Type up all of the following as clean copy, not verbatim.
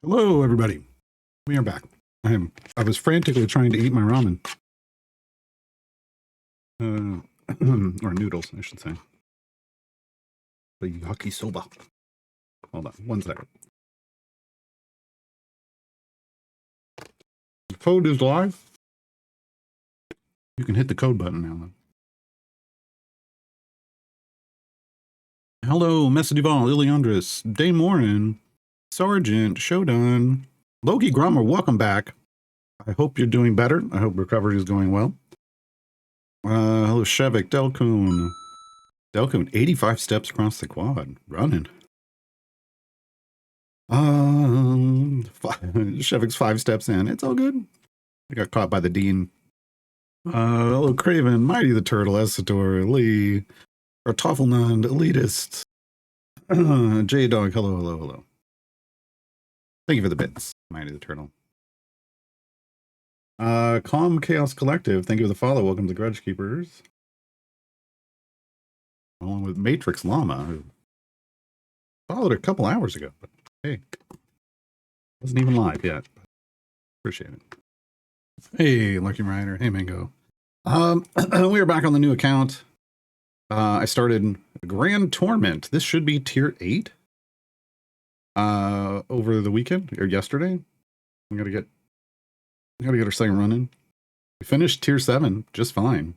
Hello, everybody. We are back. I was frantically trying to eat my ramen. Or noodles, I should say. The yakisoba. Hold on, one second. The code is live. You can hit the code button now, though. Hello, Mesa Duval, Iliandris, Day Morin, Sergeant, Shodan, Loki Grummer, welcome back. I hope you're doing better. I hope recovery is going well. Hello, Shevik, Delcoon. Delcoon, 85 steps across the quad. Running. Shevik's 5 steps in. It's all good. I got caught by the Dean. Hello, Craven, Mighty the Turtle, Essator, Lee, Artoffelnund, Elitist, J-Dog, hello. Thank you for the bits, Mighty the Turtle. Calm Chaos Collective, thank you for the follow. Welcome to Grudge Keepers. Along with Matrix Llama, who followed a couple hours ago, but hey, wasn't even live yet. Appreciate it. Hey, Lucky Rider. Hey, Mango. We are back on the new account. I started Grand Torment. This should be tier 8. Over the weekend or yesterday. We gotta get our second run in. We finished tier 7 just fine.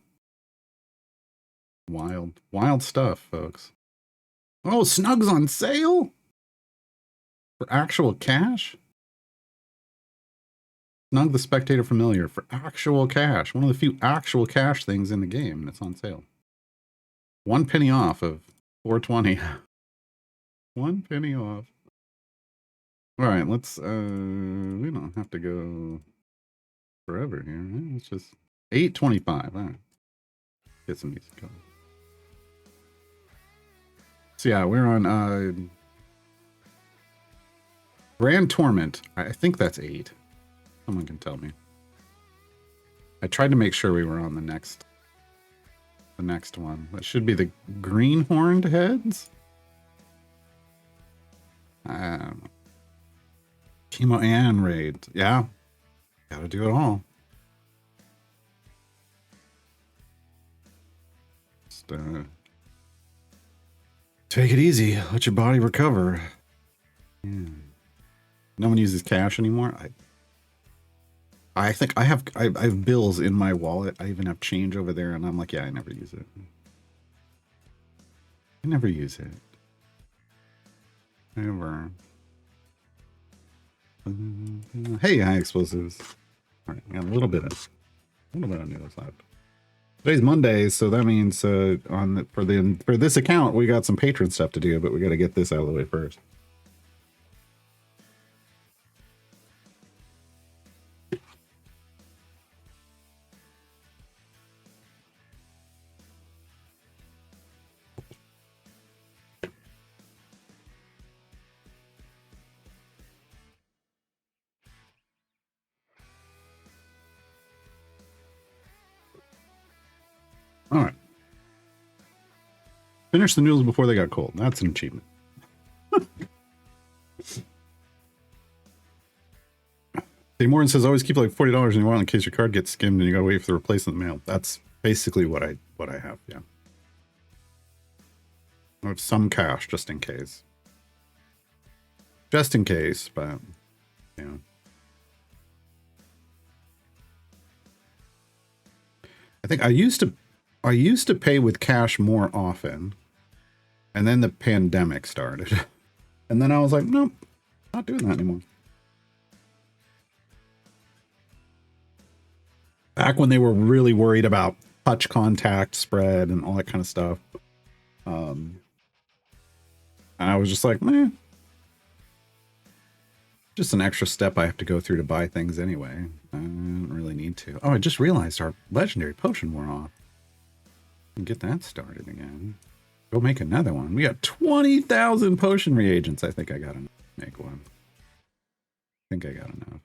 Wild stuff, folks. Oh, Snug's on sale for actual cash. Snug the Spectator Familiar for actual cash. One of the few actual cash things in the game, and it's on sale. 1 penny off of 420. 1 penny off. All right, let's we don't have to go forever here. Right? It's just 8:25. All right. Get some music going. So yeah, we're on Grand Torment. I think that's 8. Someone can tell me. I tried to make sure we were on the next one. That should be the green horned heads. I don't know. Chemo and raid. Yeah. Gotta do it all. Just take it easy. Let your body recover. Yeah. No one uses cash anymore. I think I have bills in my wallet. I even have change over there, and I'm like, yeah, I never use it. I never use it. Never. Hey, high explosives. All right, got a little bit of news left. Today's Monday, so that means for this account we got some patron stuff to do, but we got to get this out of the way first. All right. Finish the noodles before they got cold. That's an achievement. Dave Morgan says, always keep like $40 in your wallet in case your card gets skimmed and you gotta wait for the replacement in the mail. That's basically what I have, yeah. I have some cash just in case. Just in case, but yeah. I think I used to pay with cash more often, and then the pandemic started. And then I was like, nope, not doing that anymore. Back when they were really worried about touch contact spread and all that kind of stuff. And I was just like, meh. Just an extra step I have to go through to buy things anyway. I don't really need to. Oh, I just realized our legendary potion wore off. Get that started again. Go make another one. We got 20,000 potion reagents. I think I got enough to make one. I think I got enough.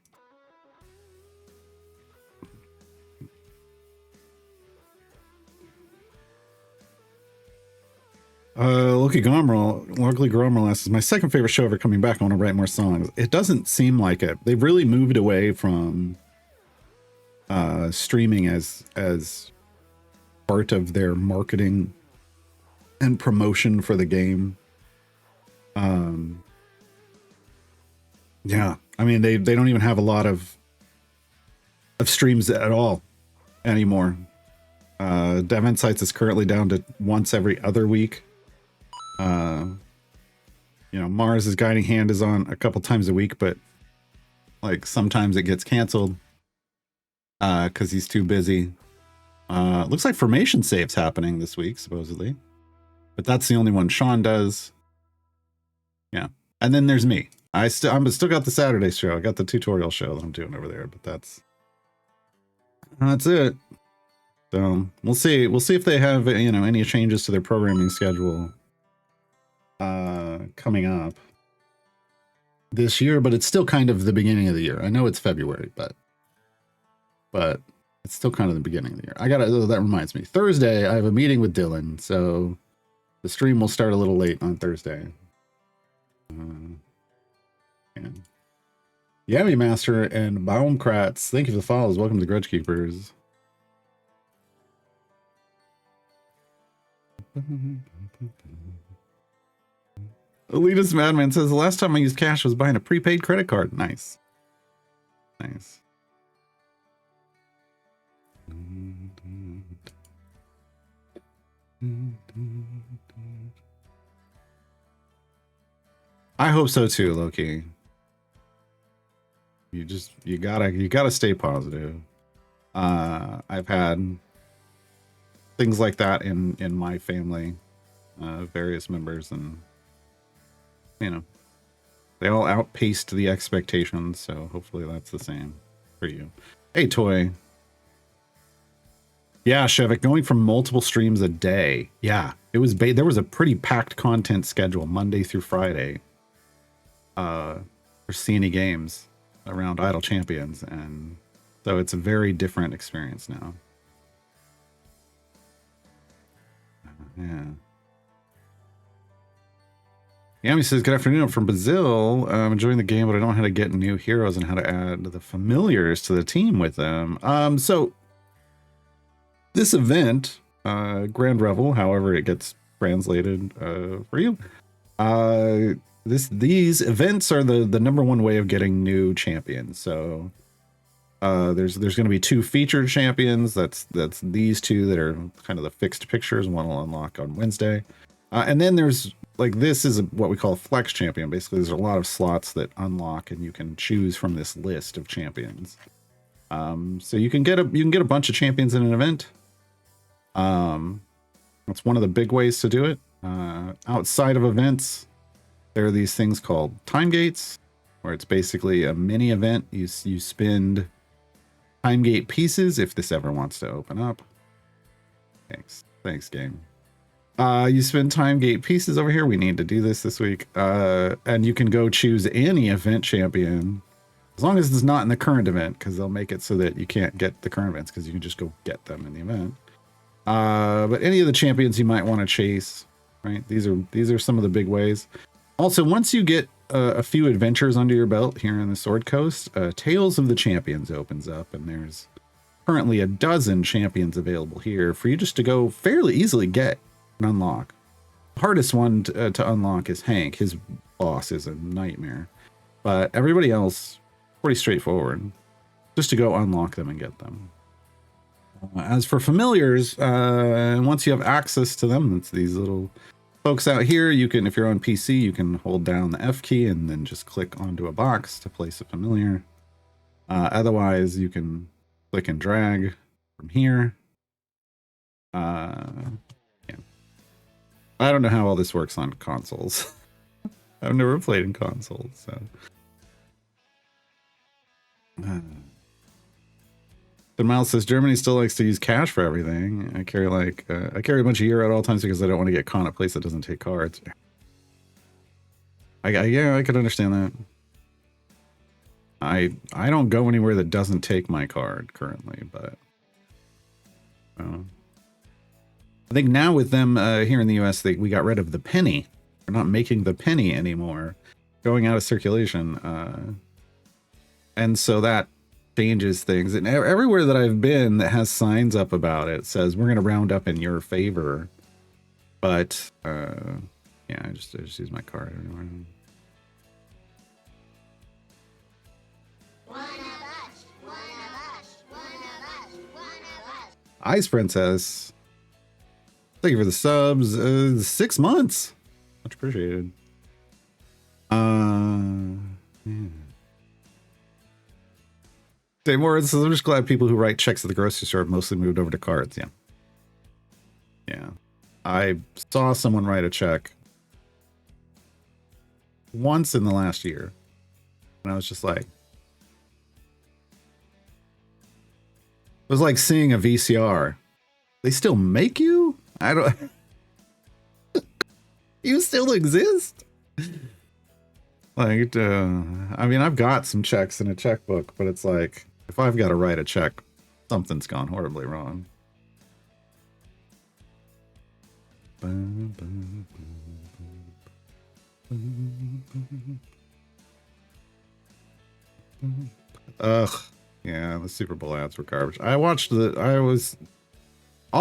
Luckily Gomerl asks, my second favorite show ever coming back. I want to write more songs. It doesn't seem like it. They've really moved away from streaming as part of their marketing and promotion for the game. Yeah, I mean they don't even have a lot of streams at all anymore. Dev Insights is currently down to once every other week. You know, Mars' Guiding Hand is on a couple times a week, but like sometimes it gets canceled because he's too busy. Looks like Formation Save's happening this week, supposedly, but that's the only one Sean does. Yeah, and then there's me. I'm still got the Saturday show. I got the tutorial show that I'm doing over there, but that's it. So we'll see if they have, you know, any changes to their programming schedule coming up this year, but it's still kind of the beginning of the year. I know it's February, but it's still kind of the beginning of the year. That reminds me, Thursday I have a meeting with Dylan, so the stream will start a little late on Thursday. And Yami Master and Baumkratz, thank you for the follows. Welcome to the Grudge Keepers. Elitist Madman says, the last time I used cash was buying a prepaid credit card. Nice. Nice. I hope so too, Loki. You gotta stay positive. I've had things like that in my family, various members, and you know, they all outpaced the expectations, so hopefully that's the same for you. Hey, Toy. Yeah, Shevik, going from multiple streams a day. Yeah, it was there was a pretty packed content schedule Monday through Friday for CNE Games around Idle Champions, and so it's a very different experience now. Yeah. Yami says, good afternoon, I'm from Brazil. I'm enjoying the game, but I don't know how to get new heroes and how to add the familiars to the team with them. So this event, Grand Revel, however it gets translated for you, these events are the number one way of getting new champions. So there's going to be 2 featured champions. That's these 2 that are kind of the fixed pictures. One will unlock on Wednesday. And then there's this is what we call a flex champion. Basically, there's a lot of slots that unlock, and you can choose from this list of champions. So you can get a bunch of champions in an event. That's one of the big ways to do it. Outside of events, there are these things called time gates, where it's basically a mini event. You spend time gate pieces if this ever wants to open up. Thanks, game. You spend time gate pieces over here. We need to do this week. And you can go choose any event champion, as long as it's not in the current event, because they'll make it so that you can't get the current events, because you can just go get them in the event. But any of the champions you might want to chase, right? These are some of the big ways. Also, once you get a few adventures under your belt here in the Sword Coast, Tales of the Champions opens up, and there's currently a dozen champions available here for you just to go fairly easily get and unlock. The hardest one to unlock is Hank. His boss is a nightmare, but everybody else pretty straightforward, just to go unlock them and get them. As for familiars, once you have access to them, it's these little folks out here. You can, if you're on PC, you can hold down the F key and then just click onto a box to place a familiar. Otherwise, you can click and drag from here. Yeah. I don't know how all this works on consoles. I've never played in consoles, so. Then Miles says, Germany still likes to use cash for everything. I carry a bunch of euro at all times because I don't want to get caught in a place that doesn't take cards. Yeah, I could understand that. I don't go anywhere that doesn't take my card currently, but I think now with them here in the US, we got rid of the penny. We're not making the penny anymore, going out of circulation. And so that changes things. And everywhere that I've been that has signs up about it says we're going to round up in your favor. But yeah, I just use my card. Ice Princess, thank you for the subs. 6 months, much appreciated. Yeah. Dave Morris says, I'm just glad people who write checks at the grocery store have mostly moved over to cards. Yeah. Yeah. I saw someone write a check once in the last year. And I was just like, it was like seeing a VCR. They still make you? I don't. You still exist? Like, I mean, I've got some checks in a checkbook, but it's like, if I've got to write a check, something's gone horribly wrong. Ugh. Yeah, the Super Bowl ads were garbage. I watched all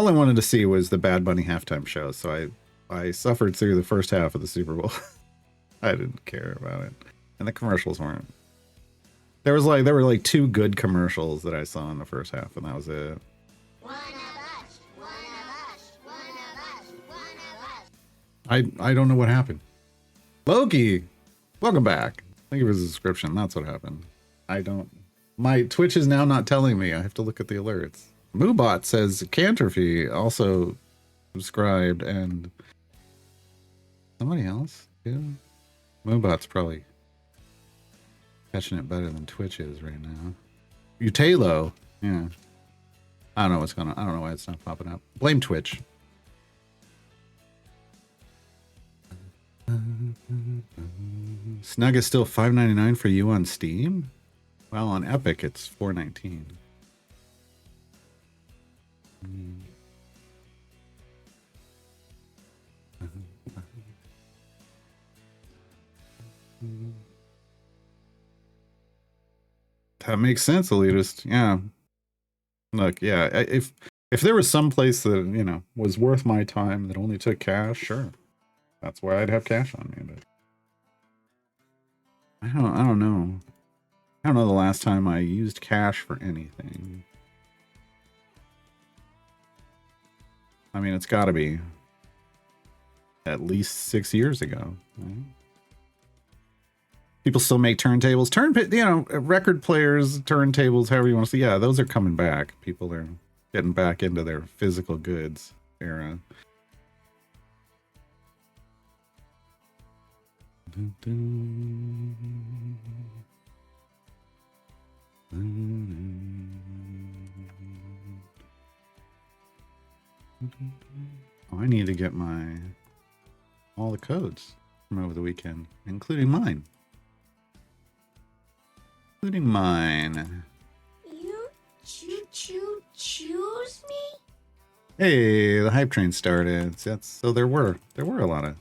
I wanted to see was the Bad Bunny halftime show, so I suffered through the first half of the Super Bowl. I didn't care about it. And the commercials weren't. There were like 2 good commercials that I saw in the first half, and that was it. I don't know what happened. Loki, welcome back. Thank you for the subscription. That's what happened. My Twitch is now not telling me. I have to look at the alerts. Moobot says Canterfy also subscribed, and somebody else. Yeah. Moobot's probably catching it better than Twitch is right now. Utalo. Yeah. I don't know what's going on. I don't know why it's not popping up. Blame Twitch. Snug is still $5.99 for you on Steam? Well, on Epic, it's $4.19. That makes sense, elitist. Yeah. Look, yeah, if there was some place that, you know, was worth my time that only took cash, sure. That's where I'd have cash on me, but I don't know. I don't know the last time I used cash for anything. I mean, it's got to be at least 6 years ago. Right? People still make turntables. You know, record players, turntables, however you want to say. Yeah, those are coming back. People are getting back into their physical goods era. Oh, I need to get all the codes from over the weekend, including mine. You choose me? Hey, the hype train started. So there were a lot of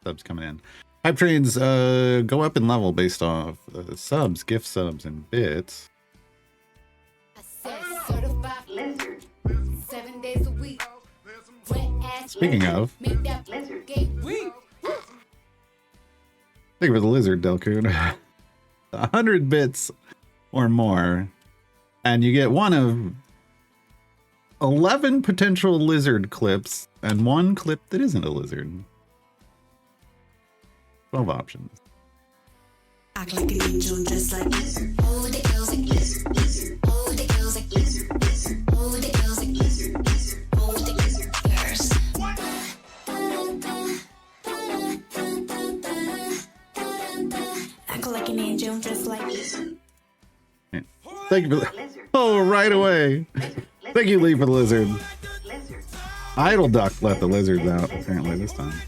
subs coming in. Hype trains go up in level based off subs, gift subs, and bits. Speaking of, thank you for the lizard, Delcoon. 100 bits or more, and you get one of 11 potential lizard clips and 1 clip that isn't a lizard. 12 options. Act like an angel, dress like lizard. Oh, the girls like lizard, lizard. Oh, the girls like lizard, lizard. Oh, the girls like lizard, lizard. Oh, the lizard girls. Act like an angel, dress like lizard. Thank you for the... Oh, right away. Thank you, Lee, for the lizard. Idle Duck let the lizards out, apparently, this time.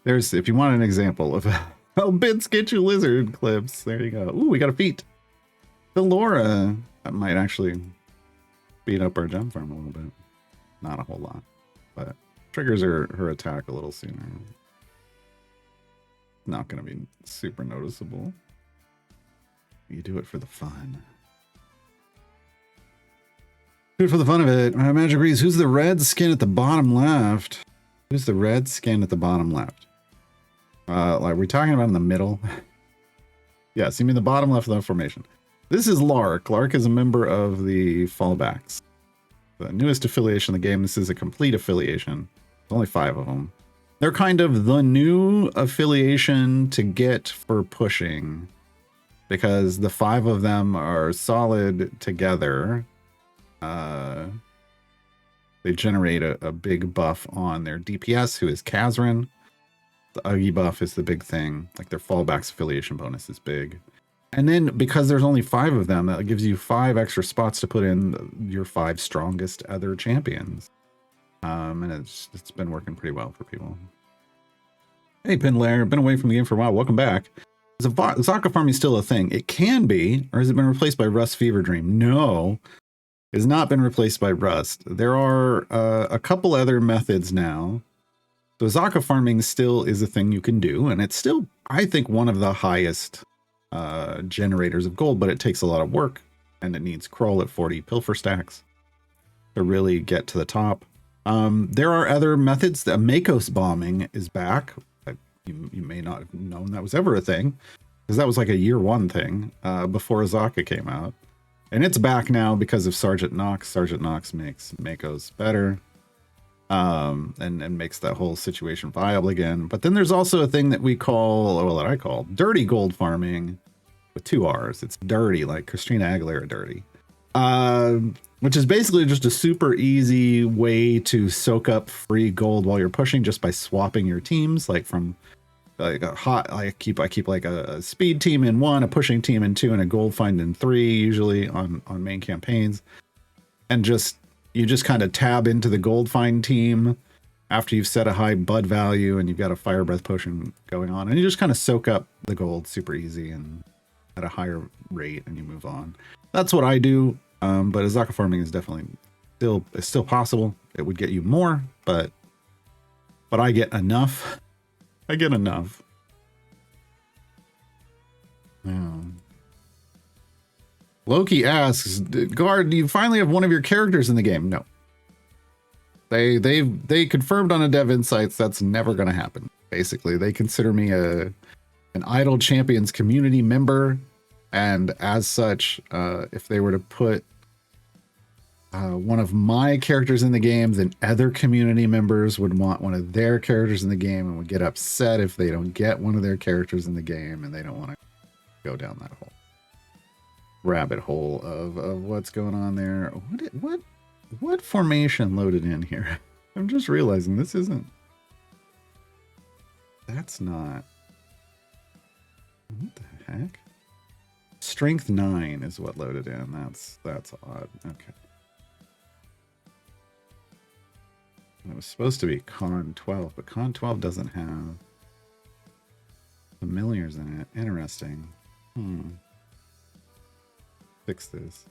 There's, if you want an example of how bits get you lizard clips, there you go. Ooh, we got a feat. The Laura, that might actually speed up our gem farm a little bit. Not a whole lot, but triggers her attack a little sooner. Not going to be super noticeable. You do it for the fun. Do it for the fun of it. Magic Breeze, who's the red skin at the bottom left? Who's the red skin at the bottom left? Like, we're talking about in the middle. Yes, you mean the bottom left of the formation. This is Lark. Lark is a member of the Fallbacks. The newest affiliation in the game. This is a complete affiliation. There's only 5 of them. They're kind of the new affiliation to get for pushing, because the 5 of them are solid together. They generate a big buff on their DPS, who is Kazrin. The Uggy buff is the big thing. Like, their Fallbacks affiliation bonus is big. And then, because there's only 5 of them, that gives you 5 extra spots to put in your 5 strongest other champions. And it's been working pretty well for people. Hey, Pinlair, been away from the game for a while. Welcome back. Is Zaka farming still a thing? It can be, or has it been replaced by Rust Fever Dream? No, it has not been replaced by Rust. There are a couple other methods now. So Zaka farming still is a thing you can do, and it's still, I think, one of the highest generators of gold, but it takes a lot of work, and it needs Kroll at 40 pilfer stacks to really get to the top. There are other methods. The Makos bombing is back. You may not have known that was ever a thing, because that was like a year 1 thing before Azaka came out. And it's back now because of Sergeant Nox. Sergeant Nox makes Makos better, and makes that whole situation viable again. But then there's also a thing that we call, well, that I call dirty gold farming with 2 R's. It's dirty, like Christina Aguilera dirty. Which is basically just a super easy way to soak up free gold while you're pushing, just by swapping your teams, like from like a hot, I keep like a speed team in 1, a pushing team in 2, and a gold find in 3, usually on main campaigns. And you just kind of tab into the gold find team after you've set a high bud value and you've got a fire breath potion going on, and you just kind of soak up the gold super easy and at a higher rate, and you move on. That's what I do. But Azaka farming is definitely still possible. It would get you more, but I get enough. I get enough. Yeah. Loki asks, Guard, do you finally have one of your characters in the game? No. They confirmed on a Dev Insights that's never going to happen. Basically, they consider me an Idle Champions community member, and as such, if they were to put one of my characters in the game, then other community members would want one of their characters in the game and would get upset if they don't get one of their characters in the game, and they don't want to go down that whole rabbit hole of what's going on there. What formation loaded in here? I'm just realizing this isn't. That's not. What the heck? Strength 9 is what loaded in. That's odd. Okay. It was supposed to be Con 12, but Con 12 doesn't have familiars in it. Interesting. Fix this.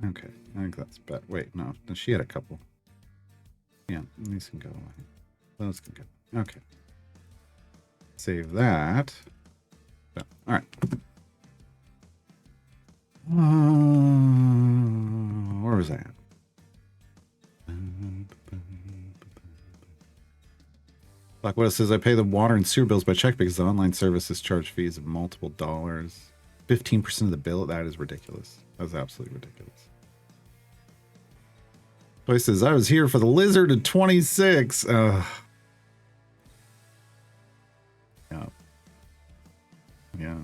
Okay, I think that's better. Wait, no, she had a couple. Yeah, these can go away. Those can go. Okay. Save that. So, all right. Where was I at? Like what it says, I pay the water and sewer bills by check because the online services charge fees of multiple dollars. 15% of the bill? That is ridiculous. That's absolutely ridiculous. Toy says, I was here for the lizard at 26. Yeah. Yeah.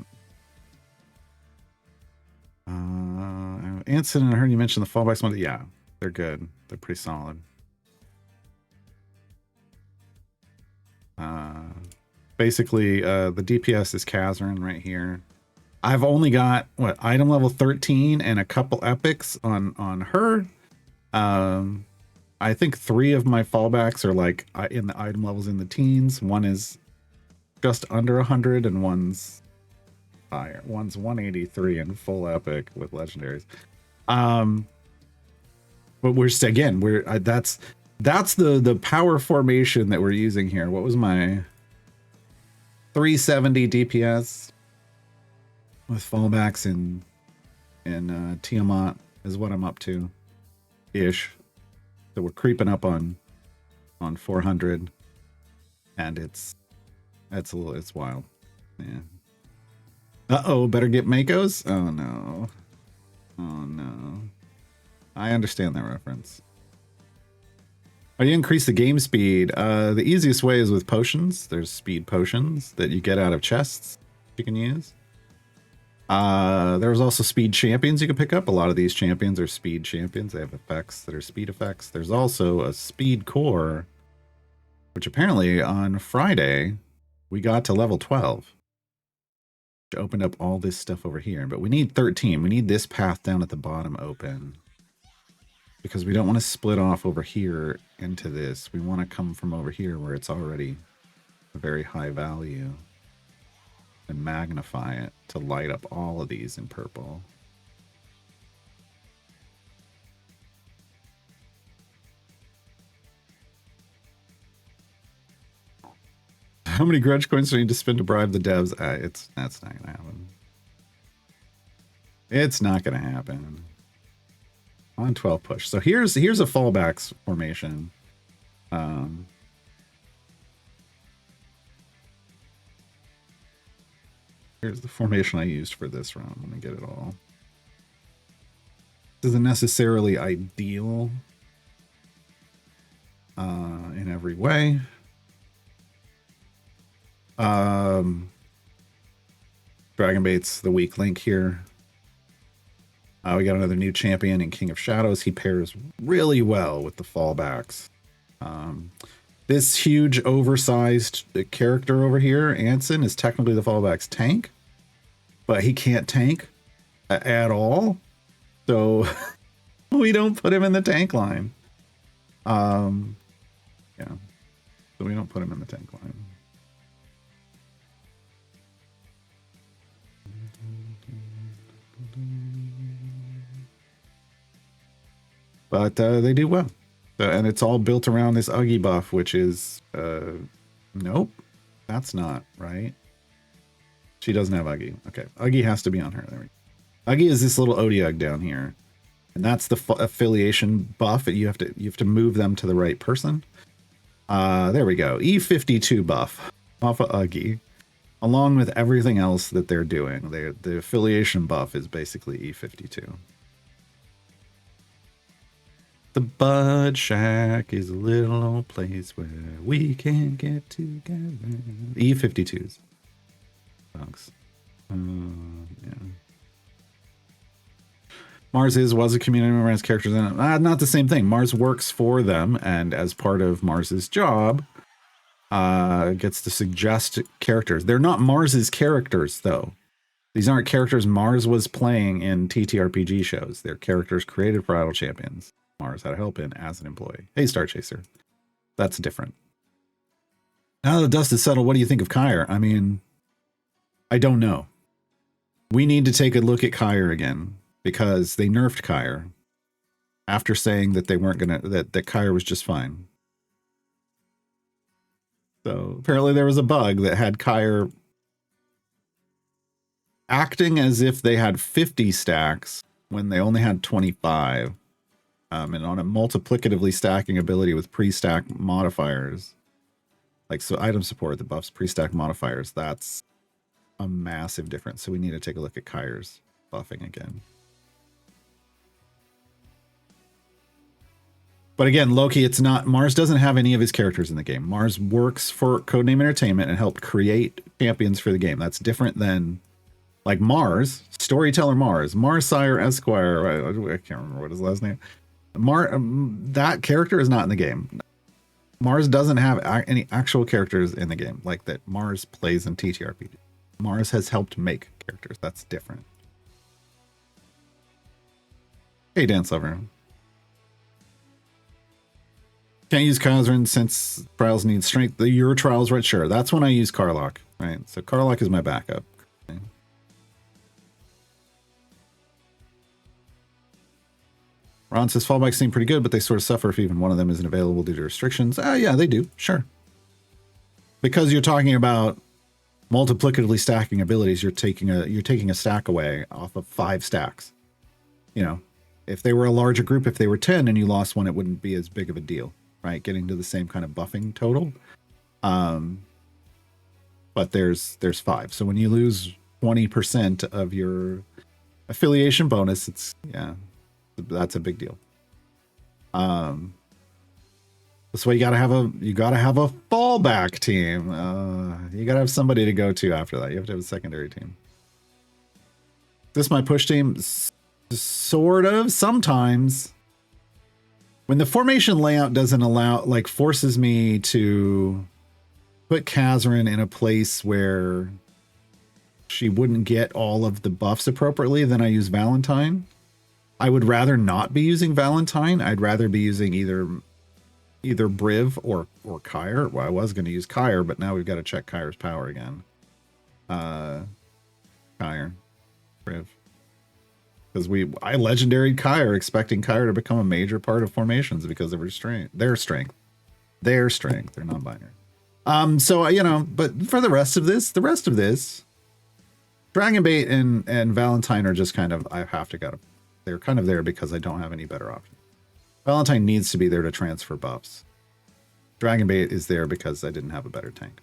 Anson, I heard you mention the fallbacks one. Yeah, they're good. They're pretty solid. Basically, the DPS is Kazrin right here. I've only got what item level 13 and a couple epics on her. I think 3 of my fallbacks are like in the item levels in the teens. One is just under 100 and one's higher. One's 183 and full epic with legendaries. But that's the power formation that we're using here. What was my 370 DPS with fallbacks in Tiamat is what I'm up to ish. So we're creeping up on 400, and it's wild. Yeah. Uh-oh, better get Mako's? Oh no. Oh no. I understand that reference. Oh, you increase the game speed. The easiest way is with potions. There's speed potions that you get out of chests you can use. There's also speed champions you can pick up. A lot of these champions are speed champions. They have effects that are speed effects. There's also a speed core, which apparently on Friday we got to level 12. Which opened up all this stuff over here. But we need 13. We need this path down at the bottom open. Because we don't want to split off over here into this. We want to come from over here where it's already a very high value. And magnify it to light up all of these in purple. How many grudge coins do you need to spend to bribe the devs? That's not gonna happen. It's not gonna happen. On 12 push. So here's a fallbacks formation. Here's the formation I used for this round. Let me get it all. This isn't necessarily ideal in every way. Dragonbait's the weak link here. We got another new champion in King of Shadows. He pairs really well with the fallbacks. This huge, oversized character over here, Anson, is technically the fallback's tank, but he can't tank at all. So we don't put him in the tank line. Yeah. So we don't put him in the tank line. But they do well. And it's all built around this Uggy buff, which is... nope. That's not right. She doesn't have Uggy. Okay. Uggy has to be on her. There we go. Uggy is this little Odiug down here. And that's the affiliation buff. You have to move them to the right person. There we go. E52 buff off of Uggy. Along with everything else that they're doing. The affiliation buff is basically E52. The Bud Shack is a little old place where we can get together. E52s. Thanks. Yeah. Mars was a community member, has characters in it. Not the same thing. Mars works for them, and as part of Mars's job, gets to suggest characters. They're not Mars's characters, though. These aren't characters Mars was playing in TTRPG shows. They're characters created for Idle Champions. Mars had to help in as an employee. Hey, Star Chaser. That's different. Now the dust is settled, what do you think of Kyre? I mean, I don't know. We need to take a look at Kyre again, because they nerfed Kyre after saying that they weren't gonna, that Kyre was just fine. So apparently there was a bug that had Kyre acting as if they had 50 stacks when they only had 25. And on a multiplicatively stacking ability with pre-stack modifiers. Like, so item support that buffs pre-stack modifiers, that's a massive difference. So we need to take a look at Kyre's buffing again. But again, Loki, it's not, Mars doesn't have any of his characters in the game. Mars works for Codename Entertainment and helped create champions for the game. That's different than like Mars, Storyteller Mars, Marsire Esquire. I can't remember what his last name. That character is not in the game. Mars doesn't have any actual characters in the game like that Mars plays in TTRPG. Mars has helped make characters. That's different. Hey, Dance Lover. Can't use Kazrin since trials need strength. Your trials, right? Sure. That's when I use Karlach, right? So Karlach is my backup. Okay. Ron says fallbacks seem pretty good, but they sort of suffer if even one of them isn't available due to restrictions. Yeah, they do. Sure. Because you're talking about multiplicatively stacking abilities, you're taking a stack away off of 5 stacks. You know, if they were a larger group, if they were 10 and you lost one, it wouldn't be as big of a deal, right? Getting to the same kind of buffing total. But there's 5. So when you lose 20% of your affiliation bonus, it's, yeah, that's a big deal. That's why you gotta have a fallback team. You gotta have somebody to go to after that. You have to have a secondary team. This is my push team, sort of. Sometimes when the formation layout doesn't allow, like, forces me to put Kazrin in a place where she wouldn't get all of the buffs appropriately, then I use Valentine. I would rather not be using Valentine. I'd rather be using either Briv or Kyre. Well, I was going to use Kyre, but now we've got to check Kyre's power again. Kyre, Briv, because I legendaried Kyre, expecting Kyre to become a major part of formations because of her strength, their strength. They're non-binary. So you know, but for the rest of this, Dragonbait and Valentine are just kind of, they're kind of there because I don't have any better option. Valentine needs to be there to transfer buffs. Dragonbait is there because I didn't have a better tank.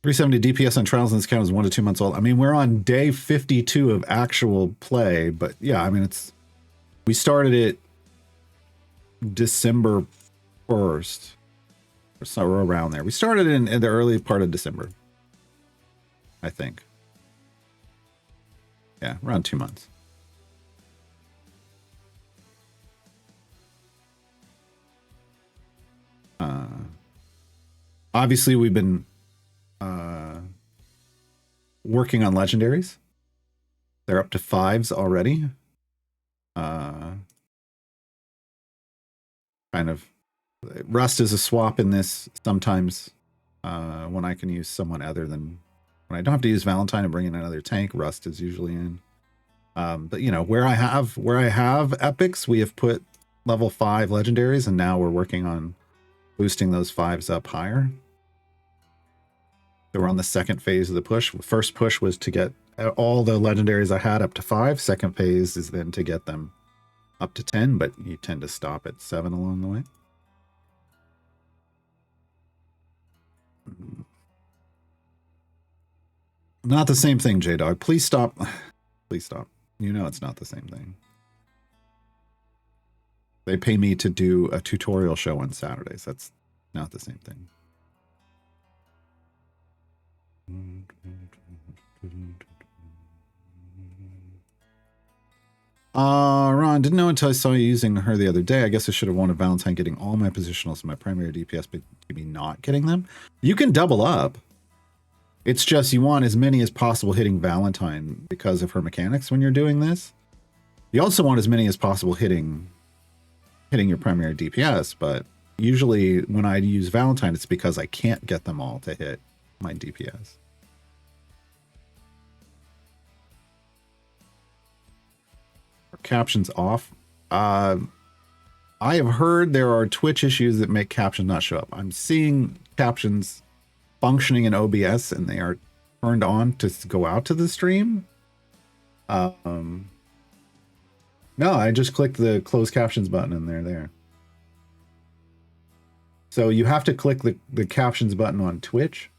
$370 DPS on trials in this count is 1 to 2 months old. I mean, we're on day 52 of actual play, but yeah, I mean, we started it December 1st. Or so around there. We started in the early part of December, I think. Yeah, around 2 months. Obviously, we've been working on legendaries. They're up to 5s already. Kind of. Rust is a swap in this sometimes when I can use someone other than when I don't have to use Valentine and bring in another tank. Rust is usually in. But you know, where I have epics, we have put level 5 legendaries, and now we're working on boosting those 5s up higher. So we're on the second phase of the push. The first push was to get all the legendaries I had up to 5. Second phase is then to get them up to 10, but you tend to stop at 7 along the way. Not the same thing, J-Dog. Please stop. Please stop. You know it's not the same thing. They pay me to do a tutorial show on Saturdays. That's not the same thing. Ron, didn't know until I saw you using her the other day. I guess I should have wanted Valentine getting all my positionals and my primary DPS, but maybe not getting them. You can double up. It's just you want as many as possible hitting Valentine because of her mechanics when you're doing this. You also want as many as possible hitting your primary DPS, but usually when I use Valentine, it's because I can't get them all to hit my DPS. Are captions off? I have heard there are Twitch issues that make captions not show up. I'm seeing captions functioning in OBS and they are turned on to go out to the stream. No, I just clicked the close captions button and they're there. So you have to click the captions button on Twitch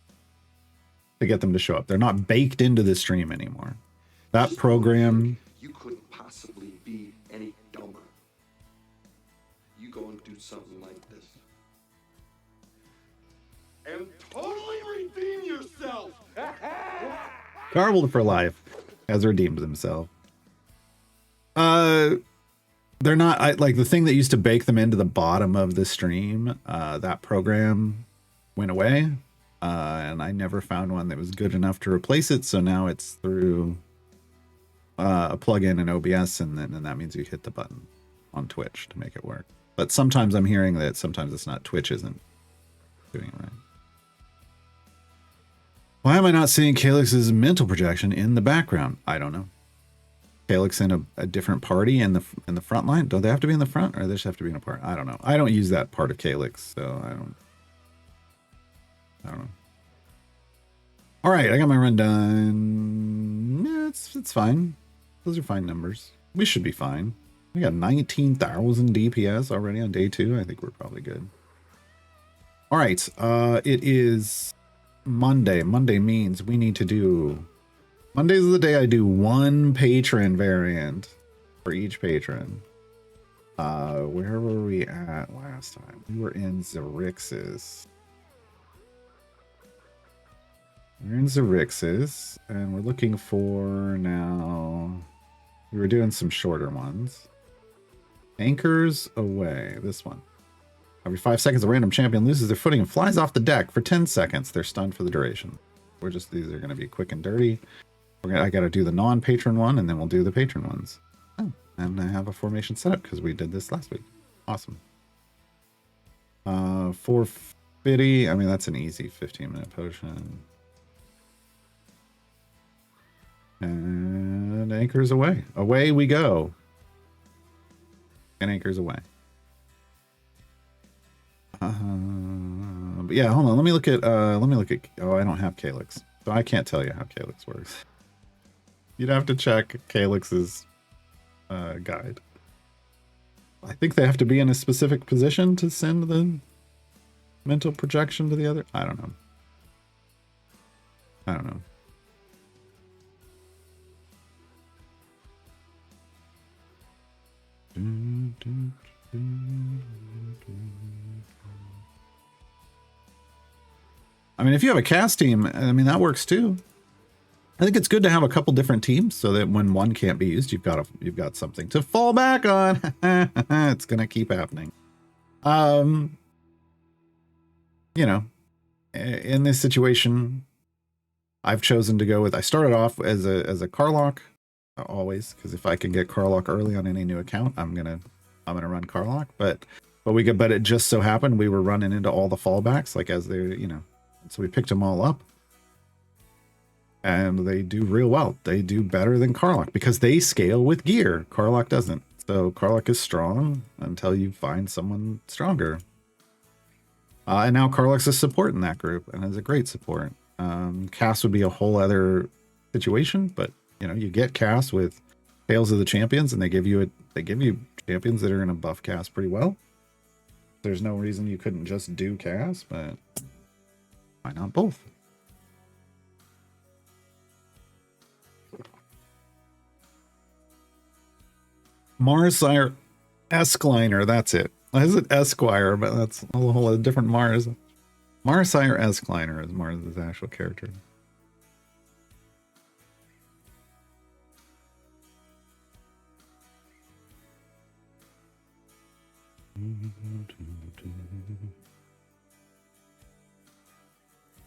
to get them to show up. They're not baked into the stream anymore. That program, You couldn't possibly be any dumber. You go and do something like this. And totally redeem yourself! garbled for life, has redeemed himself. They're not like the thing that used to bake them into the bottom of the stream. That program went away, and I never found one that was good enough to replace it. So now it's through a plugin in OBS, and then that means you hit the button on Twitch to make it work. But sometimes I'm hearing that sometimes it's not, Twitch isn't doing it right. Why am I not seeing Calyx's mental projection in the background? I don't know. Calyx in a different party in the front line? Don't they have to be in the front, or they just have to be in a part? I don't know. I don't use that part of Calyx, so I don't know. All right, I got my run done. Yeah, it's fine. Those are fine numbers. We should be fine. We got 19,000 DPS already on day 2. I think we're probably good. All right, it is Monday. Monday means we need to do... Mondays is the day I do one patron variant for each patron. Where were we at last time? We were in Zerixis. We're in Zerixis, and we're looking for now... We were doing some shorter ones. Anchors away. This one. Every 5 seconds, a random champion loses their footing and flies off the deck. For 10 seconds, they're stunned for the duration. These are going to be quick and dirty. I got to do the non-patron one, and then we'll do the patron ones. Oh, and I have a formation set up because we did this last week. Awesome. 450. I mean, that's an easy 15-minute potion. And anchors away. Away we go. And anchors away. But yeah, hold on. Let me look at. Oh, I don't have Calyx, so I can't tell you how Calyx works. You'd have to check Calyx's guide. I think they have to be in a specific position to send the mental projection to the other. I don't know. I mean, if you have a cast team, I mean, that works too. I think it's good to have a couple different teams so that when one can't be used, you've got something to fall back on. It's gonna keep happening. You know, in this situation, I've chosen to go with. I started off as a Carlock, always, because if I can get Carlock early on any new account, I'm gonna run Carlock. But it just so happened we were running into all the fallbacks, like as they're, you know, so we picked them all up. And they do real well. They do better than Carlock because they scale with gear. Carlock doesn't. So Carlock is strong until you find someone stronger. And now Carlock's a support in that group and is a great support. Cass would be a whole other situation, but you know, you get Cass with Tales of the Champions, and they give you champions that are going to buff Cass pretty well. There's no reason you couldn't just do Cass, but why not both? Marsire Eskliner, that's it. I said Esquire, but that's a whole different Mars. Marsire Eskliner is Mars' actual character.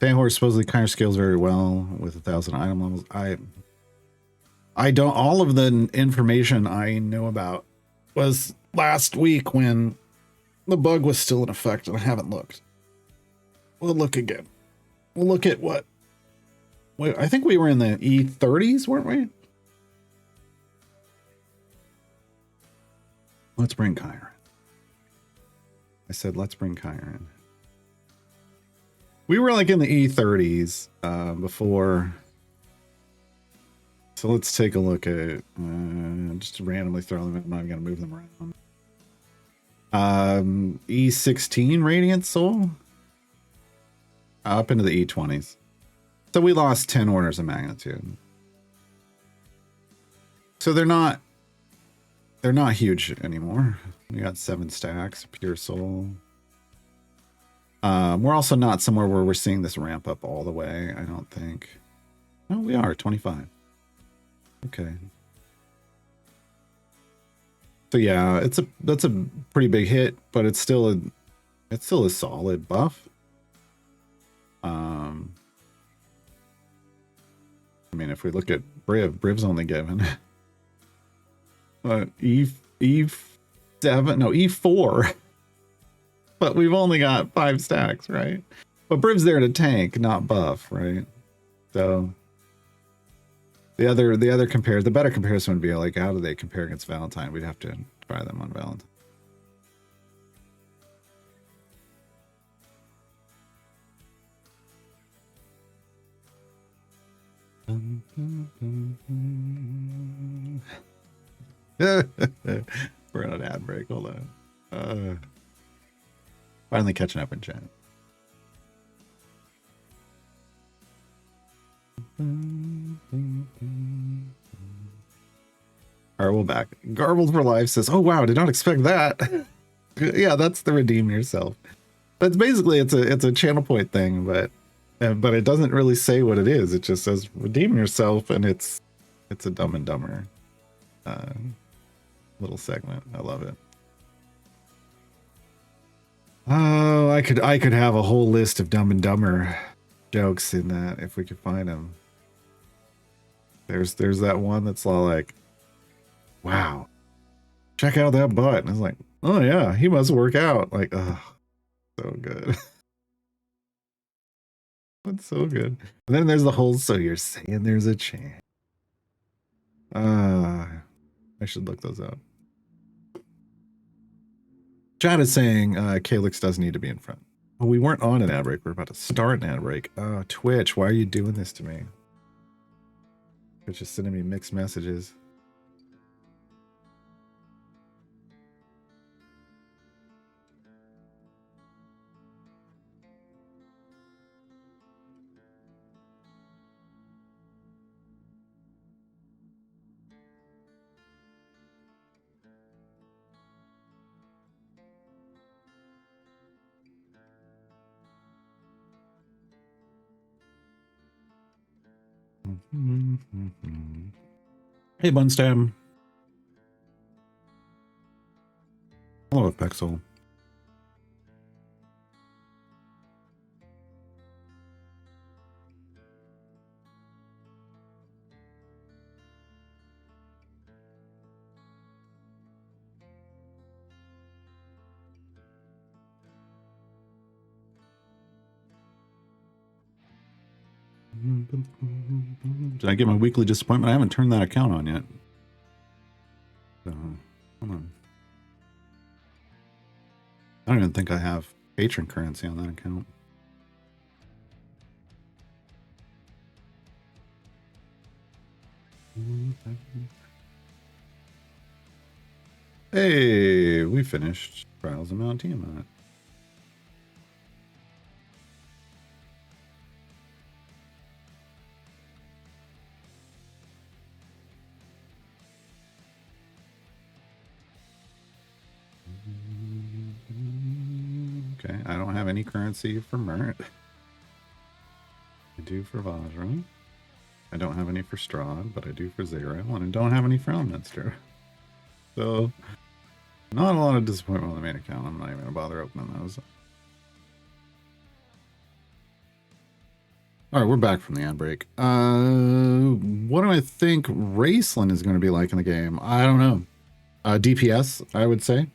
Sandhorse supposedly kind of scales very well with 1,000 item levels. I don't. All of the information I know about was last week when the bug was still in effect, and I haven't looked. We'll look again. We'll look at what. Wait, I think we were in the E30s, weren't we? Let's bring Kyron. I said, let's bring Kyron. We were like in the E30s before. So let's take a look at just randomly throw them in. I'm not even going to move them around. E16 Radiant Soul. Up into the E20s. So we lost 10 orders of magnitude. So they're not huge anymore. We got 7 stacks, pure soul. We're also not somewhere where we're seeing this ramp up all the way, I don't think. No, we are 25. Okay. So yeah, that's a pretty big hit, but it's still a solid buff. I mean, if we look at Briv's only given E4, but we've only got 5 stacks, right? But Briv's there to tank, not buff, right? So the better comparison would be like, how do they compare against Valentine? We'd have to try them on Valentine. We're on an ad break. Hold on. Finally catching up in chat. All right, we're back. Garbled for Life says, "Oh wow, did not expect that." Yeah, that's the redeem yourself. That's basically it's a channel point thing, but it doesn't really say what it is. It just says redeem yourself, and it's a Dumb and Dumber little segment. I love it. Oh, I could have a whole list of Dumb and Dumber jokes in that if we could find them. There's that one that's all like, "Wow, check out that butt," and it's like, "Oh yeah, he must work out." Like, oh, so good. That's so good. And then there's the whole, "So you're saying there's a chance." I should look those up. Chad is saying Calyx does need to be in front. Oh, we weren't on an ad break. We're about to start an ad break. Oh, Twitch, why are you doing this to me? Twitch is sending me mixed messages. Hey, Bunstam. Hello, Pexel. Did I get my weekly disappointment? I haven't turned that account on yet. So, hold on. I don't even think I have patron currency on that account. Hey, we finished Trials of Mount Tiamat. Okay, I don't have any currency for Mert. I do for Vajra. I don't have any for Strahd, but I do for Zero, and I don't have any for Elminster. So, not a lot of disappointment on the main account. I'm not even going to bother opening those. Alright, we're back from the ad break. What do I think Raceland is going to be like in the game? I don't know. DPS, I would say.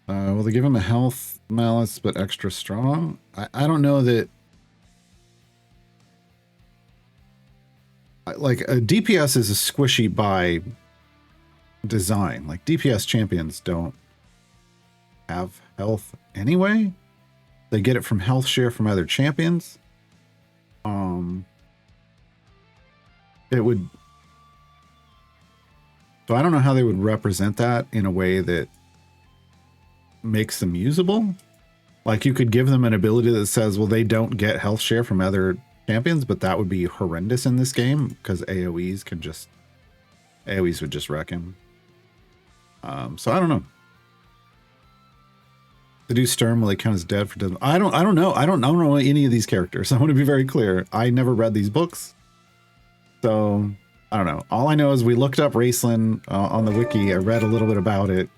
Will they give him a health malice but extra strong? I don't know that. Like, a DPS is a squishy by design. Like, DPS champions don't have health anyway. They get it from health share from other champions. It would. So I don't know how they would represent that in a way that makes them usable. Like, you could give them an ability that says, well, they don't get health share from other champions, but that would be horrendous in this game because AoEs can just AoEs would just wreck him. So I don't know. To do Sturm, will he count as dead for death? I don't know. I don't know any of these characters. I want to be very clear. I never read these books. So I don't know. All I know is we looked up Raceland on the wiki. I read a little bit about it.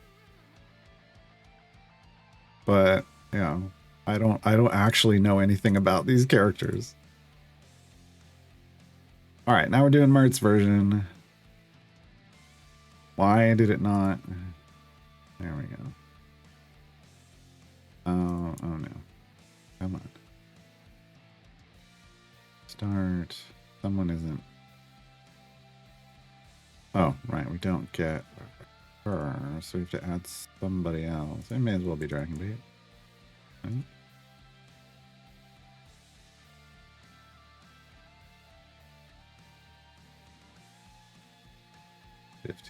But yeah, I don't actually know anything about these characters. All right, now we're doing Mert's version. Why did it not? There we go. Oh no. Come on. Start. Someone isn't. Oh, right. We don't get her, so we have to add somebody else. It may as well be Dragon Bait. Right?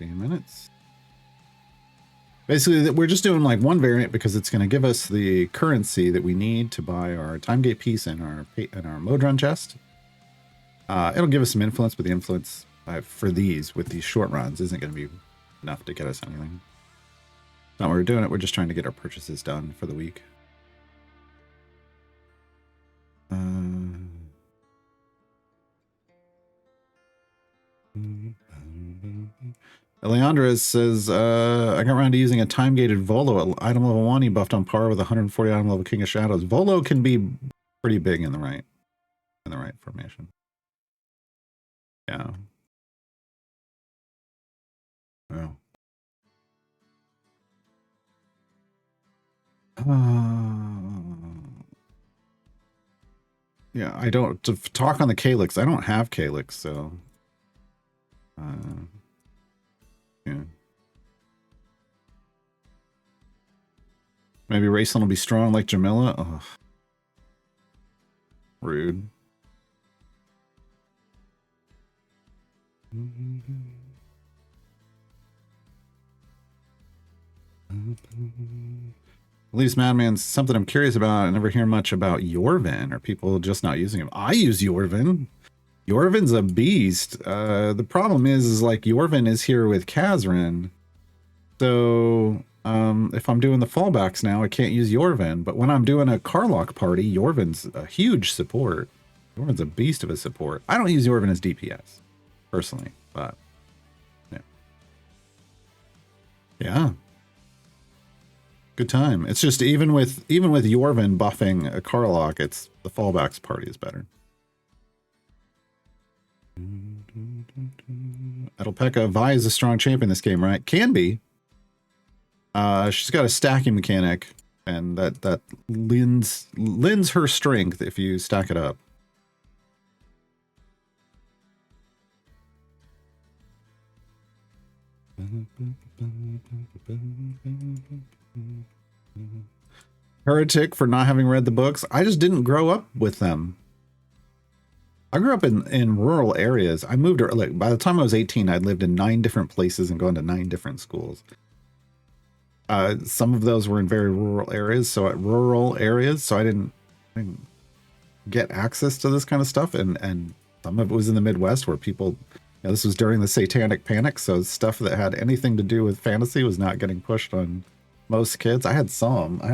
$15. Basically, we're just doing like one variant because it's going to give us the currency that we need to buy our time gate piece and our Modron chest. It'll give us some influence, but the influence for these with these short runs isn't going to be enough to get us anything. Not why we're doing it. We're just trying to get our purchases done for the week. Leandra says, I got around to using a time-gated Volo at item level 1. He buffed on par with 140 item level King of Shadows. Volo can be pretty big in the right formation. Yeah. Well. Yeah, I don't to talk on the Calyx. I don't have Calyx, so yeah. Maybe Rayson will be strong like Jamila. Oh, rude. At least Madman's something I'm curious about. I never hear much about Yorvin. Are people just not using him? I use Yorvin. Yorvin's a beast. The problem is like Yorvin is here with Kazrin. So if I'm doing the fallbacks now, I can't use Yorvin. But when I'm doing a Karlach party, Yorvin's a huge support. Yorvin's a beast of a support. I don't use Yorvin as DPS, personally. But, yeah. Yeah. Good time. It's just even with Yorvin buffing a Karlach, it's the fallbacks party is better. Edelpeka, Vi is a strong champion in this game, right? Can be. She's got a stacking mechanic, and that lends her strength if you stack it up. Heretic for not having read the books. I just didn't grow up with them. I grew up in rural areas. I moved, like, by the time I was 18, I'd lived in 9 different places and gone to 9 different schools. Some of those were in very rural areas, so I didn't get access to this kind of stuff, and some of it was in the Midwest where people, this was during the Satanic Panic, so stuff that had anything to do with fantasy was not getting pushed on most kids. I had some. I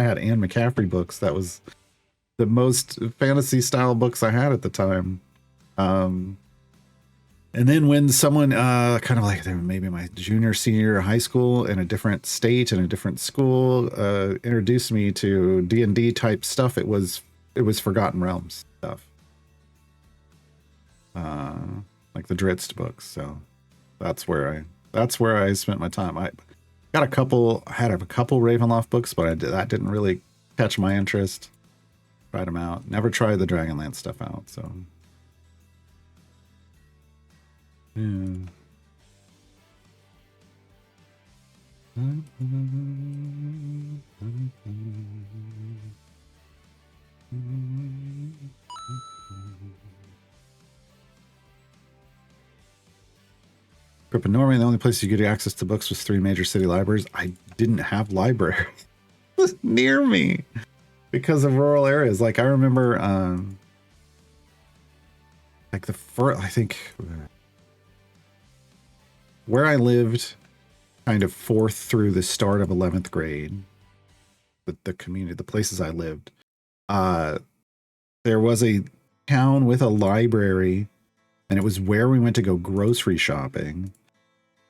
had Anne McCaffrey books. That was the most fantasy style books I had at the time. And then when someone kind of like maybe my junior, senior high school in a different state and a different school introduced me to D&D type stuff, it was Forgotten Realms stuff. Like the Dritz books. So that's where I spent my time. I had a couple Ravenloft books, but that didn't really catch my interest. Tried them out. Never tried the Dragonlance stuff out. So yeah. Normally the only place you could get access to books was 3 major city libraries. I didn't have libraries near me because of rural areas. Like I remember like the first, I think where I lived kind of 4th through the start of 11th grade, the community, the places I lived, there was a town with a library, and it was where we went to go grocery shopping.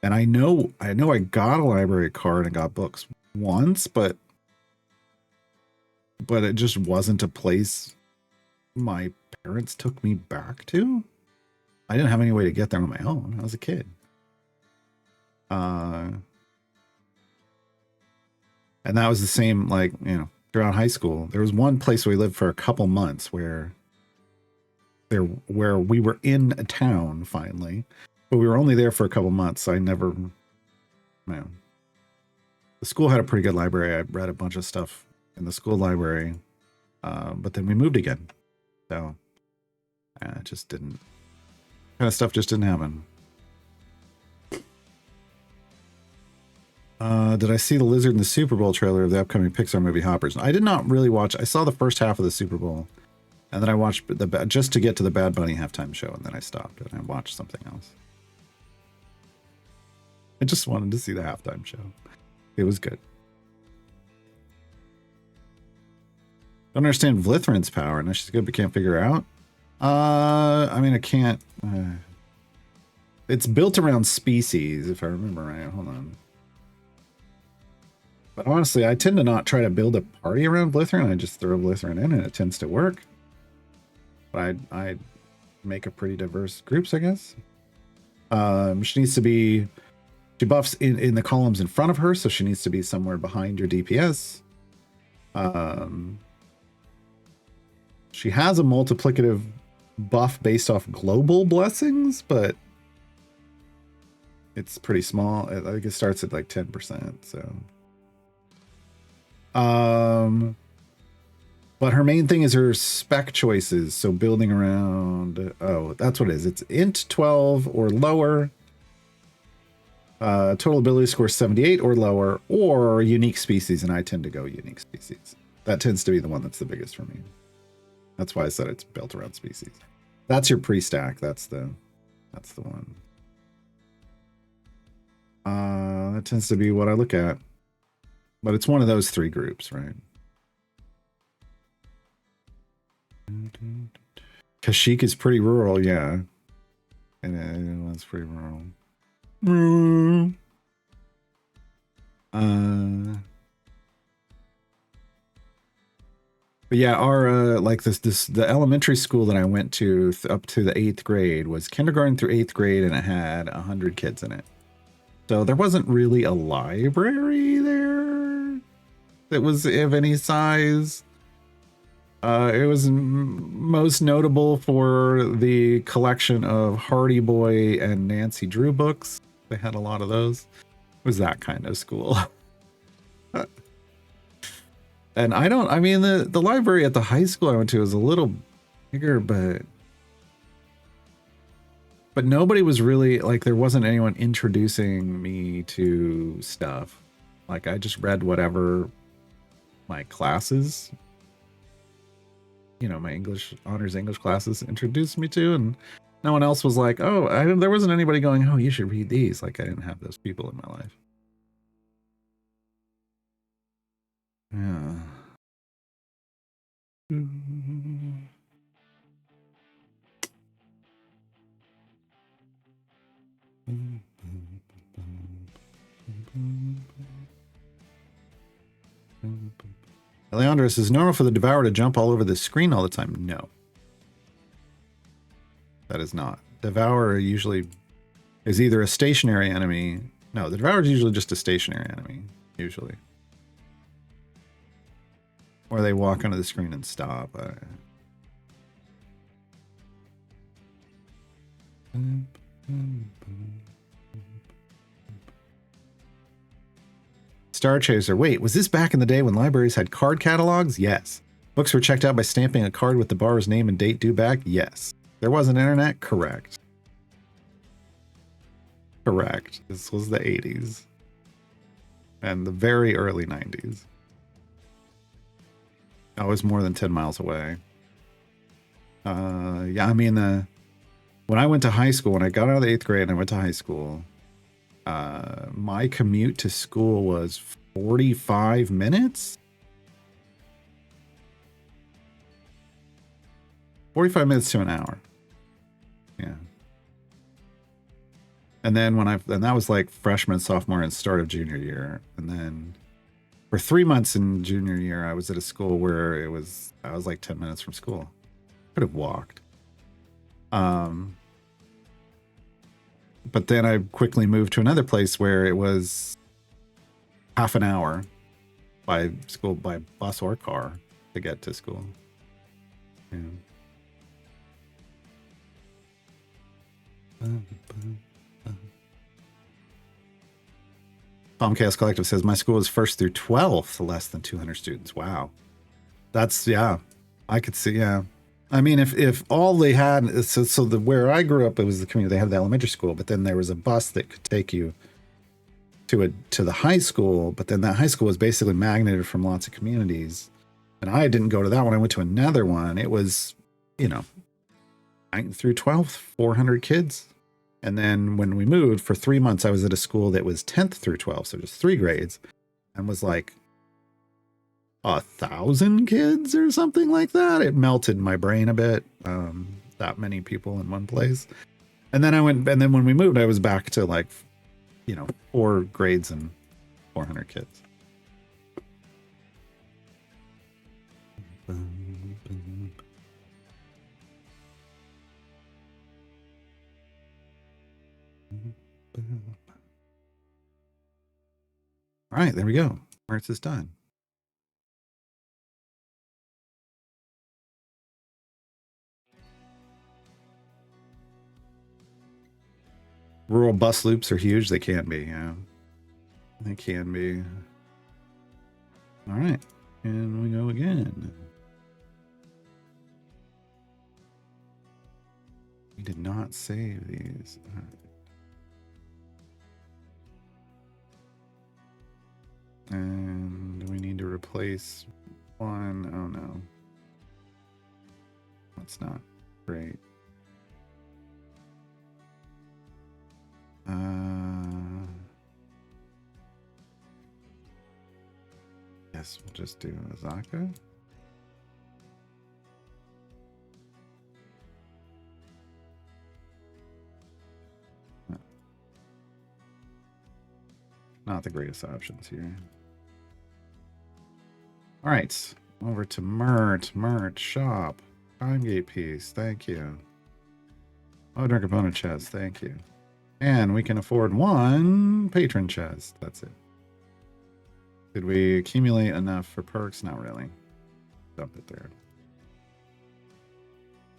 And I know I got a library card and got books once, but it just wasn't a place my parents took me back to. I didn't have any way to get there on my own. I was a kid. And that was the same, like, you know, throughout high school. There was one place where we lived for a couple months where we were in a town finally, but we were only there for a couple months. I never, man. The school had a pretty good library. I read a bunch of stuff in the school library, but then we moved again. So it just didn't, kind of stuff just didn't happen. Did I see the lizard in the Super Bowl trailer of the upcoming Pixar movie Hoppers? I did not really watch. I saw the first half of the Super Bowl, and then I watched just to get to the Bad Bunny halftime show, and then I stopped and I watched something else. I just wanted to see the halftime show. It was good. Don't understand Vlithrin's power. No, she's good, but can't figure her out. I mean, I can't. It's built around species, if I remember right. Hold on. But honestly, I tend to not try to build a party around Vlithrin. I just throw Vlithrin in, and it tends to work. But I make a pretty diverse groups, I guess. She needs to be. She buffs in the columns in front of her, so she needs to be somewhere behind your DPS. She has a multiplicative buff based off global blessings, but it's pretty small. I think it starts at like 10%. So, but her main thing is her spec choices. So building around, oh, that's what it is. It's int 12 or lower. Total ability score 78 or lower, or unique species, and I tend to go unique species. That tends to be the one that's the biggest for me. That's why I said it's built around species. That's your pre-stack. That's the one. That tends to be what I look at. But it's one of those three groups, right? Kashyyyk is pretty rural, yeah. And it's pretty rural. But yeah, our like the elementary school that I went to up to the 8th grade was kindergarten through 8th grade, and it had 100 kids in it. So there wasn't really a library there that was of any size. It was most notable for the collection of Hardy Boy and Nancy Drew books. They had a lot of those. It was that kind of school. And I mean, the library at the high school I went to was a little bigger, but nobody was really, like, there wasn't anyone introducing me to stuff. Like, I just read whatever my classes, you know, my honors English classes introduced me to, and no one else was like, oh, there wasn't anybody going, oh, you should read these. Like, I didn't have those people in my life. Yeah. Leandros, is it normal for the Devourer to jump all over the screen all the time? No. That is not. Devourer usually is either a stationary enemy. No, the Devourer is usually just a stationary enemy, usually. Or they walk onto the screen and stop. Star Chaser. Wait, was this back in the day when libraries had card catalogs? Yes. Books were checked out by stamping a card with the borrower's name and date due back? Yes. There wasn't internet? Correct. Correct. This was the 80s. And the very early 90s. I was more than 10 miles away. Yeah, I mean, when I went to high school, when I got out of the 8th grade and I went to high school, My commute to school was 45 minutes. 45 minutes to an hour. Yeah. And then and that was like freshman, sophomore, and start of junior year. And then for 3 months in junior year, I was at a school where I was like 10 minutes from school. Could have walked. But then I quickly moved to another place where it was half an hour by bus or car to get to school. Yeah. Tomcast Collective says my school is 1st through 12th, less than 200 students. Wow. That's, yeah, I could see. Yeah. I mean, if all they had, where I grew up, it was the community. They had the elementary school, but then there was a bus that could take you to the high school. But then that high school was basically magneted from lots of communities. And I didn't go to that one. I went to another one. It was, 9th through 12th, 400 kids. And then when we moved for 3 months, I was at a school that was 10th through 12th, so just 3 grades, and was like 1,000 kids or something like that. It melted my brain a bit. That many people in one place. And then when we moved, I was back to like, 4 grades and 400 kids. All right, there we go. Arts is done. Rural bus loops are huge. They can be, yeah. They can be. All right, and we go again. We did not save these. All right. And we need to replace one. Oh no. That's not great. Yes, we'll just do Azaka. Not the greatest options here. All right, over to Mert shop. Time gate piece, thank you. Modern component chest, thank you. And we can afford 1 patron chest. That's it. Did we accumulate enough for perks? Not really. Dump it there.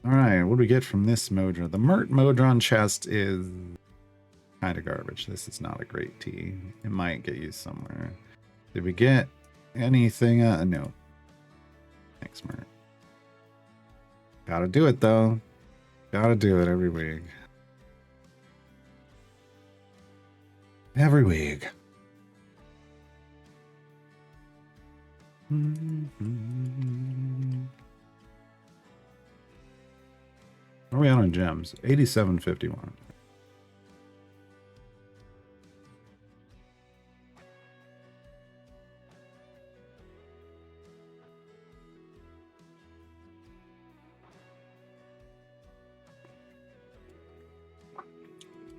All right, what do we get from this Modron? The Mert Modron chest is kind of garbage. This is not a great tea. It might get used somewhere. Did we get anything? No. Thanks, Mert. Gotta do it, though. Gotta do it every week. Every week. Where are we on gems? 87.51.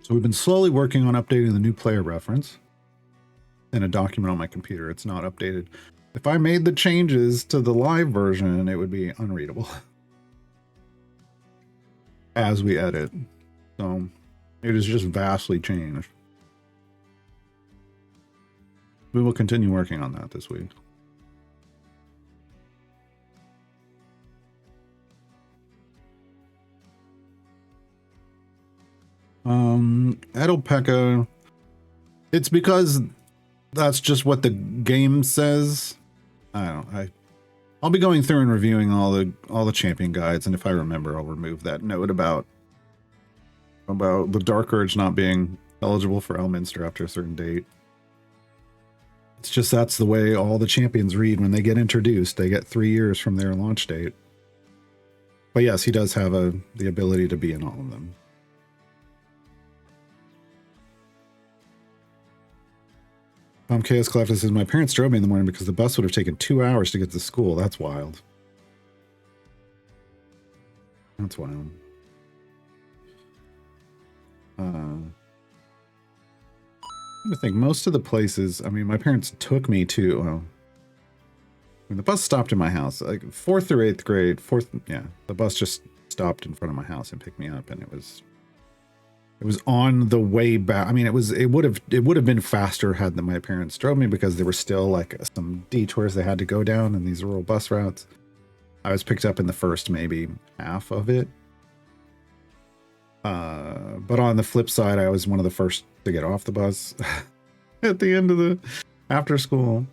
So we've been slowly working on updating the new player reference in a document on my computer. It's not updated. If I made the changes to the live version, it would be unreadable as we edit. So it is just vastly changed. We will continue working on that this week. Edopeka, it's because that's just what the game says. I'll be going through and reviewing all the champion guides, and if I remember, I'll remove that note about the Dark Urge not being eligible for Elminster after a certain date. It's just that's the way all the champions read when they get introduced. They get 3 years from their launch date. But yes, he does have the ability to be in all of them. Chaos Collector says, my parents drove me in the morning because the bus would have taken 2 hours to get to school. That's wild. That's wild. I think most of the places, I mean, my parents took me to, well, when the bus stopped in my house, like 4th through 8th grade, the bus just stopped in front of my house and picked me up, and it was on the way back. I mean, it would have been faster had my parents drove me, because there were still like some detours they had to go down in these rural bus routes. I was picked up in the first maybe half of it. But on the flip side, I was one of the first to get off the bus at the end of the after school.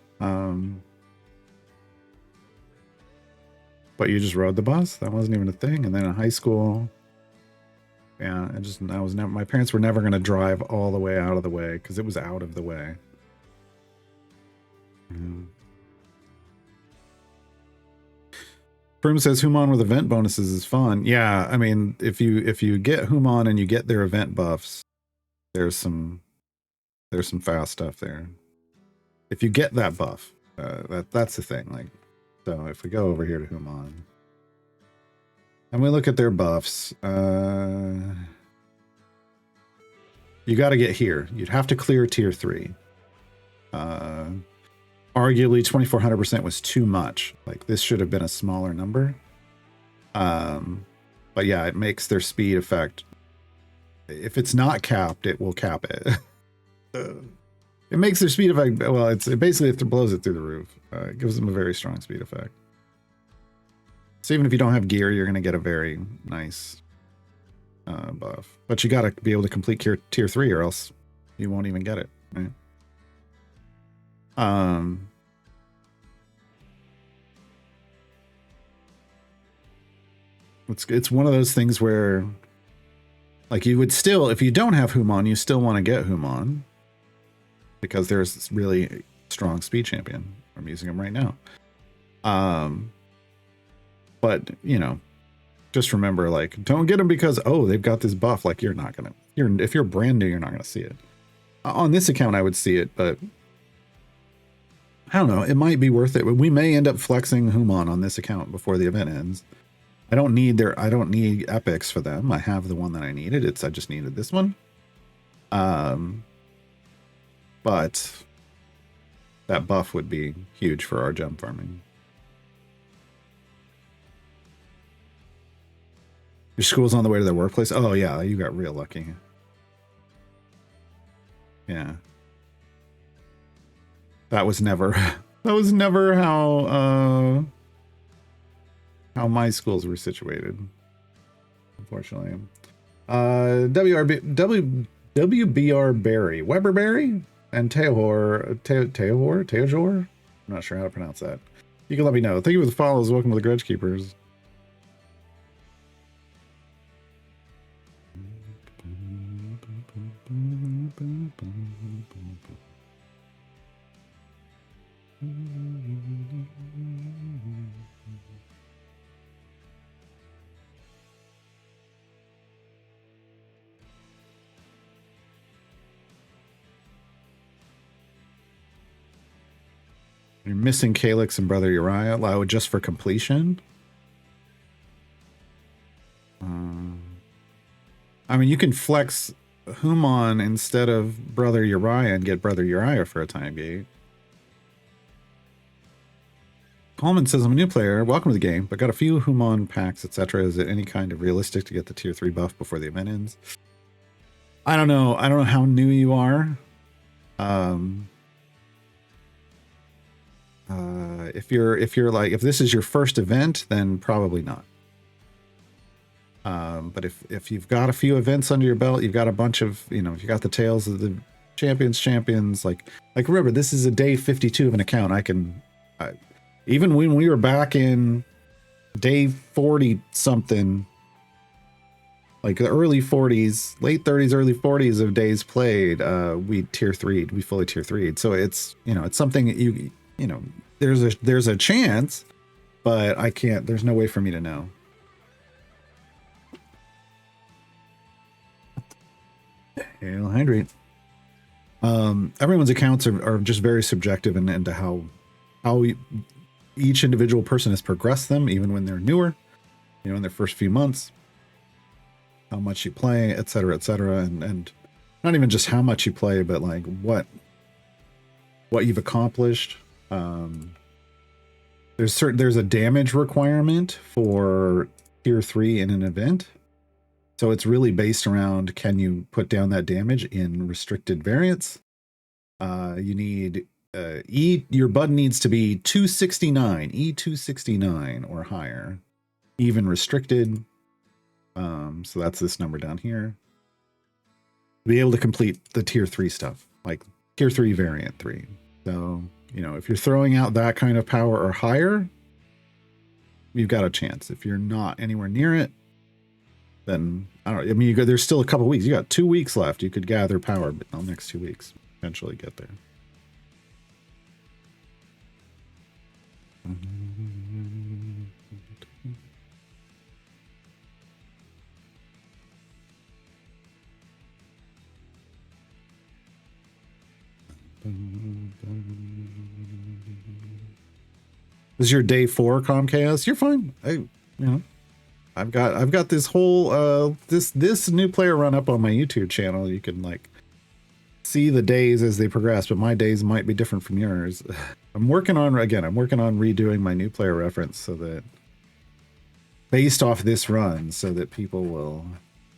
But you just rode the bus. That wasn't even a thing. And then in high school, yeah, my parents were never going to drive all the way out of the way, because it was out of the way. Prim says Human with event bonuses is fun. Yeah, I mean, if you get Human and you get their event buffs, there's some fast stuff there. If you get that buff, that's the thing. Like, so if we go over here to Human and we look at their buffs, you got to get here. You'd have to clear tier 3. Arguably 2400% was too much. Like, this should have been a smaller number. But yeah, it makes their speed effect. If it's not capped, it will cap it. It makes their speed effect, well, it basically blows it through the roof. It gives them a very strong speed effect. So even if you don't have gear, you're going to get a very nice buff. But you got to be able to complete tier 3, or else you won't even get it, right? It's one of those things where, like, you would still, if you don't have Human, you still want to get Human, because there's this really strong speed champion. I'm using him right now. But you know, just remember, like, don't get them because, oh, they've got this buff. Like, if you're brand new, you're not gonna see it. On this account, I would see it, but I don't know. It might be worth it. We may end up flexing Human on this account before the event ends. I don't need epics for them. I have the one that I needed. I just needed this one. But that buff would be huge for our gem farming. Your school's on the way to their workplace. Oh yeah, you got real lucky. Yeah. That was never how my schools were situated, unfortunately. WBR Berry, Weber Berry, and Teojor. I'm not sure how to pronounce that. You can let me know. Thank you for the follows. Welcome to the Grudge Keepers. You're missing Calyx and Brother Uriah. Allow just for completion. I mean, you can flex Human instead of Brother Uriah and get Brother Uriah for a time gate. Coleman says, I'm a new player. Welcome to the game, but got a few Human packs, etc. Is it any kind of realistic to get the tier 3 buff before the event ends? I don't know. I don't know how new you are. If this is your first event, then probably not. But if you've got a few events under your belt, you've got a bunch of, if you got the Tales of the Champions, like remember, this is a day 52 of an account. Even when we were back in day 40 something, like the early 40s, late 30s, early 40s of days played, we fully tier 3'd. So it's, it's something that there's a chance, but there's no way for me to know. Hail Hydrate. Everyone's accounts are just very subjective into how each individual person has progressed them, even when they're newer, in their first few months, how much you play, et cetera, and not even just how much you play, but like what you've accomplished. There's a damage requirement for tier 3 in an event. So it's really based around, can you put down that damage in restricted variants? You need your bud needs to be 269, E269 or higher, even restricted. So that's this number down here. Be able to complete the tier 3 stuff, like tier 3 variant 3. So, if you're throwing out that kind of power or higher, you've got a chance. If you're not anywhere near it, then I don't know. I mean, there's still a couple weeks. You got 2 weeks left. You could gather power, but in the next 2 weeks, eventually get there. This is your day 4, Comcast. You're fine. I've got this whole this new player run up on my YouTube channel. You can like see the days as they progress, but my days might be different from yours. I'm working on redoing my new player reference so that based off this run, so that people will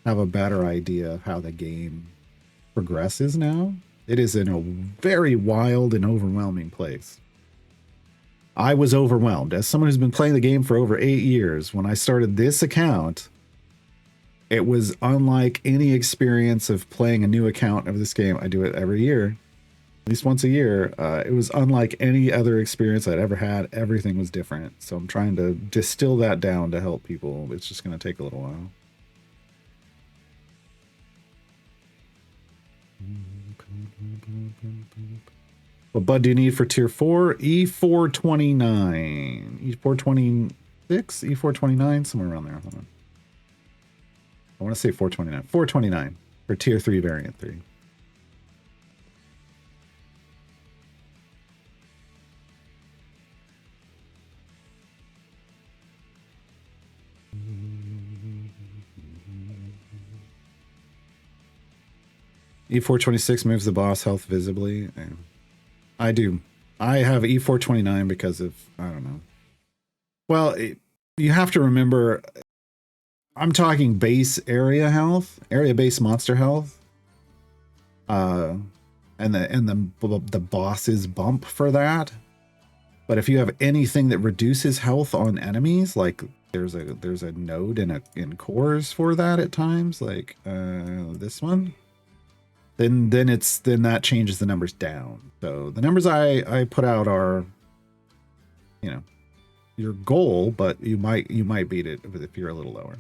have a better idea of how the game progresses now. It is in a very wild and overwhelming place. I was overwhelmed. As someone who's been playing the game for over 8 years, when I started this account, it was unlike any experience of playing a new account of this game. I do it every year, at least once a year. It was unlike any other experience I'd ever had. Everything was different. So I'm trying to distill that down to help people. It's just going to take a little while. What bud do you need for tier 4? E429. E426? E429? Somewhere around there. Hold on. I want to say 429. 429 for tier 3 variant 3. E426 moves the boss health visibly. I do. I have E429 because of, I don't know. Well, you have to remember, I'm talking base area health, area-based monster health. And the boss's bump for that. But if you have anything that reduces health on enemies, like there's a node in cores for that at times, like this one. Then that changes the numbers down. So the numbers I put out are, your goal, but you might beat it if you're a little lower.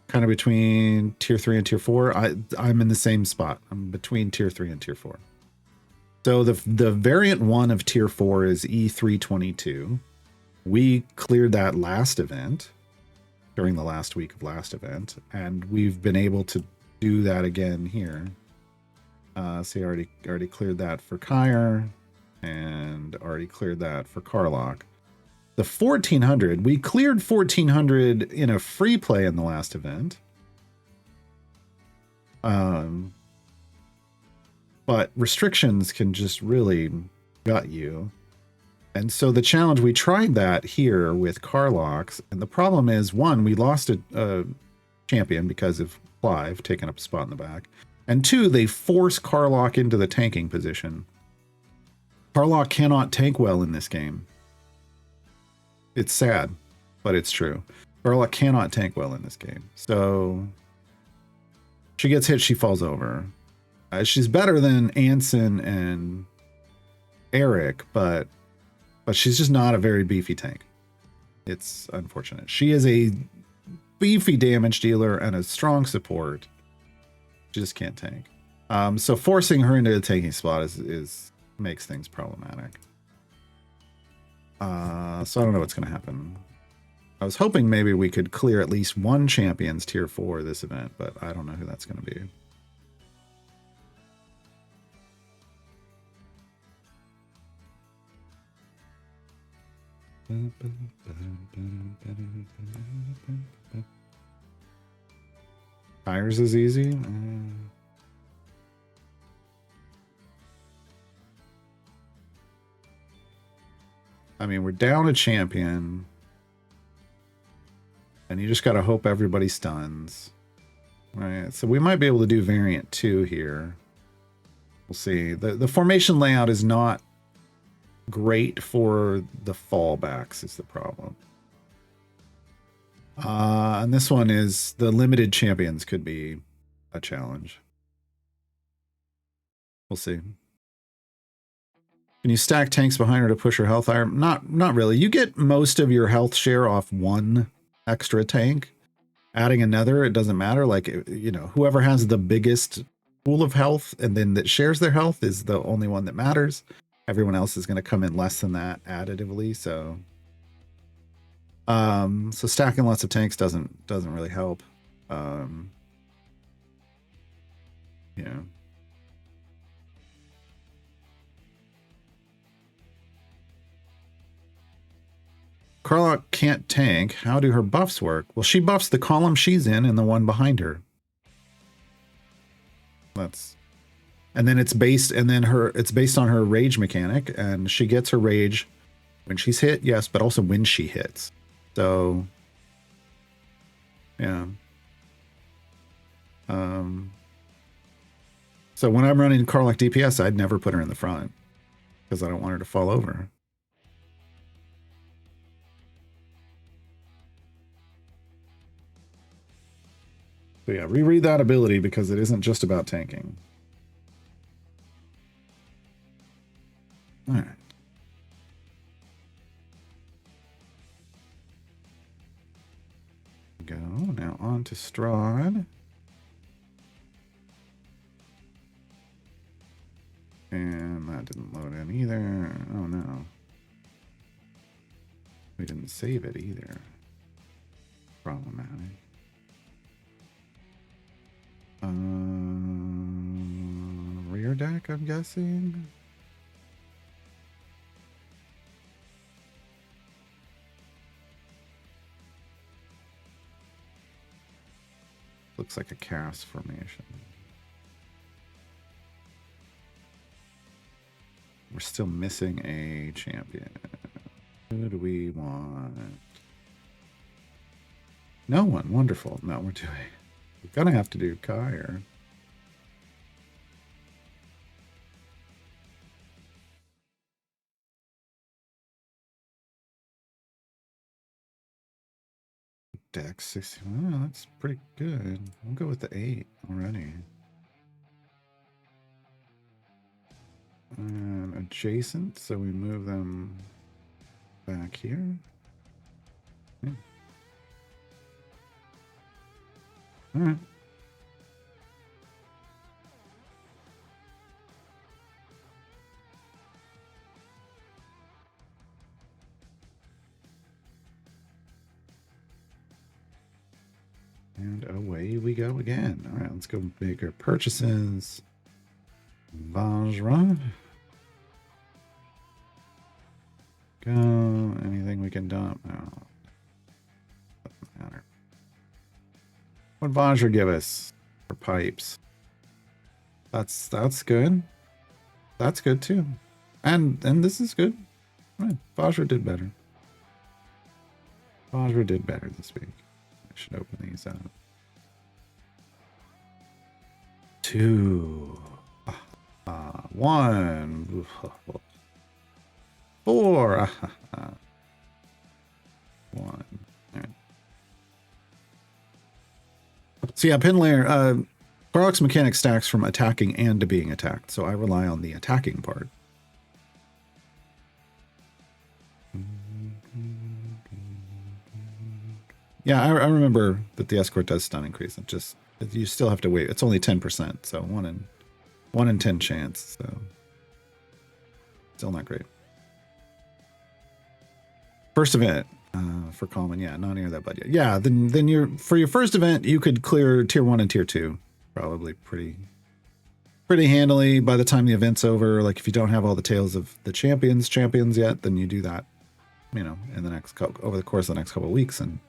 Kind of between tier 3 and tier 4. I'm in the same spot. I'm between tier 3 and tier 4. So the variant 1 of tier 4 is E322. We cleared that last event during the last week of last event, and we've been able to do that again here. So you already cleared that for Kyre and already cleared that for Karlach. The 1400, we cleared 1400 in a free play in the last event. But restrictions can just really gut you. And so the challenge, we tried that here with Karlach's, and the problem is, one, we lost a champion because of Clive taking up a spot in the back. And two, they force Karlach into the tanking position. Karlach cannot tank well in this game. It's sad, but it's true. Karlach cannot tank well in this game. So she gets hit, she falls over. She's better than Anson and Eric, but she's just not a very beefy tank. It's unfortunate. She is a beefy damage dealer and a strong support. She just can't tank. So forcing her into a tanking spot is makes things problematic. So I don't know what's going to happen. I was hoping maybe we could clear at least one champion's tier 4 this event, but I don't know who that's going to be. Tires is easy. I mean, we're down a champion. And you just got to hope everybody stuns. Right, so we might be able to do variant 2 here. We'll see. The formation layout is not great for the fallbacks is the problem. And this one is the limited champions could be a challenge. We'll see. Can you stack tanks behind her to push her health higher? Not really. You get most of your health share off one extra tank. Adding another, it doesn't matter. Like, you know, whoever has the biggest pool of health and then that shares their health is the only one that matters. Everyone else is going to come in less than that additively. So, so stacking lots of tanks doesn't really help. You know. Carlock can't tank. How do her buffs work? Well, she buffs the column she's in and the one behind her. And then it's based on her rage mechanic, and she gets her rage when she's hit, yes, but also when she hits. So yeah. So when I'm running Carlock DPS, I'd never put her in the front because I don't want her to fall over. So yeah, reread that ability because it isn't just about tanking. All right. Go now on to Strahd. And that didn't load in either. Oh no. We didn't save it either. Problematic. Rear deck, I'm guessing. Looks like a cast formation. We're still missing a champion. Who do we want? No one. Wonderful. No, we're doing. We're gonna have to do Kyre. Dex 60. Oh, that's pretty good. We'll go with the 8 already. And adjacent, so we move them back here. Yeah. All right. And away we go again. All right, let's go make our purchases. Vajra. Go. Anything we can dump? No. Doesn't matter. What Vajra give us for pipes? That's good. That's good too. And this is good. Right. Vajra did better. Vajra did better this week. I should open these up. 2. 1. 4. 1. All right. So yeah, pin layer. Carlock's mechanic stacks from attacking and to being attacked, so I rely on the attacking part. Yeah, I remember that the escort does stun increase. It just you still have to wait. It's only 10%, so 1 in 10 chance. So still not great. First event for common, yeah, not near that budget. Yeah, then you're for your first event you could clear tier 1 and tier 2 probably pretty handily by the time the event's over. Like if you don't have all the Tales of the champions yet, then you do that, you know, in the next over the course of the next couple of weeks, and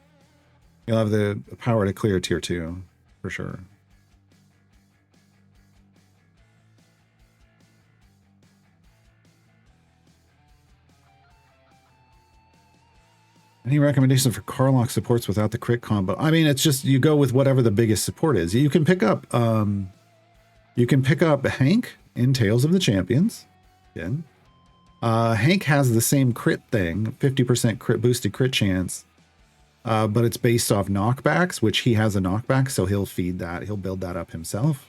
you'll have the power to clear tier 2 for sure. Any recommendations for Karlach supports without the crit combo? I mean, it's just you go with whatever the biggest support is. You can pick up Hank in Tales of the Champions. Again. Hank has the same crit thing, 50% crit boosted crit chance, but it's based off knockbacks, which he has a knockback, so he'll feed that. He'll build that up himself.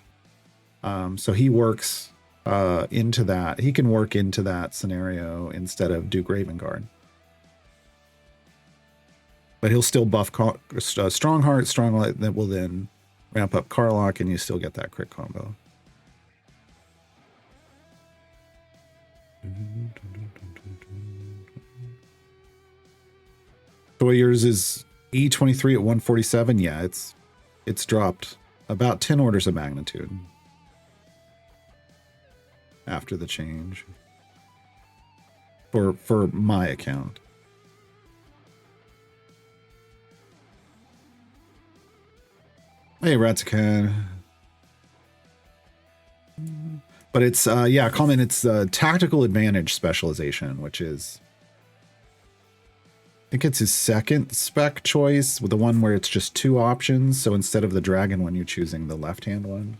So he works into that. He can work into that scenario instead of Duke Ravengard. But he'll still buff Strongheart, Stronglight, that will then ramp up Karlach, and you still get that crit combo. So yours is E23 at 147. Yeah, it's dropped about 10 orders of magnitude after the change for my account. Hey, Ratsakan. But it's, yeah, comment, it's tactical advantage specialization, which is, I think it's his second spec choice, with the one where it's just 2 options. So instead of the dragon one, you're choosing the left-hand one.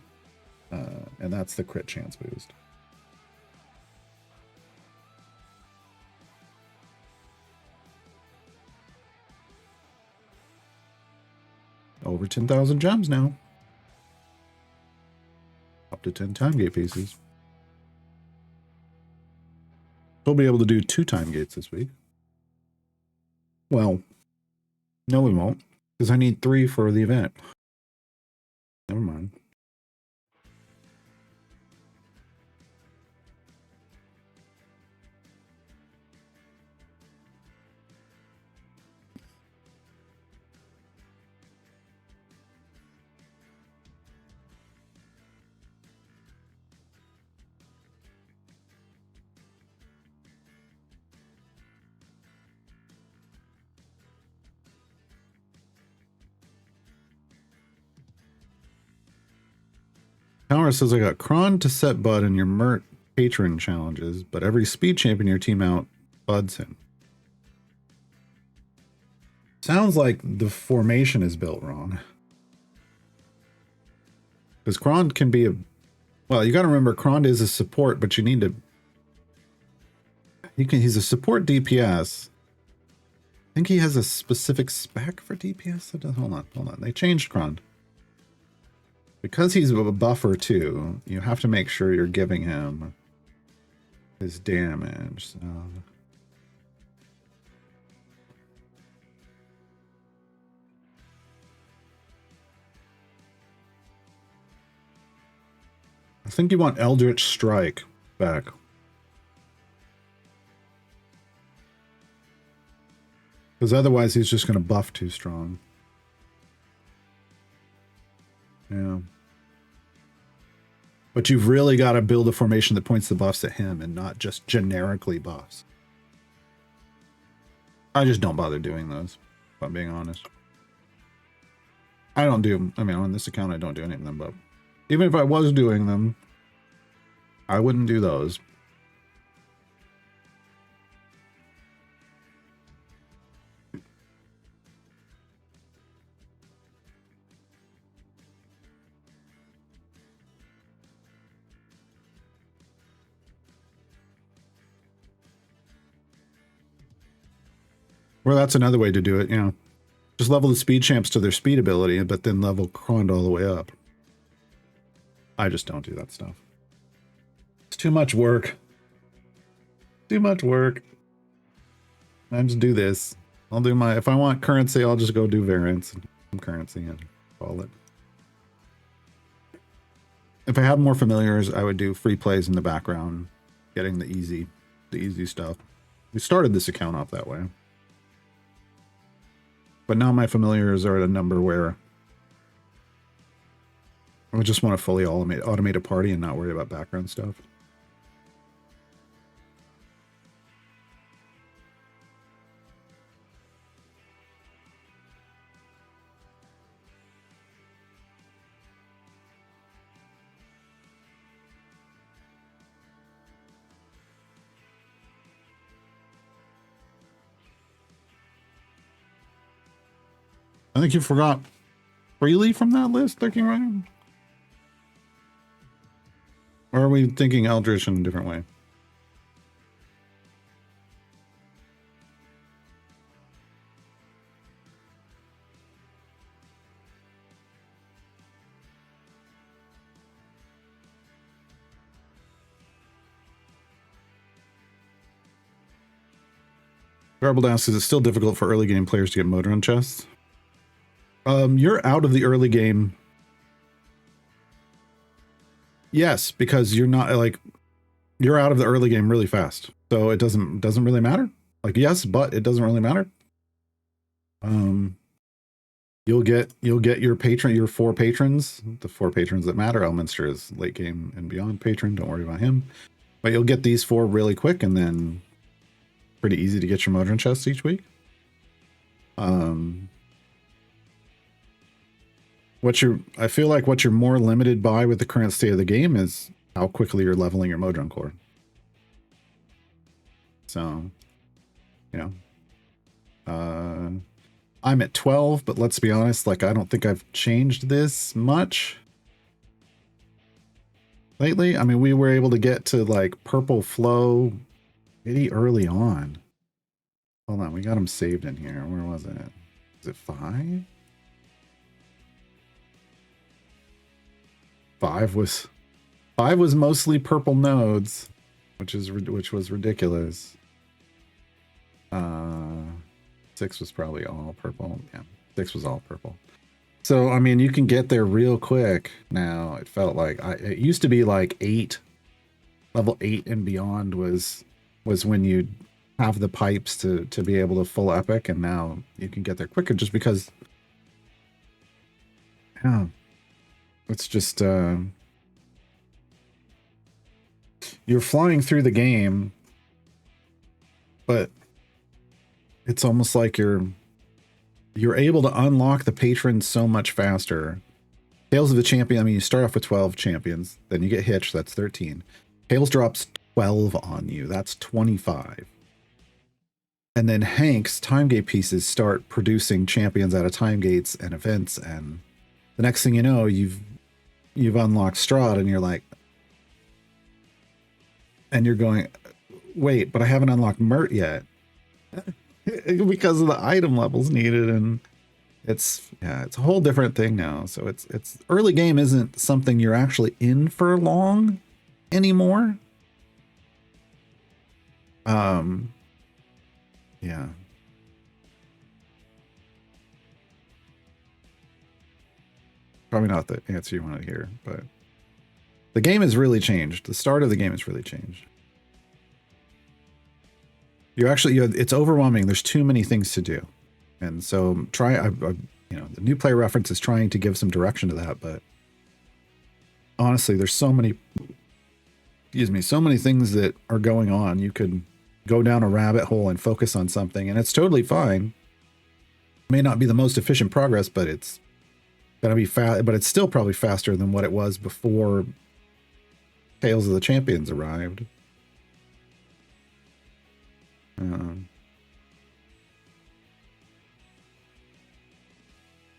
And that's the crit chance boost. Over 10,000 gems now. Up to 10 time gate pieces. We'll be able to do 2 time gates this week. Well, no we won't, because I need 3 for the event. Never mind. Power says I got Kron to set Bud in your Mert patron challenges, but every speed champion in your team out buds him. Sounds like the formation is built wrong. Because Kron can be a... Well, you got to remember Kron is a support, but you need to... He's a support DPS. I think he has a specific spec for DPS. Hold on. They changed Kron. Because he's a buffer too, you have to make sure you're giving him his damage. So. I think you want Eldritch Strike back. Because otherwise he's just going to buff too strong. Yeah. But you've really got to build a formation that points the buffs at him and not just generically buffs. I just don't bother doing those, if I'm being honest. I don't do, I mean, on this account, I don't do any of them, but even if I was doing them, I wouldn't do those. Well, that's another way to do it, you know. Just level the speed champs to their speed ability, but then level Krond all the way up. I just don't do that stuff. It's too much work. Too much work. I just do this. I'll do my, if I want currency, I'll just go do variants and some currency and call it. If I had more familiars, I would do free plays in the background, getting the easy stuff. We started this account off that way. But now my familiars are at a number where I just want to fully automate a party and not worry about background stuff. I think you forgot freely from that list, Thinking Ryan. Or are we thinking Eldritch in a different way? Garbled asks, is it still difficult for early game players to get mode run chests? You're out of the early game. Yes, because you're not like, you're out of the early game really fast. So it doesn't really matter. Like, yes, but it doesn't really matter. You'll get your patron, your 4 patrons, the 4 patrons that matter. Elminster is late game and beyond patron. Don't worry about him. But you'll get these 4 really quick, and then pretty easy to get your mode run chests each week. I feel like what you're more limited by with the current state of the game is how quickly you're leveling your Modron core. So, you know, I'm at 12, but let's be honest, like, I don't think I've changed this much lately. I mean, we were able to get to like purple flow pretty early on. Hold on, we got them saved in here. Where was it? Is it 5? 5 was mostly purple nodes, which was ridiculous. 6 was probably all purple. Yeah, 6 was all purple. So I mean, you can get there real quick now. It felt like it used to be like 8, level 8 and beyond was when you'd have the pipes to be able to full epic, and now you can get there quicker just because. Yeah. It's just, you're flying through the game, but it's almost like you're able to unlock the patrons so much faster. Tales of the Champion, I mean, you start off with 12 champions, then you get Hitch, that's 13. Tales drops 12 on you, that's 25. And then Hank's time gate pieces start producing champions out of time gates and events, and the next thing you know, you've unlocked Strahd, and you're like, and you're going, wait, but I haven't unlocked Mert yet because of the item levels needed, and it's a whole different thing now. So it's early game isn't something you're actually in for long anymore. Yeah. Probably not the answer you want to hear, but the game has really changed. The start of the game has really changed. It's overwhelming. There's too many things to do. And so the new player reference is trying to give some direction to that, but honestly, there's so many things that are going on. You could go down a rabbit hole and focus on something, and it's totally fine. It may not be the most efficient progress, but it's gonna be fast, but it's still probably faster than what it was before Tales of the Champions arrived.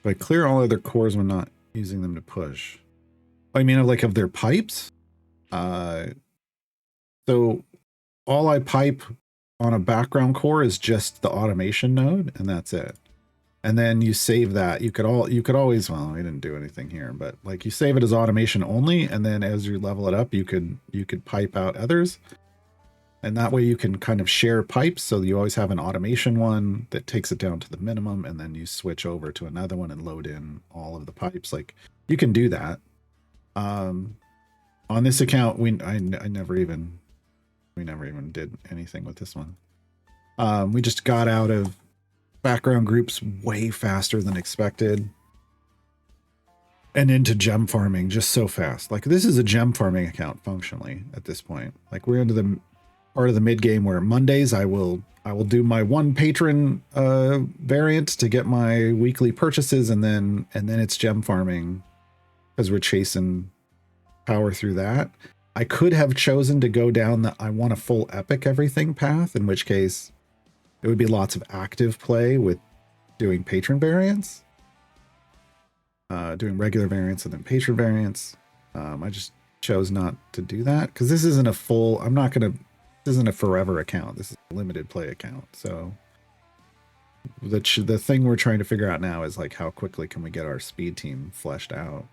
But clear all other cores when not using them to push. I mean, like of their pipes. So all I pipe on a background core is just the automation node, and that's it. And then you save that. You could always, well, I didn't do anything here, but like you save it as automation only, and then as you level it up, you could pipe out others. And that way you can kind of share pipes, so you always have an automation one that takes it down to the minimum, and then you switch over to another one and load in all of the pipes. Like, you can do that. On this account, we never even did anything with this one. We just got out of background groups way faster than expected, and into gem farming just so fast. Like, this is a gem farming account functionally at this point. Like, we're into the part of the mid game where Mondays I will do my one patron variant to get my weekly purchases, and then it's gem farming because we're chasing power through that. I could have chosen to go down the I want a full epic everything path, in which case it would be lots of active play with doing patron variants, doing regular variants and then patron variants. I just chose not to do that because this isn't a full, this isn't a forever account. This is a limited play account. So the thing we're trying to figure out now is like, how quickly can we get our speed team fleshed out?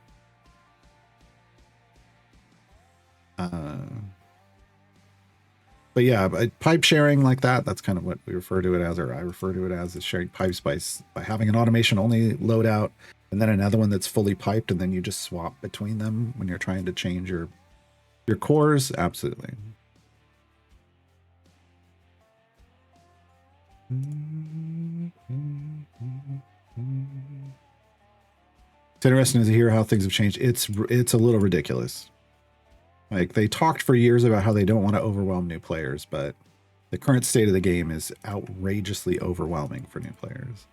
But yeah, pipe sharing like that's kind of what we refer to it as, or I refer to it as, is sharing pipes by having an automation only loadout and then another one that's fully piped, and then you just swap between them when you're trying to change your cores. Absolutely. It's interesting to hear how things have changed. It's a little ridiculous. Like, they talked for years about how they don't want to overwhelm new players, but the current state of the game is outrageously overwhelming for new players.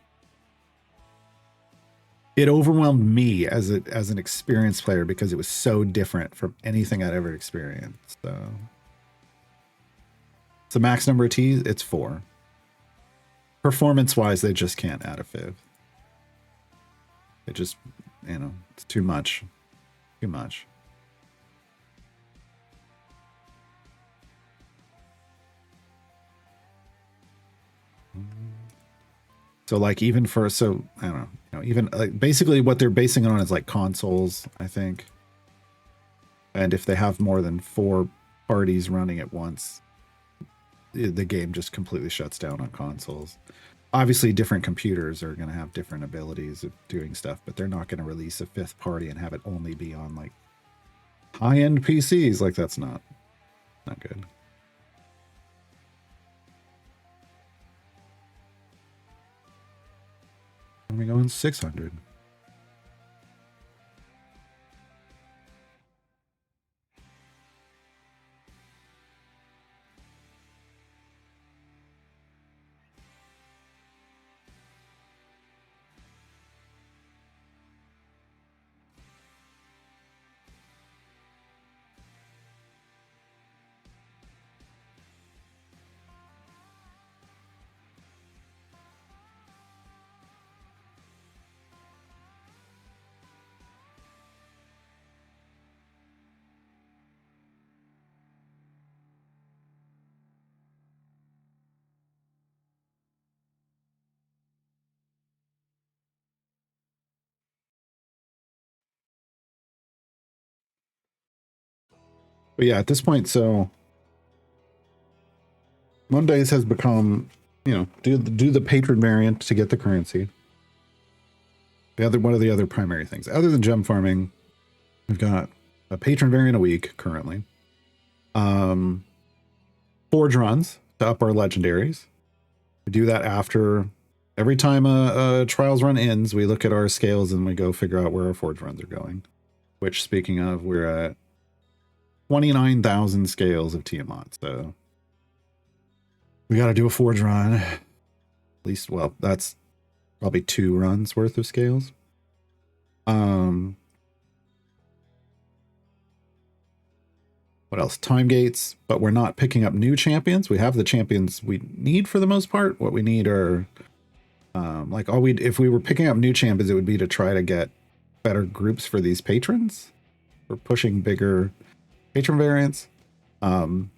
It overwhelmed me as an experienced player because it was so different from anything I'd ever experienced. So max number of T's, it's 4. Performance-wise, they just can't add a 5th. It just, it's too much. Too much. So like, even for, so I don't know, even like basically what they're basing it on is like consoles, I think. And if they have more than 4 parties running at once, the game just completely shuts down on consoles. Obviously, different computers are going to have different abilities of doing stuff, but they're not going to release a 5th party and have it only be on like high-end PCs. Like, that's not good. And we go in 600. But yeah, at this point, so Mondays has become, do the patron variant to get the currency. One of the other primary things, other than gem farming, we've got a patron variant a week currently. Forge runs to up our legendaries. We do that after every time a trials run ends. We look at our scales and we go figure out where our forge runs are going. Which, speaking of, we're at 29,000 scales of Tiamat, so we got to do a forge run. At least, well, that's probably 2 runs worth of scales. What else? Time gates, but we're not picking up new champions. We have the champions we need for the most part. What we need are, like, if we were picking up new champions, it would be to try to get better groups for these patrons. We're pushing bigger patron variants. But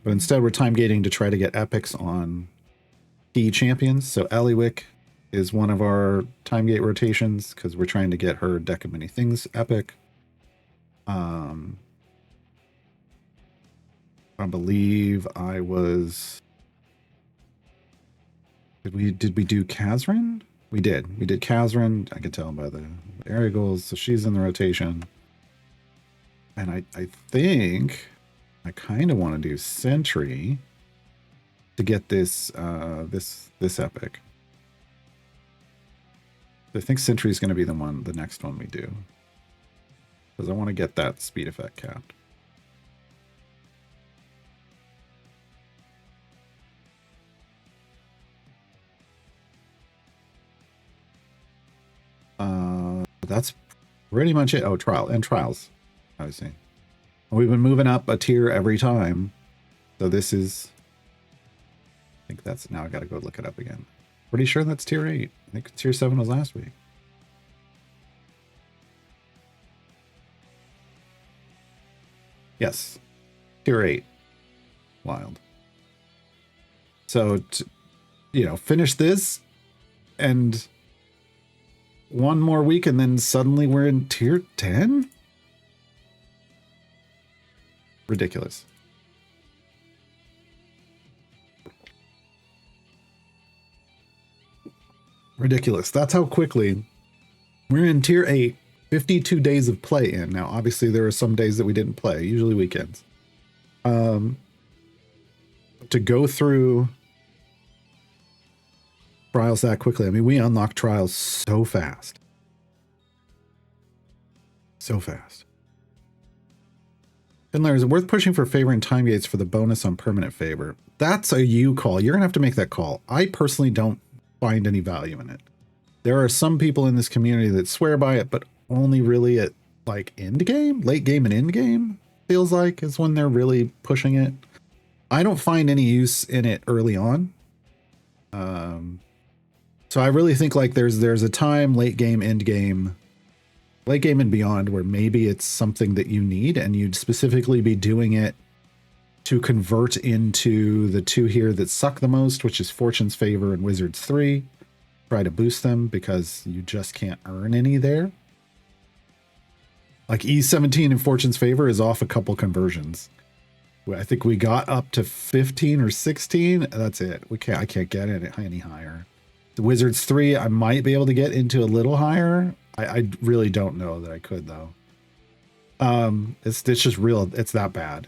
instead we're time gating to try to get epics on key champions. So Eliwick is one of our time gate rotations because we're trying to get her Deck of Many Things epic. I believe I was. Did we do Kazrin? We did. We did Kazrin. I could tell by the area goals. So she's in the rotation. And I think I kind of want to do Sentry to get this this epic. I think Sentry is going to be the next one we do. Because I want to get that speed effect capped. That's pretty much it. Oh, trials, obviously. We've been moving up a tier every time. So this is, I think that's, now I got to go look it up again. Pretty sure that's tier 8. I think tier 7 was last week. Yes, tier 8. Wild. So, you know, finish this and one more week and then suddenly we're in tier 10? Ridiculous. Ridiculous. That's how quickly we're in tier 8, 52 days of play in. Now, obviously there are some days that we didn't play, usually weekends. To go through trials that quickly. I mean, we unlock trials so fast. So fast. Finlair, is it worth pushing for favor and time gates for the bonus on permanent favor? That's a you call. You're going to have to make that call. I personally don't find any value in it. There are some people in this community that swear by it, but only really at like end game, late game and end game, feels like is when they're really pushing it. I don't find any use in it early on. So I really think like there's a time, late game, end game, late game and beyond, where maybe it's something that you need and you'd specifically be doing it to convert into the two here that suck the most, which is Fortune's Favor and Wizard's 3. Try to boost them because you just can't earn any there. Like E17 and Fortune's Favor is off a couple conversions. I think we got up to 15 or 16. That's it. I can't get it any higher. The Wizards 3, I might be able to get into a little higher. I really don't know that I could though. It's just real. It's that bad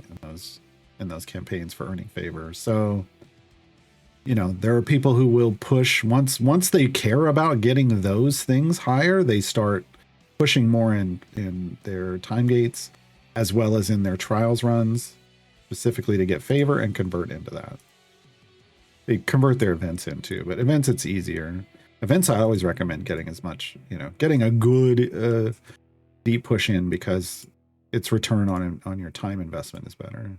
in those campaigns for earning favor. So, you know, there are people who will push once they care about getting those things higher, they start pushing more in their time gates as well as in their trials runs, specifically to get favor and convert into that. They convert their events into, but events it's easier. Events I always recommend getting as much, you know, getting a good deep push in because its return on your time investment is better.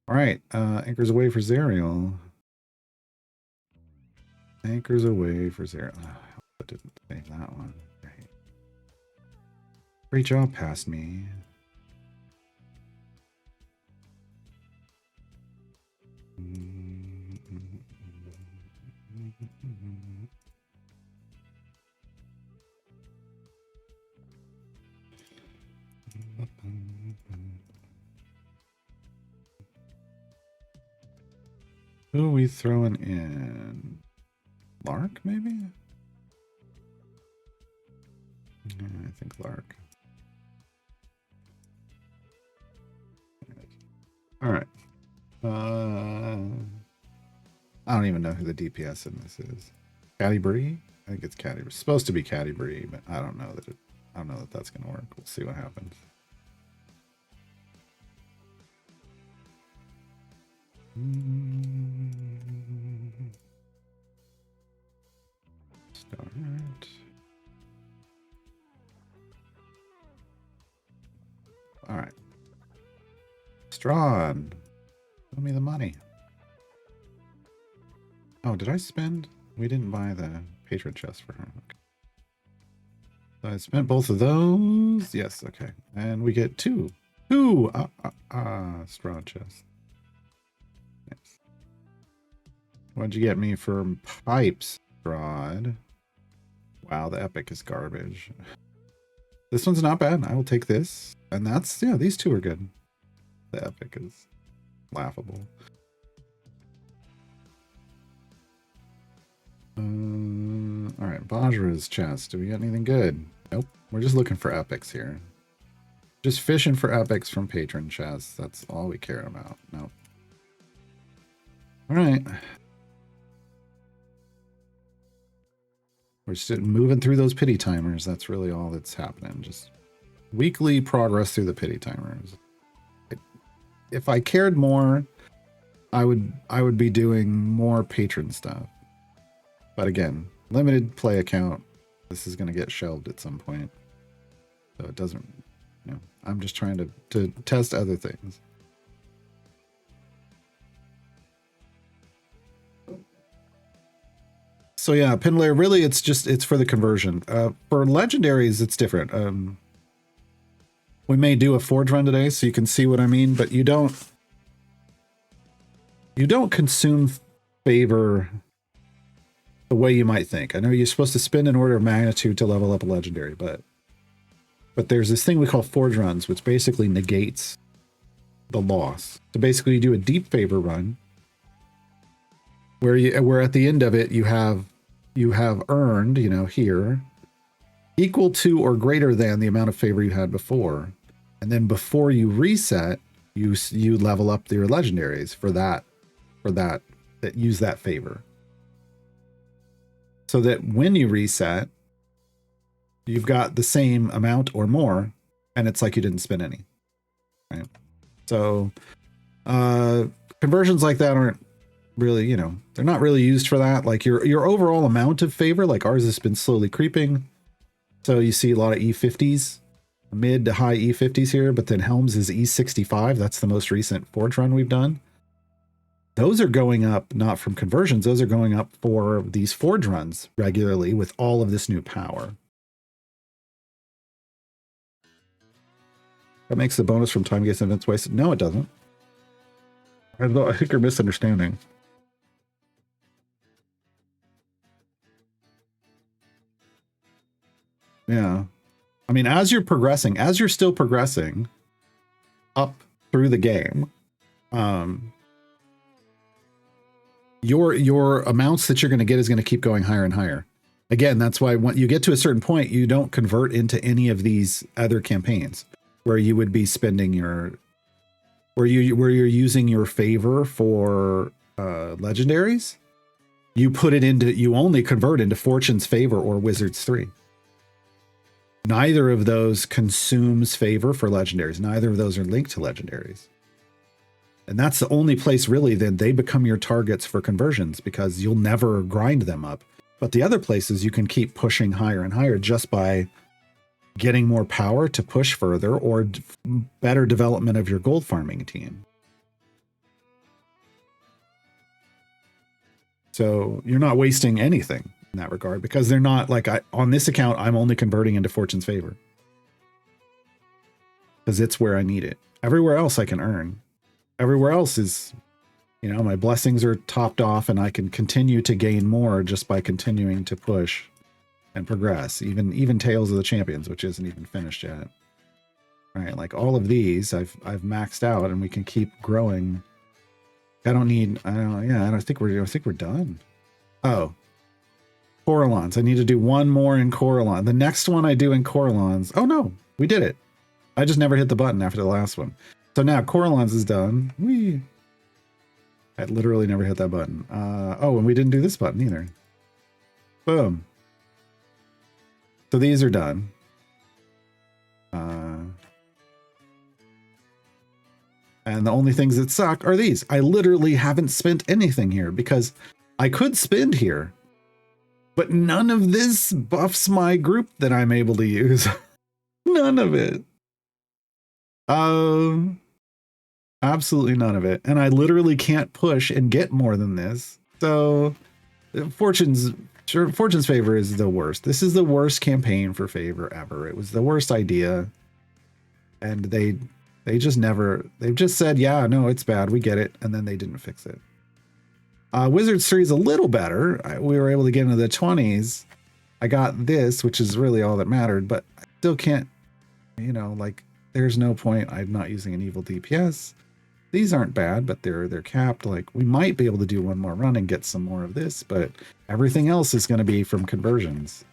All right, Anchors Away for Zerial. Anchors Away for Zerial. Oh, I didn't save that one. Right. Great job, past me. Who are we throwing in? Lark, maybe? Yeah, I think Lark. All right. I don't even know who the DPS in this is. Caddy Bree? I think it's Caddy. It's supposed to be Caddy Bree, but I don't know that that's gonna work. We'll see what happens. Start. All right. Strahd, show me the money. Oh, did I spend? We didn't buy the patron chest for her. Okay. So I spent both of those. Yes, okay. And we get two. Strahd chest. Nice. What'd you get me for pipes, Strahd? Wow, the epic is garbage. This one's not bad. I will take this. And that's, yeah, these two are good. The epic is laughable. All right, Bajra's chest. Do we get anything good? Nope. We're just looking for epics here. Just fishing for epics from patron chests. That's all we care about. Nope. All right. We're just moving through those pity timers. That's really all that's happening. Just weekly progress through the pity timers. If I cared more, I would be doing more patron stuff. But again, limited play account. This is going to get shelved at some point. So it doesn't, you know, I'm just trying to test other things. So yeah, pin layer, really it's for the conversion. For legendaries, it's different. We may do a forge run today so you can see what I mean, but you don't consume favor the way you might think. I know you're supposed to spend an order of magnitude to level up a legendary, but there's this thing we call forge runs, which basically negates the loss. So basically you do a deep favor run where at the end of it you have earned, you know, here equal to or greater than the amount of favor you had before. And then before you reset, you level up your legendaries for that use that favor. So that when you reset, you've got the same amount or more, and it's like you didn't spend any. Right? So conversions like that aren't really, you know, they're not really used for that. Like your overall amount of favor, like ours has been slowly creeping. So you see a lot of E50s, mid to high E50s here, but then Helms is E65. That's the most recent forge run we've done. Those are going up not from conversions. Those are going up for these forge runs regularly with all of this new power. That makes the bonus from time against events wasted. No, it doesn't. I think you're misunderstanding. Yeah. I mean, as you're still progressing up through the game, your amounts that you're going to get is going to keep going higher and higher. Again, that's why when you get to a certain point, you don't convert into any of these other campaigns where you would be spending where you're using your favor for legendaries. You only convert into Fortune's Favor or Wizard's 3. Neither of those consumes favor for legendaries. Neither of those are linked to legendaries. And that's the only place really that they become your targets for conversions, because you'll never grind them up. But the other places you can keep pushing higher and higher just by getting more power to push further or better development of your gold farming team. So you're not wasting anything in that regard, because they're not like on this account, I'm only converting into Fortune's Favor because it's where I need it. Everywhere else I can earn. Everywhere else is, you know, my blessings are topped off and I can continue to gain more just by continuing to push and progress. Even Tales of the Champions, which isn't even finished yet. All right, like all of these I've maxed out and we can keep growing. I think we're done. Oh. Coralons. I need to do one more in Coralon. The next one I do in Coralons. Oh no, we did it. I just never hit the button after the last one. So now Coralons is done. I literally never hit that button. And we didn't do this button either. Boom. So these are done. And the only things that suck are these. I literally haven't spent anything here because I could spend here, but none of this buffs my group that I'm able to use. None of it. Absolutely none of it. And I literally can't push and get more than this. So Fortune's Favor is the worst. This is the worst campaign for favor ever. It was the worst idea. And they've just said, yeah, no, it's bad. We get it. And then they didn't fix it. Wizards 3 is a little better. We were able to get into the 20s. I got this, which is really all that mattered, but I still can't, like, there's no point. I'm not using an evil DPS. these aren't bad, but they're capped. Like we might be able to do one more run and get some more of this, but everything else is going to be from conversions.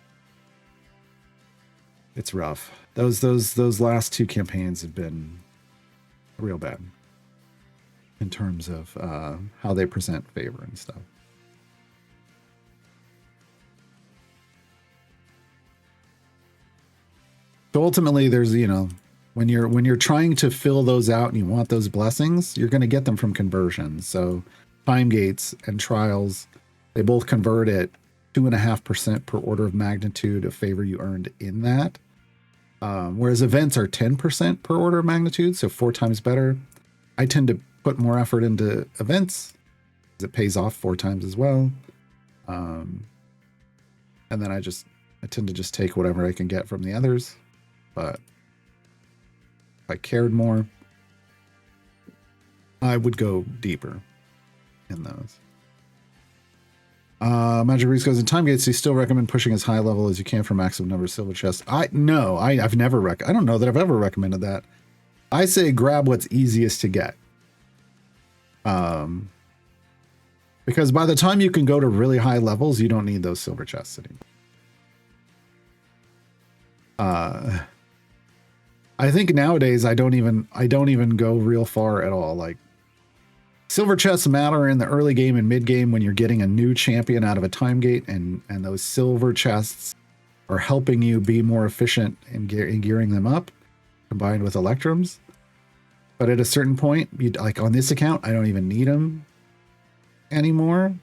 It's rough. Those last two campaigns have been real bad in terms of how they present favor and stuff. So ultimately, there's, you know, when you're trying to fill those out and you want those blessings, you're going to get them from conversions. So time gates and trials, they both convert at 2.5% per order of magnitude of favor you earned in that. Whereas events are 10% per order of magnitude, so 4 times better. I tend to put more effort into events because it pays off 4 times as well. And then I tend to just take whatever I can get from the others. But if I cared more, I would go deeper in those. Magic Reese goes, in time gates, you still recommend pushing as high level as you can for maximum number of silver chests. I've never I don't know that I've ever recommended that. I say grab what's easiest to get. Because by the time you can go to really high levels, you don't need those silver chests anymore. I think nowadays I don't even go real far at all. Like silver chests matter in the early game and mid game when you're getting a new champion out of a time gate, and those silver chests are helping you be more efficient in gearing them up, combined with electrums. But at a certain point, like on this account, I don't even need them anymore.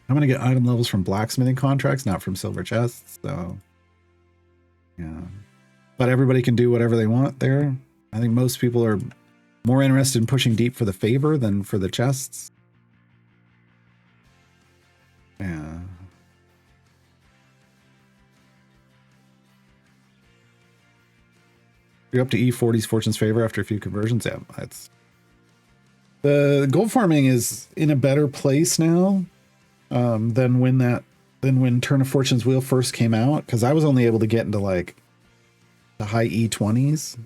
I'm gonna get item levels from blacksmithing contracts, not from silver chests. So yeah. But everybody can do whatever they want there. I think most people are more interested in pushing deep for the favor than for the chests. Yeah. You're up to E40's Fortune's Favor after a few conversions. Yeah, that's... The gold farming is in a better place now than when Turn of Fortune's Wheel first came out, because I was only able to get into like the high E20s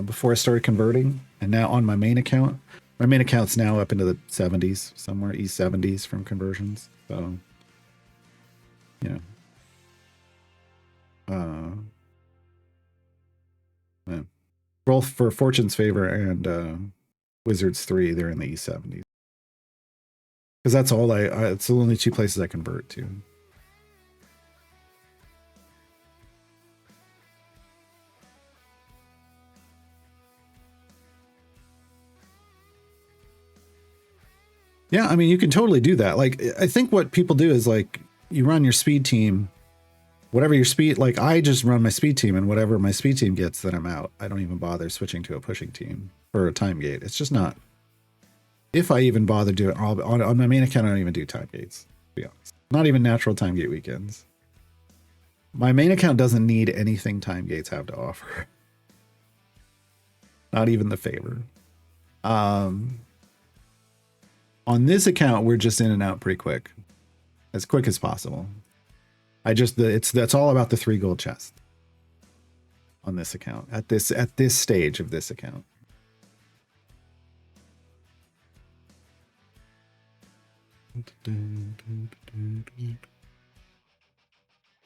before I started converting, and now on my main account's now up into the 70s, somewhere E70s from conversions. So you know, yeah. Both for Fortune's Favor and Wizards 3, they're in the E70s, because that's all it's the only 2 places I convert to. Yeah, I mean, you can totally do that. Like, I think what people do is, like, you run your speed team, whatever your speed, like, I just run my speed team, and whatever my speed team gets, then I'm out. I don't even bother switching to a pushing team for a time gate. It's just not, if I even bother doing, on my main account, I don't even do time gates, to be honest. Not even natural time gate weekends. My main account doesn't need anything time gates have to offer. Not even the favor. On this account, we're just in and out pretty quick as possible. That's all about the 3 gold chests on this account at this stage of this account.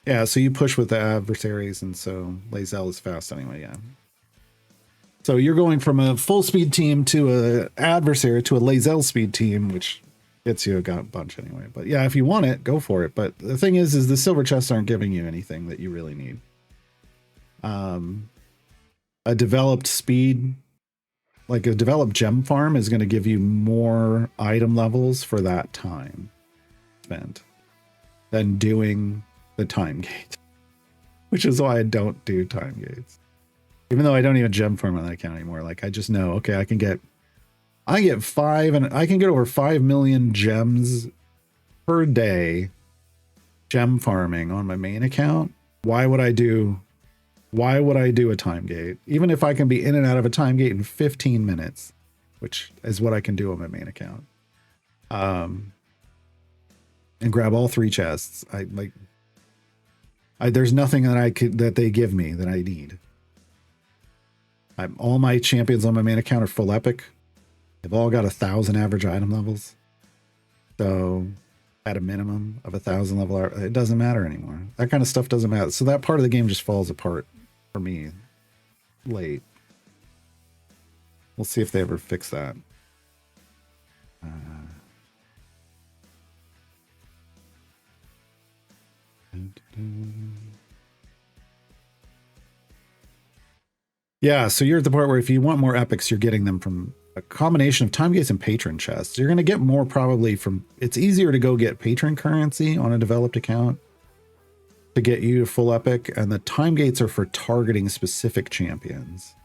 Yeah, so you push with the adversaries, and so Lae'zel is fast anyway. Yeah. So you're going from a full speed team to a adversary to a Lae'zel speed team, which gets you a bunch anyway. But yeah, if you want it, go for it. But the thing is the silver chests aren't giving you anything that you really need. A developed speed, like a developed gem farm, is going to give you more item levels for that time spent than doing the time gate, which is why I don't do time gates. Even though I don't even gem farm on that account anymore. Like, I just know, okay, I can get 5, and I can get over 5 million gems per day gem farming on my main account. Why would I do a time gate? Even if I can be in and out of a time gate in 15 minutes, which is what I can do on my main account. And grab all 3 chests. There's nothing that they give me that I need. All my champions on my main account are full epic. They've all got 1,000 average item levels. So at a minimum of 1,000 level, it doesn't matter anymore. That kind of stuff doesn't matter. So that part of the game just falls apart for me late. We'll see if they ever fix that. Yeah, so you're at the part where if you want more epics, you're getting them from a combination of time gates and patron chests. You're going to get more probably from, it's easier to go get patron currency on a developed account to get you to full epic, and the time gates are for targeting specific champions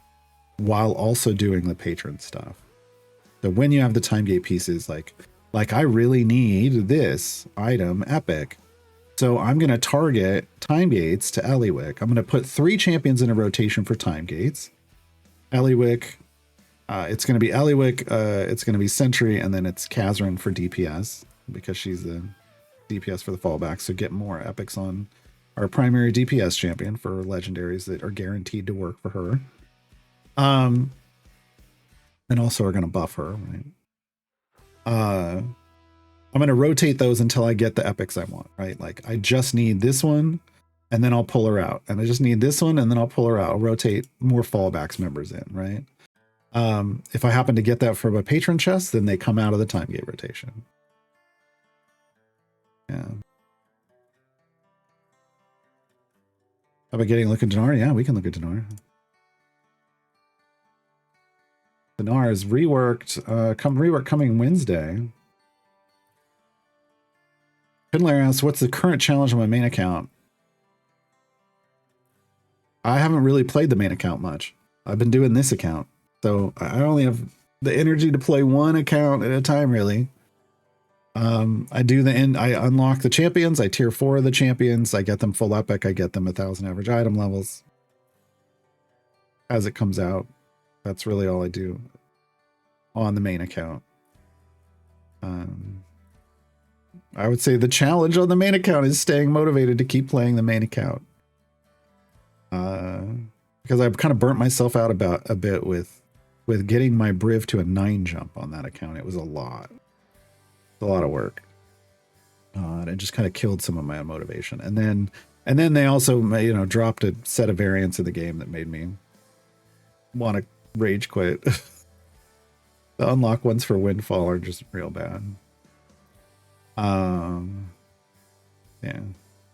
while also doing the patron stuff. So when you have the time gate pieces, like I really need this item epic, so I'm going to target time gates to Eliwick. I'm going to put 3 champions in a rotation for time gates. Eliwick, it's going to be Eliwick, it's going to be Sentry, and then it's Kazrin for DPS because she's the DPS for the fallback. So get more epics on our primary DPS champion for legendaries that are guaranteed to work for her. And also are going to buff her, right? I'm going to rotate those until I get the epics I want, right? Like I just need this one and then I'll pull her out. And I just need this one and then I'll pull her out. I'll rotate more fallbacks members in, right? If I happen to get that from a patron chest, then they come out of the time gate rotation. Yeah. How about getting a look at Dinar? Yeah, we can look at Dinar. Dinar is reworked, rework coming Wednesday. Fiddler asks, what's the current challenge on my main account? I haven't really played the main account much. I've been doing this account. So I only have the energy to play one account at a time, really. I unlock the champions. I tier 4 of the champions. I get them full epic. I get them 1,000 average item levels. As it comes out. That's really all I do on the main account. I would say the challenge on the main account is staying motivated to keep playing the main account. Because I've kind of burnt myself out a bit with getting my Briv to a 9 jump on that account. It was a lot. It's a lot of work. And it just kind of killed some of my motivation. And then they also, dropped a set of variants in the game that made me want to rage quit. The unlock ones for Windfall are just real bad. Yeah.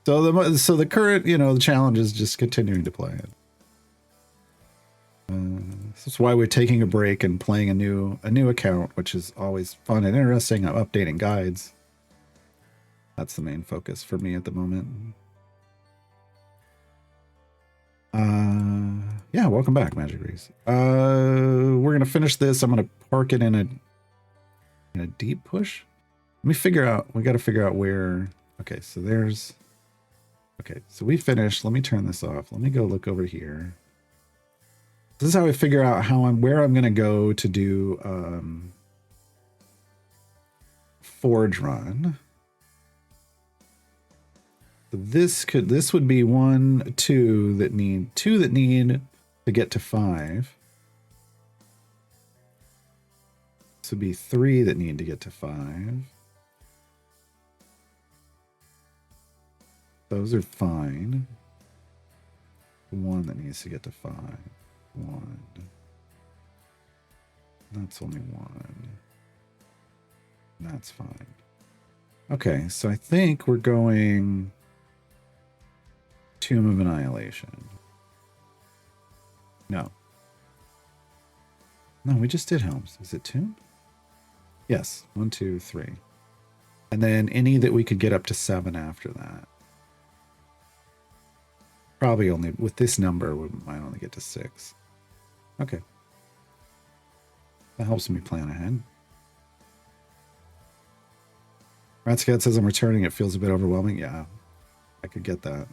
So the current, the challenge is just continuing to play it. That's why we're taking a break and playing a new account, which is always fun and interesting. I'm updating guides. That's the main focus for me at the moment. Yeah, welcome back, Magic Reese. We're gonna finish this. I'm gonna park it in a deep push. Let me figure out. We got to figure out where. Okay, so there's. Okay, so we finished. Let me turn this off. Let me go look over here. This is how I figure out where I'm gonna go to do Forge Run. So this would be 1, 2 that need to get to 5. This would be 3 that need to get to 5. Those are fine. 1 that needs to get to 5. 1. That's only 1. That's fine. Okay, so I think we're going Tomb of Annihilation. No. No, we just did Helms. Is it Tomb? Yes. 1, 2, 3. And then any that we could get up to 7 after that. Probably only, with this number, we might only get to 6. Okay. That helps me plan ahead. Ratscat says I'm returning. It feels a bit overwhelming. Yeah, I could get that.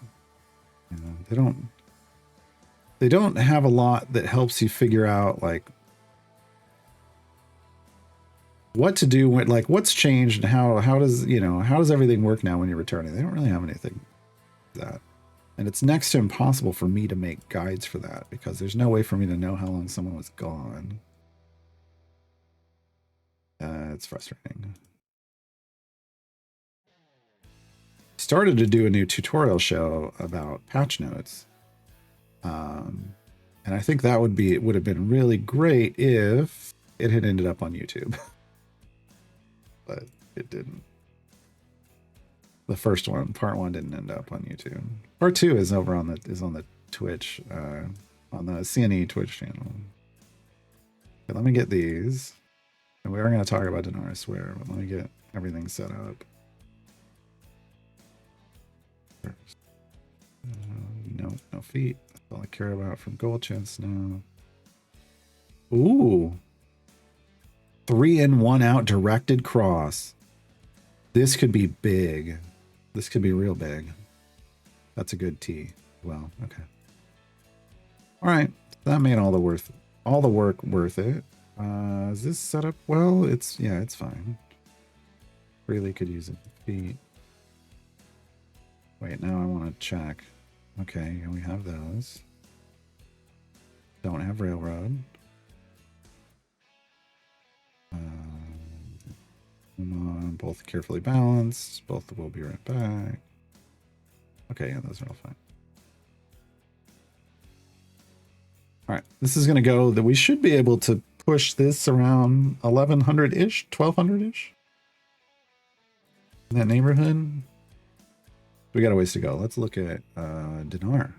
They don't have a lot that helps you figure out like what to do when, like what's changed and how does everything work now when you're returning. They don't really have anything like that. And it's next to impossible for me to make guides for that because there's no way for me to know how long someone was gone. It's frustrating. Started to do a new tutorial show about patch notes. And I think that would have been really great if it had ended up on YouTube. But it didn't. The first one, part 1, didn't end up on YouTube. Part 2 is over on the Twitch, on the CNE Twitch channel. Okay, let me get these. And we are going to talk about Dinar, I swear, but let me get everything set up. No feet. That's all I care about from gold chance now. Ooh. 3 in 1 out directed cross. This could be big. This could be real big. That's a good T. Well, okay. All right. That made all the work worth it. Is this set up well? It's fine. Really could use it. Feet. Wait, now I want to check. Okay, we have those. Don't have railroad. Come on, both carefully balanced. Both will be right back. Okay, yeah, those are all fine. All right, this is going to go that we should be able to push this around 1100-ish, 1200-ish. In that neighborhood. We got a ways to go. Let's look at Dinar.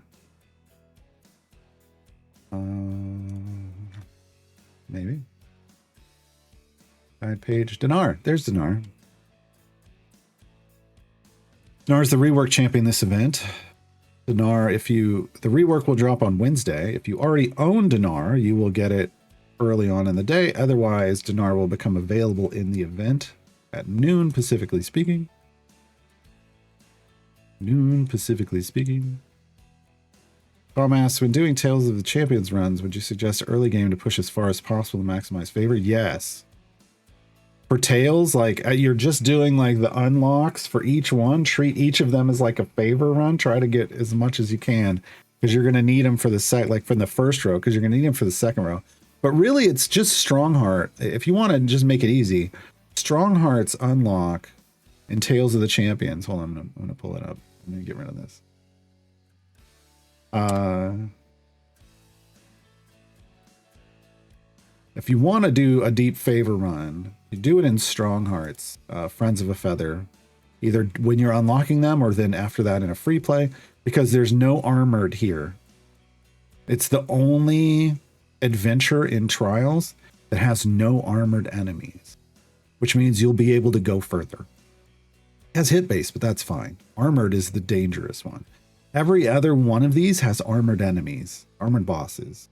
Maybe. Guide page. Dinar. There's Dinar. Dinar is the rework champion this event. Dinar, the rework will drop on Wednesday. If you already own Dinar, you will get it early on in the day. Otherwise, Dinar will become available in the event at noon, Pacifically speaking. Tom asks, when doing Tales of the Champions runs, would you suggest early game to push as far as possible to maximize favor? Yes. For Tales, like you're just doing like the unlocks for each one. Treat each of them as like a favor run. Try to get as much as you can because you're going to need them for the like from the first row because you're going to need them for the second row. But really, it's just Strongheart. If you want to just make it easy, Strongheart's unlock in Tales of the Champions. Hold on, I'm going to pull it up. I'm going to get rid of this. If you want to do a deep favor run, you do it in Stronghearts, Friends of a Feather, either when you're unlocking them or then after that in a free play, because there's no armored here. It's the only adventure in Trials that has no armored enemies, which means you'll be able to go further. It has hit base, but that's fine. Armored is the dangerous one. Every other one of these has armored enemies, armored bosses.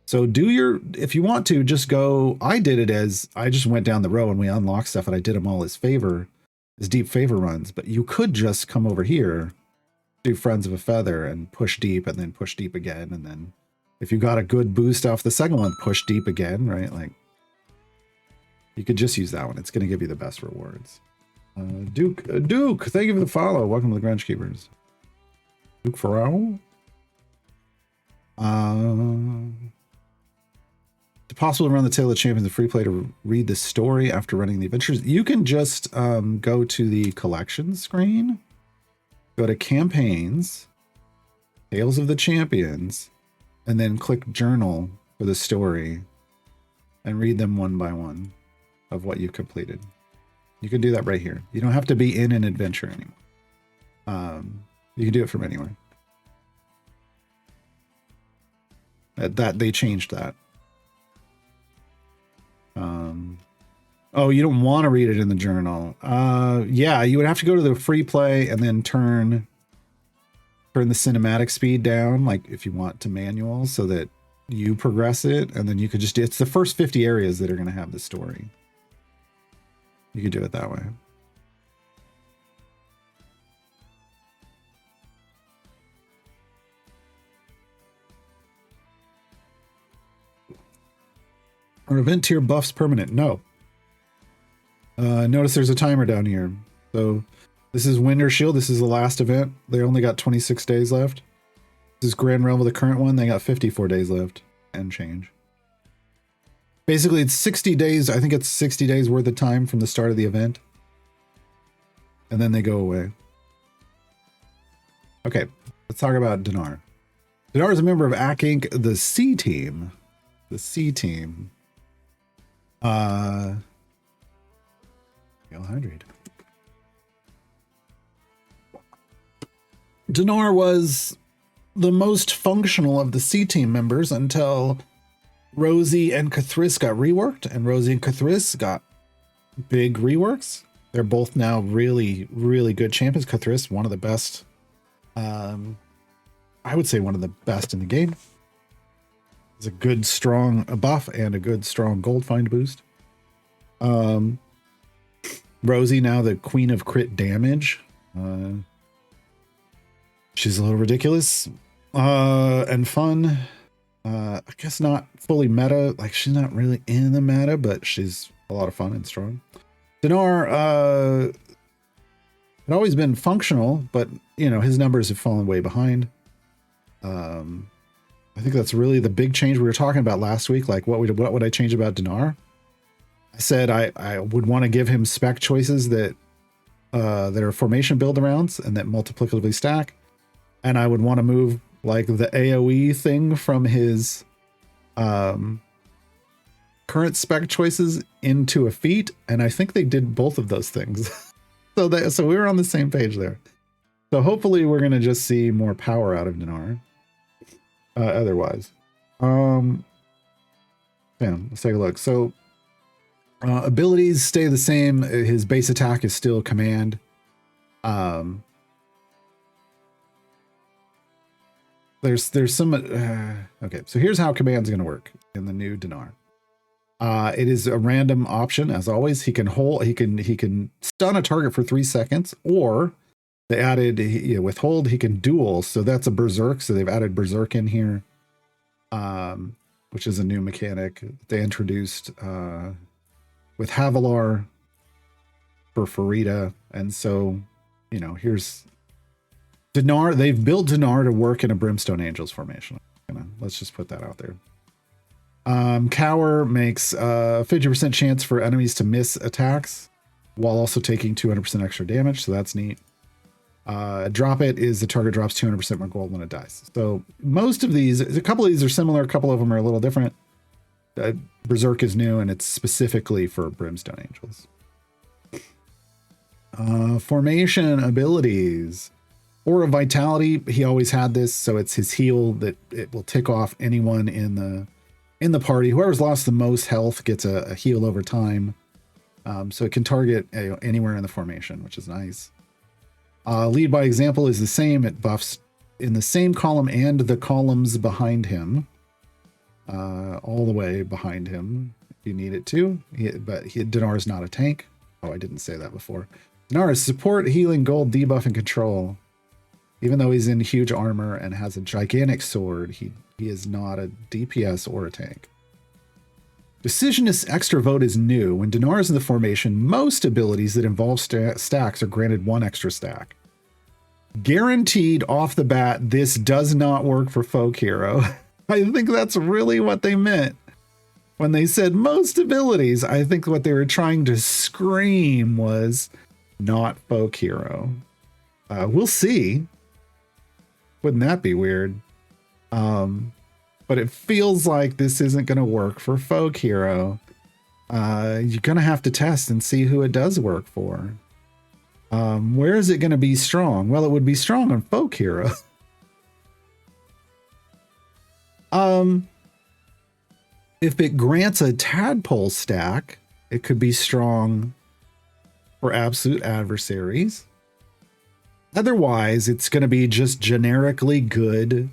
So if you want to, just go. I did it as I just went down the row and we unlocked stuff and I did them all as deep favor runs. But you could just come over here, do Friends of a Feather and push deep and then push deep again. And then if you got a good boost off the second one, push deep again, right? Like you could just use that one. It's going to give you the best rewards. Duke, thank you for the follow. Welcome to the Grunge Keepers. Duke Farrell. It's possible to run the Tale of the Champions in free play to read the story after running the adventures. You can just go to the collection screen, go to campaigns, Tales of the Champions, and then click journal for the story and read them one by one of what you completed. You can do that right here. You don't have to be in an adventure anymore. You can do it from anywhere. That they changed that. Oh, you don't want to read it in the journal. Yeah, you would have to go to the free play and then turn the cinematic speed down, like if you want to manual, so that you progress it, and then you could just it's the first 50 areas that are going to have the story. You could do it that way. Are event tier buffs permanent? No. Notice there's a timer down here. So This is Winter Shield. This is the last event. They only got 26 days left. This is Grand Realm of the current one. They got 54 days left and change. Basically, it's 60 days. I think it's 60 days worth of time from the start of the event. And then they go away. Okay, let's talk about Dinar. Dinar is a member of AC Inc., the C team. The C team. 100. Dinar was the most functional of the C team members until Rosie and Cathris got reworked, and Rosie and Cathris got big reworks. They're both now really, really good champions. Cathris, one of the best. I would say one of the best in the game. It's a good, strong buff and a good, strong gold find boost. Rosie, now the queen of crit damage. She's a little ridiculous and fun. I guess not fully meta. Like, she's not really in the meta, but she's a lot of fun and strong. Dinar had always been functional, but, you know, his numbers have fallen way behind. I think that's really the big change we were talking about last week. Like, what would I change about Dinar? I said I would want to give him spec choices that are formation build arounds and that multiplicatively stack. And I would want to move like the AoE thing from his current spec choices into a feat. And I think they did both of those things. So we were on the same page there. So hopefully we're going to just see more power out of Dinar. Otherwise. Yeah, let's take a look. So abilities stay the same. His base attack is still command. There's some okay, so here's how command's going to work in the new Dinar. It is a random option as always. He can stun a target for 3 seconds, or they added withhold. He can duel, so that's a berserk. So they've added berserk in here, which is a new mechanic they introduced with Havilar for Farida. And so, you know, here's Dinar. They've built Dinar to work in a Brimstone Angels formation. Let's just put that out there. Cower makes 50% chance for enemies to miss attacks while also taking 200% extra damage. So that's neat. Drop it is the target drops 200% more gold when it dies. So most of these, a couple of these are similar. A couple of them are a little different. Berserk is new and it's specifically for Brimstone Angels. Formation abilities. Aura Vitality, he always had this, so it's his heal that it will tick off anyone in the party. Whoever's lost the most health gets a heal over time. So it can target anywhere in the formation, which is nice. Lead by example is the same. It buffs in the same column and the columns behind him. All the way behind him if you need it to. Dinar is not a tank. Oh, I didn't say that before. Dinar is support, healing, gold, debuff, and control. Even though he's in huge armor and has a gigantic sword, he is not a DPS or a tank. Decisionist extra vote is new. When Dinar is in the formation, most abilities that involve stacks are granted 1 extra stack. Guaranteed off the bat, this does not work for Folk Hero. I think that's really what they meant. When they said most abilities, I think what they were trying to scream was not Folk Hero. We'll see. Wouldn't that be weird? But it feels like this isn't going to work for Folk Hero. You're going to have to test and see who it does work for. Where is it going to be strong? Well, it would be strong on Folk Hero. If it grants a tadpole stack, it could be strong for absolute adversaries. Otherwise, it's going to be just generically good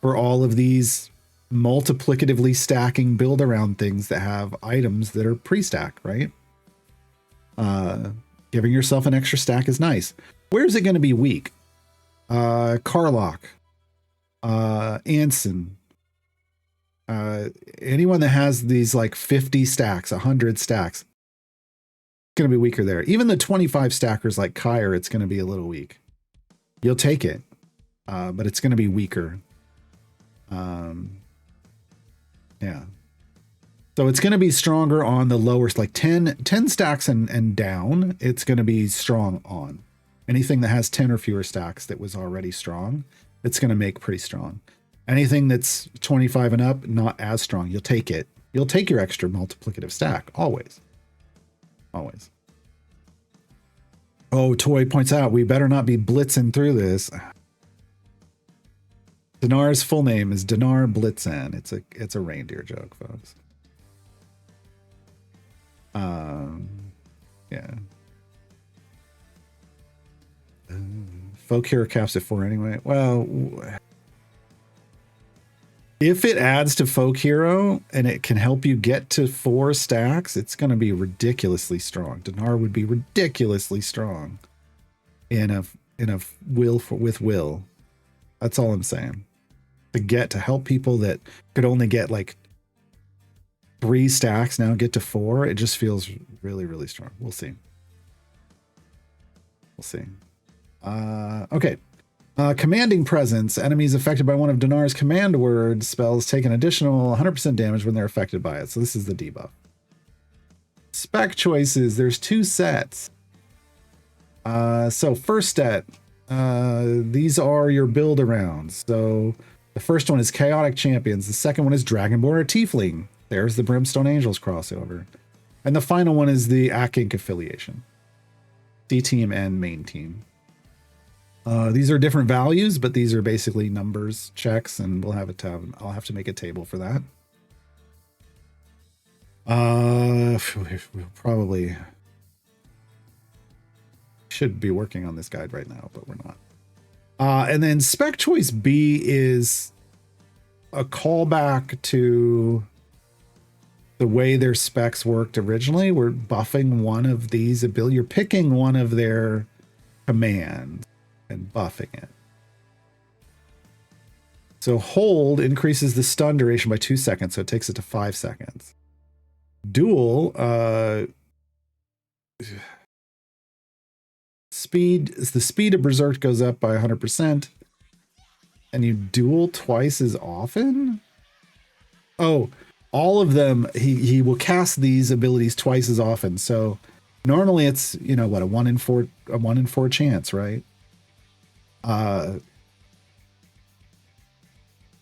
for all of these multiplicatively stacking build around things that have items that are pre-stack, right? Giving yourself an extra stack is nice. Where is it going to be weak? Carlock, Anson, anyone that has these like 50 stacks, 100 stacks. going to be weaker there. Even the 25 stackers like Kyre, it's going to be a little weak. You'll take it, but it's going to be weaker. Yeah. So it's going to be stronger on the lower, like 10 stacks and down, it's going to be strong on. Anything that has 10 or fewer stacks that was already strong, it's going to make pretty strong. Anything that's 25 and up, not as strong. You'll take it. You'll take your extra multiplicative stack, always. Always. Oh, Toy points out, we better not be blitzing through this. Dinar's full name is Dinar Blitzen. It's a reindeer joke, folks. Yeah. Folk hero caps at 4 anyway. Well, if it adds to folk hero and it can help you get to 4 stacks, it's going to be ridiculously strong. Dinar would be ridiculously strong in a will with will. That's all I'm saying. To help people that could only get like 3 stacks now get to 4, it just feels really, really strong. We'll see. We'll see. Okay. Commanding Presence. Enemies affected by one of Dinar's command word spells take an additional 100% damage when they're affected by it. So this is the debuff. Spec choices. There's 2 sets. So first set. These are your build arounds. So the first one is Chaotic Champions. The second one is Dragonborn or Tiefling. There's the Brimstone Angels crossover. And the final one is the Akink affiliation. C team and main team. These are different values, but these are basically numbers checks, and we'll have a tab. I'll have to make a table for that. We'll probably should be working on this guide right now, but we're not. And then Spec Choice B is a callback to the way their specs worked originally. We're buffing one of these abilities. You're picking one of their commands and buffing it. So hold increases the stun duration by 2 seconds, so it takes it to 5 seconds. Duel, the speed of Berserk goes up by 100%, and you duel twice as often? Oh, all of them, he will cast these abilities twice as often. So normally it's, you know, what, a 1 in 4 chance, right?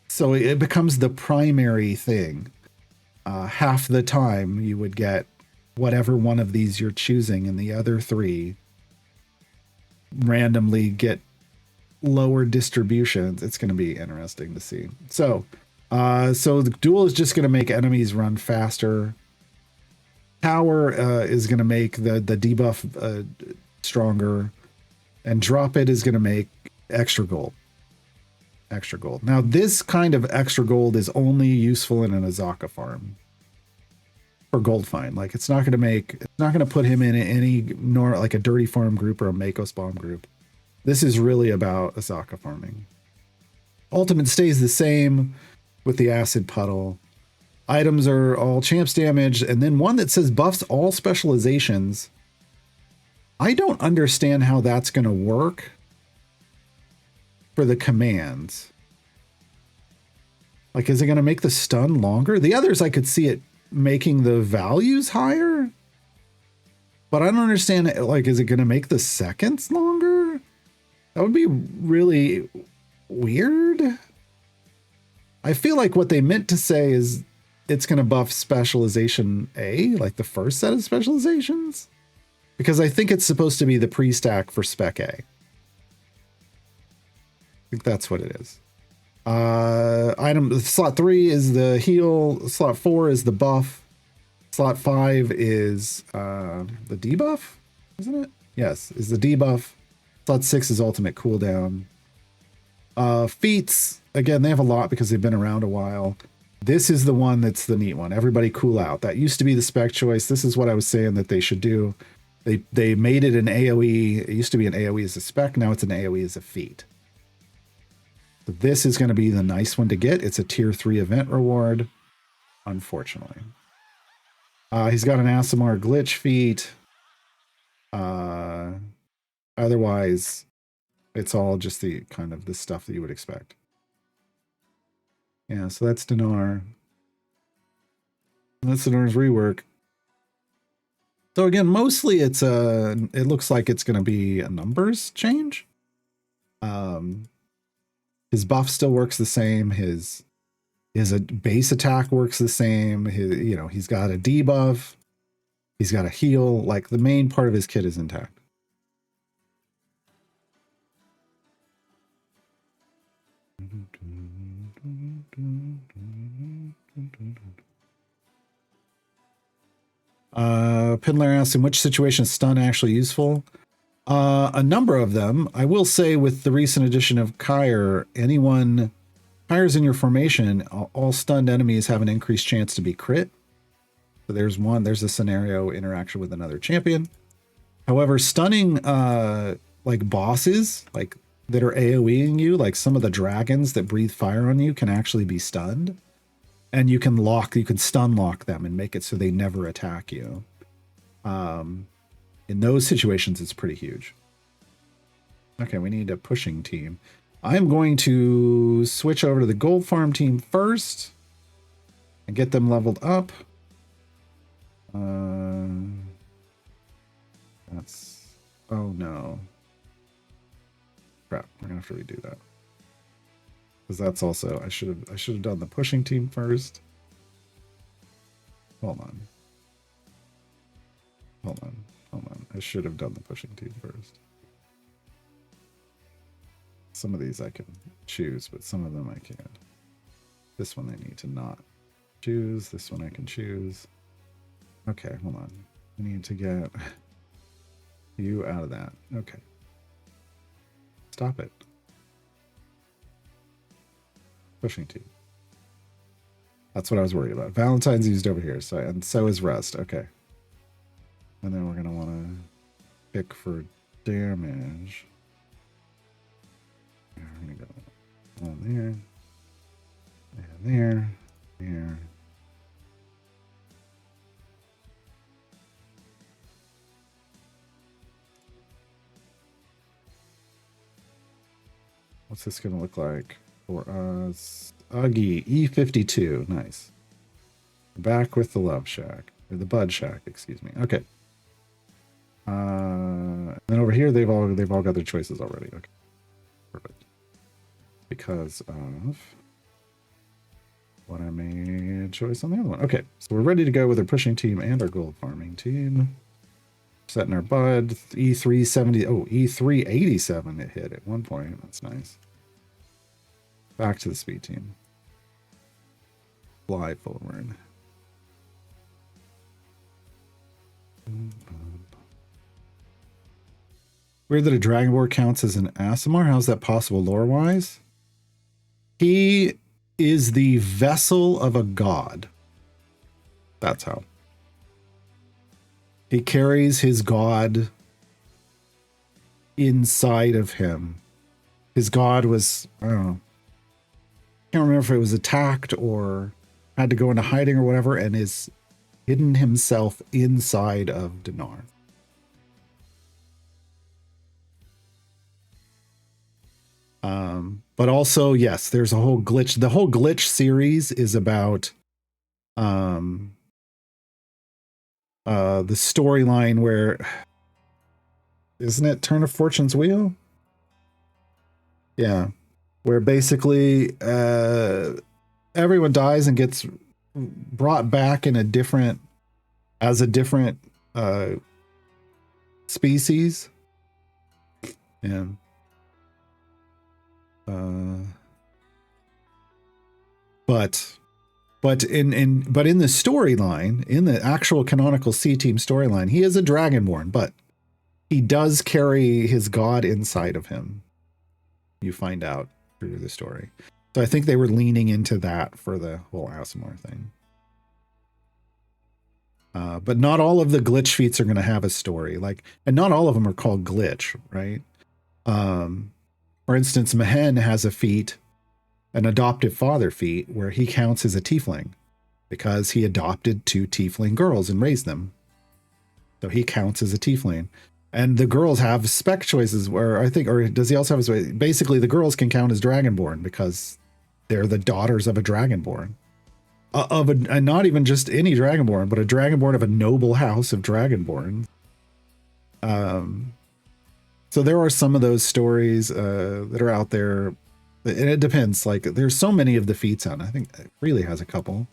So it becomes the primary thing. Half the time you would get whatever one of these you're choosing, and the other 3 randomly get lower distributions. It's going to be interesting to see. So the duel is just going to make enemies run faster. Tower is going to make the debuff stronger, and drop it is going to make extra gold. Extra gold. Now this kind of extra gold is only useful in an Azaka farm for gold find. Like it's not going to put him in any nor like a dirty farm group or a Mako spawn group. This is really about Azaka farming. Ultimate stays the same with the acid puddle. Items are all champs damage, and then one that says buffs all specializations. I don't understand how that's going to work for the commands. Like, is it going to make the stun longer? The others, I could see it making the values higher, but I don't understand, like, is it going to make the seconds longer? That would be really weird. I feel like what they meant to say is it's going to buff specialization A, like the first set of specializations, because I think it's supposed to be the pre-stack for spec A. I think that's what it is. Item slot 3 is the heal. Slot 4 is the buff. Slot 5 is the debuff, isn't it? Yes, is the debuff. Slot 6 is ultimate cooldown. Feats, again, they have a lot because they've been around a while. This is the one that's the neat one. Everybody cool out. That used to be the spec choice. This is what I was saying that they should do. They made it an AoE. It used to be an AoE as a spec. Now it's an AoE as a feat. So this is going to be the nice one to get. It's a tier 3 event reward, unfortunately. He's got an Aasimar glitch feat. Otherwise, it's all just the kind of the stuff that you would expect. Yeah, so that's Dinar. That's Dinar's rework. So again, mostly it looks like it's going to be a numbers change. His buff still works the same. His base attack works the same. He's got a debuff. He's got a heal. Like the main part of his kit is intact. Pidler asks, in which situation is stun actually useful? A number of them. I will say with the recent addition of Kyre, Kyre's in your formation, all stunned enemies have an increased chance to be crit. So there's a scenario interaction with another champion. However, stunning like bosses, like that are AoEing you, like some of the dragons that breathe fire on you can actually be stunned. And you can stun lock them and make it so they never attack you. In those situations, it's pretty huge. Okay, we need a pushing team. I'm going to switch over to the gold farm team first and get them leveled up. Oh no. Crap, we're gonna have to redo that. Because that's also, I should have done the pushing team first. Hold on. I should have done the pushing team first. Some of these I can choose, but some of them I can't. This one I need to not choose. This one I can choose. Okay, hold on. I need to get you out of that. Okay. Stop it. Pushing team. That's what I was worried about. Valentine's used over here, and so is Rust. Okay. And then we're gonna want to pick for damage. We're gonna go on there, and there. What's this gonna look like for us? Uggy E52, nice. Back with the Love Shack, or the Bud Shack, excuse me. Okay. And then over here, they've all got their choices already. Okay, perfect. Because of what I made choice on the other one. Okay, so we're ready to go with our pushing team and our gold farming team. Setting our Bud E370. Oh, E387. It hit at one point. That's nice. Back to the speed team. Fly forward. Weird that a Dragonborn counts as an Aasimar. How's that possible lore-wise? He is the vessel of a god. That's how. He carries his god inside of him. His god was, I don't know. Can't remember if it was attacked or had to go into hiding or whatever, and is hidden himself inside of Dinar. But also, yes, there's a whole glitch. The whole glitch series is about the storyline where, isn't it Turn of Fortune's Wheel? Yeah, where basically everyone dies and gets brought back in a different species. Yeah. But in the storyline, in the actual canonical C Team storyline, he is a Dragonborn, but he does carry his god inside of him. You find out through the story. So I think they were leaning into that for the whole Aasimar thing. But not all of the glitch feats are going to have a story, and not all of them are called glitch, right? For instance, Mehen has a feat, an adoptive father feat, where he counts as a tiefling because he adopted 2 tiefling girls and raised them. So he counts as a tiefling. And the girls have spec choices where I think, or does he also have his, basically the girls can count as Dragonborn because they're the daughters of a Dragonborn. And not even just any Dragonborn, but a Dragonborn of a noble house of Dragonborn. So there are some of those stories that are out there, and it depends. Like there's so many of the feats on. I think it really has a couple.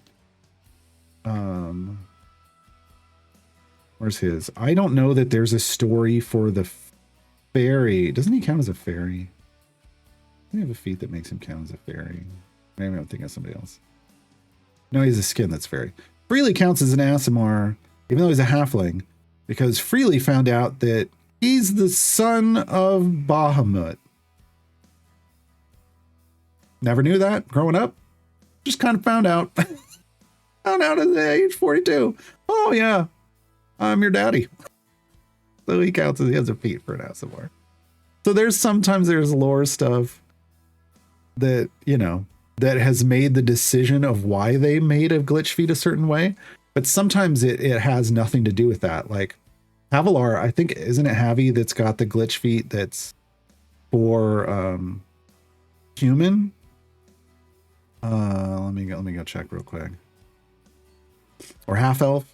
Where's his? I don't know that there's a story for the fairy. Doesn't he count as a fairy? I have a feat that makes him count as a fairy. Maybe I'm thinking of somebody else. No, he's a skin that's fairy. Freely counts as an Aasimar, even though he's a halfling, because Freely found out that he's the son of Bahamut. Never knew that growing up. Just kind of found out. Found out at the age 42. Oh, yeah. I'm your daddy. So he counts as he has a feat for an Aasimar. So sometimes there's lore stuff that, you know, that has made the decision of why they made a glitch feat a certain way. But sometimes it has nothing to do with that. Like Havilar, I think, isn't it Havi that's got the glitch feat that's for human? Let me go check real quick. Or half elf.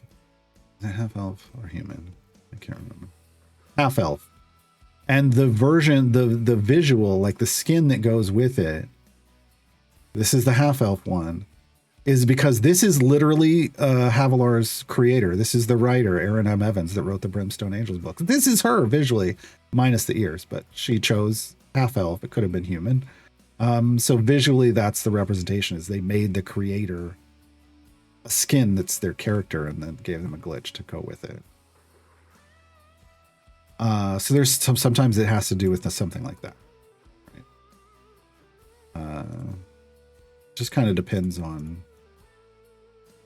Is it half elf or human? I can't remember. Half elf. And the version, the visual, like the skin that goes with it, this is the half elf one, is because this is literally Havilar's creator. This is the writer, Aaron M. Evans, that wrote the Brimstone Angels books. This is her visually, minus the ears, but she chose half elf. It could have been human. So visually, that's the representation, is they made the creator a skin that's their character and then gave them a glitch to go with it. So there's sometimes it has to do with something like that. Right? Just kind of depends on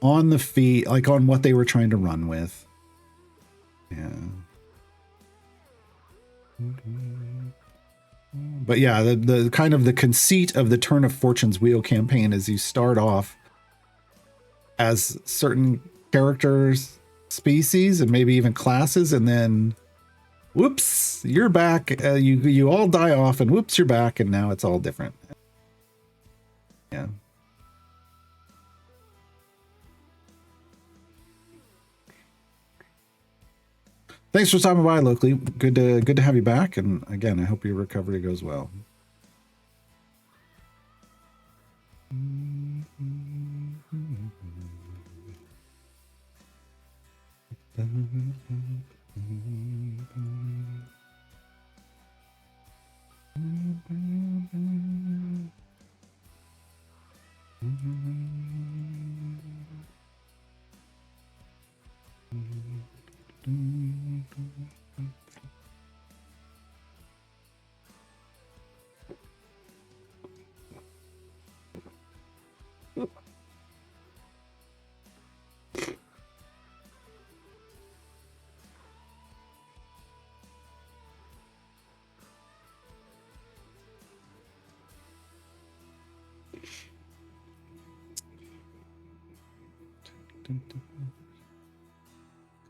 the feat, like on what they were trying to run with. Yeah. But yeah, the kind of the conceit of the Turn of Fortune's Wheel campaign is you start off as certain characters, species, and maybe even classes, and then whoops, you're back. You all die off, and whoops, you're back, and now it's all different. Yeah. Thanks for stopping by, Locally. Good to have you back, and again, I hope your recovery goes well.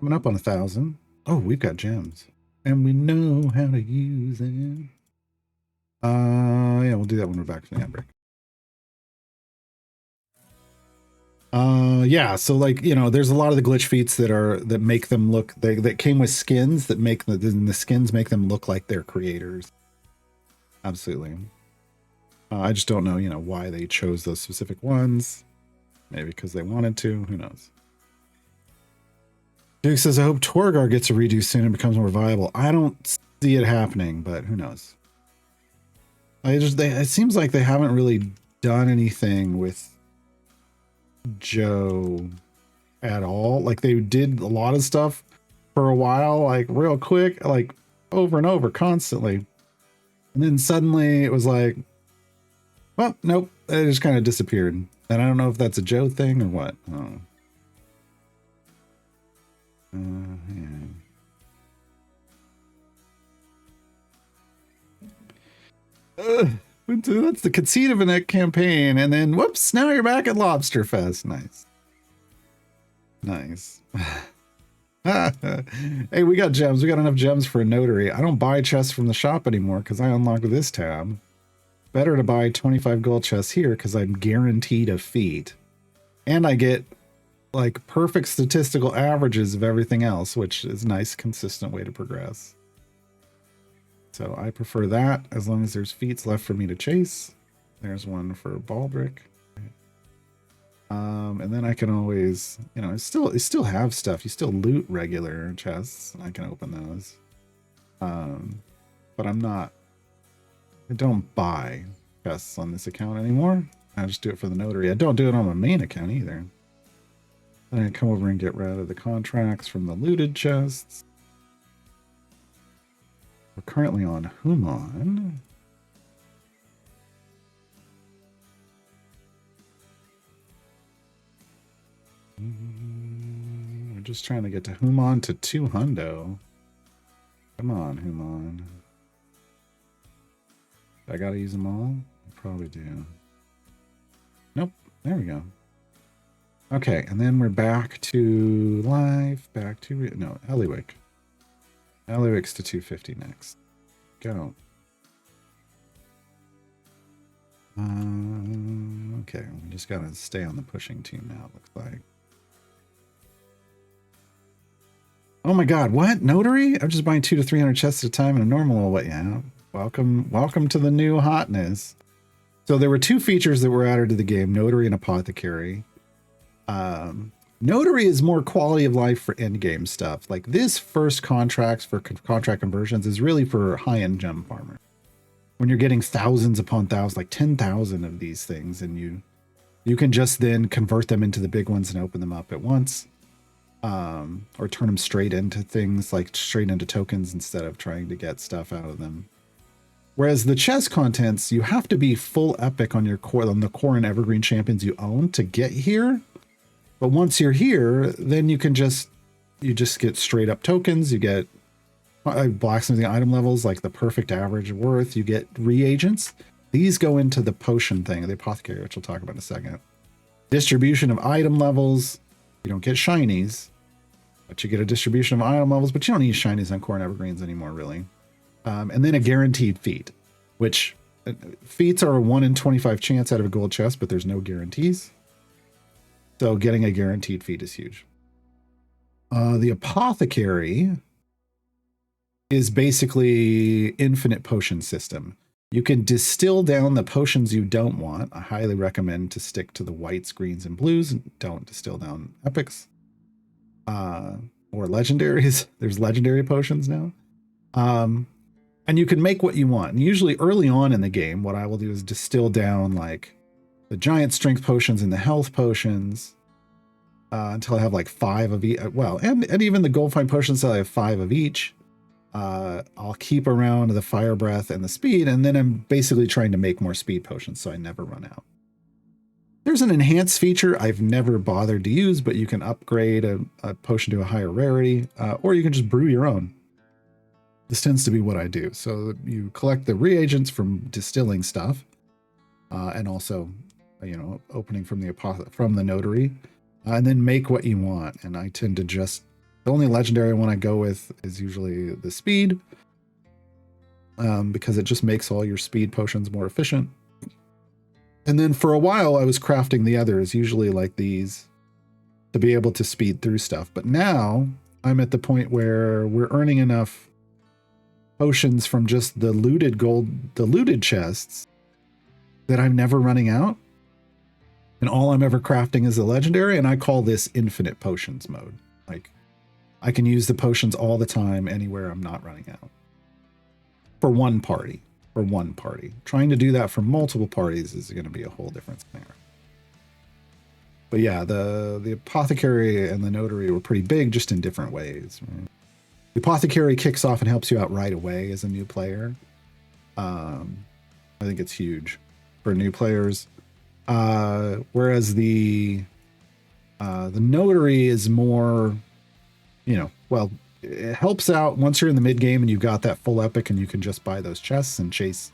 Coming up on 1,000. Oh, we've got gems, and we know how to use them. Yeah, we'll do that when we're back from the handbrake. Yeah, so like, you know, there's a lot of the glitch feats that make them look, that came with skins that make the skins make them look like their creators. Absolutely. I just don't know, you know, why they chose those specific ones. Maybe because they wanted to. Who knows? Duke says, I hope Torgar gets a redo soon and becomes more viable. I don't see it happening, but who knows? It seems like they haven't really done anything with Joe at all. Like they did a lot of stuff for a while, like real quick, like over and over constantly. And then suddenly it was like, well, nope, it just kind of disappeared. And I don't know if that's a Joe thing or what. Oh. Yeah. That's the conceit of a campaign. And then, whoops, now you're back at Lobster Fest. Nice. Nice. Hey, we got gems. We got enough gems for a notary. I don't buy chests from the shop anymore because I unlocked this tab. Better to buy 25 gold chests here because I'm guaranteed a feat. And I get like perfect statistical averages of everything else, which is a nice, consistent way to progress. So I prefer that as long as there's feats left for me to chase. There's one for Baldric. And then I can always, you know, I still have stuff. You still loot regular chests. I can open those. But I don't buy chests on this account anymore. I just do it for the notary. I don't do it on my main account either. Then I come over and get rid of the contracts from the looted chests. We're currently on Human. We're just trying to get to Human to 2 hundo. Come on, Human. I gotta use them all? I probably do. Nope. There we go. Okay, and then we're back to live. Back to... No, Eliwick. Eliwick's to 250 next. Go. Okay, we just gotta stay on the pushing team now, it looks like. Oh my god, what? Notary? I'm just buying 200 to 300 chests at a time in a normal way. Yeah. Welcome to the new hotness. So there were 2 features that were added to the game, Notary and Apothecary. Notary is more quality of life for end-game stuff. Like this first contracts for contract conversions is really for high-end gem farmers. When you're getting thousands upon thousands, like 10,000 of these things, and you can just then convert them into the big ones and open them up at once. Or turn them straight into things, like straight into tokens instead of trying to get stuff out of them. Whereas the chest contents, you have to be full epic on your core, on the core and evergreen champions you own to get here. But once you're here, then you just get straight up tokens. You get blacksmithing item levels, like the perfect average worth. You get reagents. These go into the potion thing, the apothecary, which we'll talk about in a second. Distribution of item levels. You don't get shinies, but you get a distribution of item levels, but you don't need shinies on core and evergreens anymore, really. And then a guaranteed feat, which feats are a 1 in 25 chance out of a gold chest, but there's no guarantees. So getting a guaranteed feat is huge. The apothecary is basically infinite potion system. You can distill down the potions you don't want. I highly recommend to stick to the whites, greens, and blues. And don't distill down epics or legendaries. There's legendary potions now. And you can make what you want. And usually early on in the game, what I will do is distill down like the giant strength potions and the health potions until I have like 5 of each. Well, and even the gold fine potions until I have 5 of each. I'll keep around the fire breath and the speed, and then I'm basically trying to make more speed potions so I never run out. There's an enhanced feature I've never bothered to use, but you can upgrade a potion to a higher rarity, or you can just brew your own. This tends to be what I do. So you collect the reagents from distilling stuff, and also, you know, opening from the notary, and then make what you want. And I tend to just, the only legendary one I go with is usually the speed, because it just makes all your speed potions more efficient. And then for a while I was crafting the others, usually like these, to be able to speed through stuff. But now I'm at the point where we're earning enough potions from just the looted chests that I'm never running out. And all I'm ever crafting is a legendary, and I call this infinite potions mode. Like, I can use the potions all the time, anywhere I'm not running out. For one party. Trying to do that for multiple parties is going to be a whole different scenario. But yeah, the apothecary and the notary were pretty big, just in different ways. Right? The apothecary kicks off and helps you out right away as a new player. I think it's huge for new players. Whereas the notary is more, you know, well, it helps out once you're in the mid game and you've got that full epic and you can just buy those chests and chase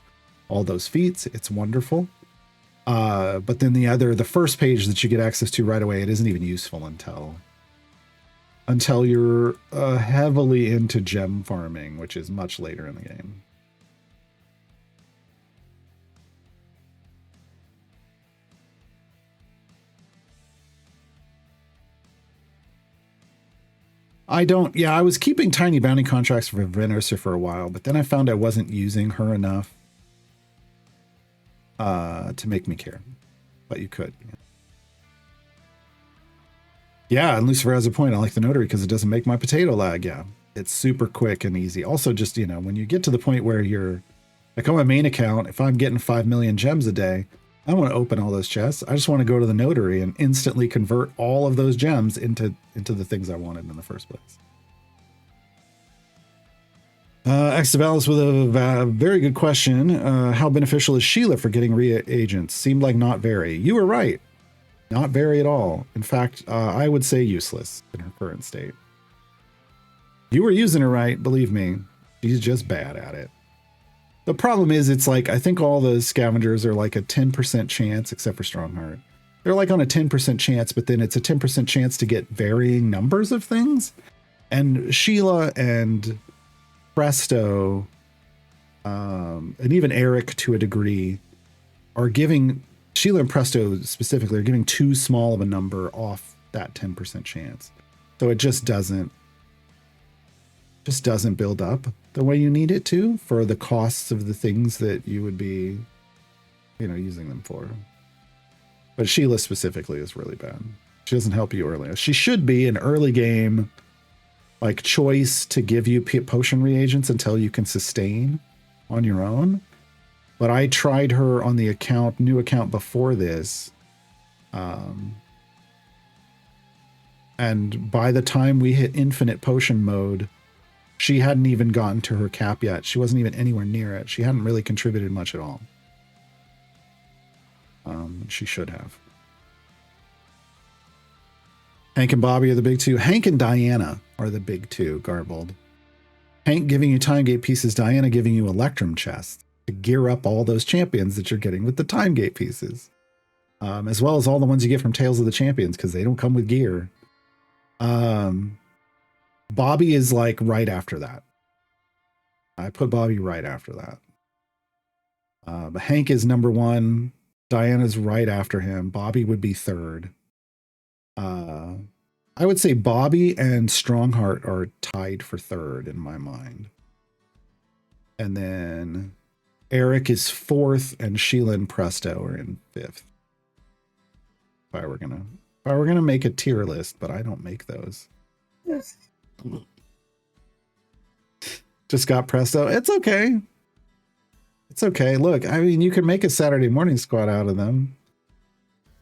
all those feats. It's wonderful. But then the first page that you get access to right away, it isn't even useful until until you're heavily into gem farming, which is much later in the game. I was keeping tiny bounty contracts for Venusa for a while, but then I found I wasn't using her enough to make me care. But you could. Yeah, and Lucifer has a point. I like the notary because it doesn't make my potato lag. Yeah, it's super quick and easy. Also, just, when you get to the point where you're, like on my main account, if I'm getting 5 million gems a day, I don't want to open all those chests. I just want to go to the notary and instantly convert all of those gems into the things I wanted in the first place. Exavalis with a very good question. How beneficial is Sheila for getting reagents? Seemed like not very. You were right. Not very at all. In fact, I would say useless in her current state. You were using her right, believe me. She's just bad at it. The problem is, it's like, I think all the scavengers are like a 10% chance, except for Strongheart. They're like on a 10% chance, but then it's a 10% chance to get varying numbers of things. And Sheila and Presto, and even Eric to a degree, are giving... Sheila and Presto specifically are giving too small of a number off that 10% chance. So it just doesn't build up the way you need it to for the costs of the things that you would be, using them for. But Sheila specifically is really bad. She doesn't help you early. She should be an early game, like, choice to give you potion reagents until you can sustain on your own. But I tried her on the new account before this. And by the time we hit infinite potion mode, she hadn't even gotten to her cap yet. She wasn't even anywhere near it. She hadn't really contributed much at all. She should have. Hank and Bobby are the big two. Hank and Diana are the big two, Garbled. Hank giving you time gate pieces, Diana giving you Electrum chests to gear up all those champions that you're getting with the time gate pieces. As well as all the ones you get from Tales of the Champions, because they don't come with gear. Bobby is like right after that. I put Bobby right after that. But Hank is number one. Diana's right after him. Bobby would be third. I would say Bobby and Strongheart are tied for third in my mind. And then Eric is fourth, and Sheila and Presto are in fifth. If I were gonna make a tier list, but I don't make those. Yes. Just got Presto. It's okay. It's okay. Look, I mean, you can make a Saturday morning squad out of them.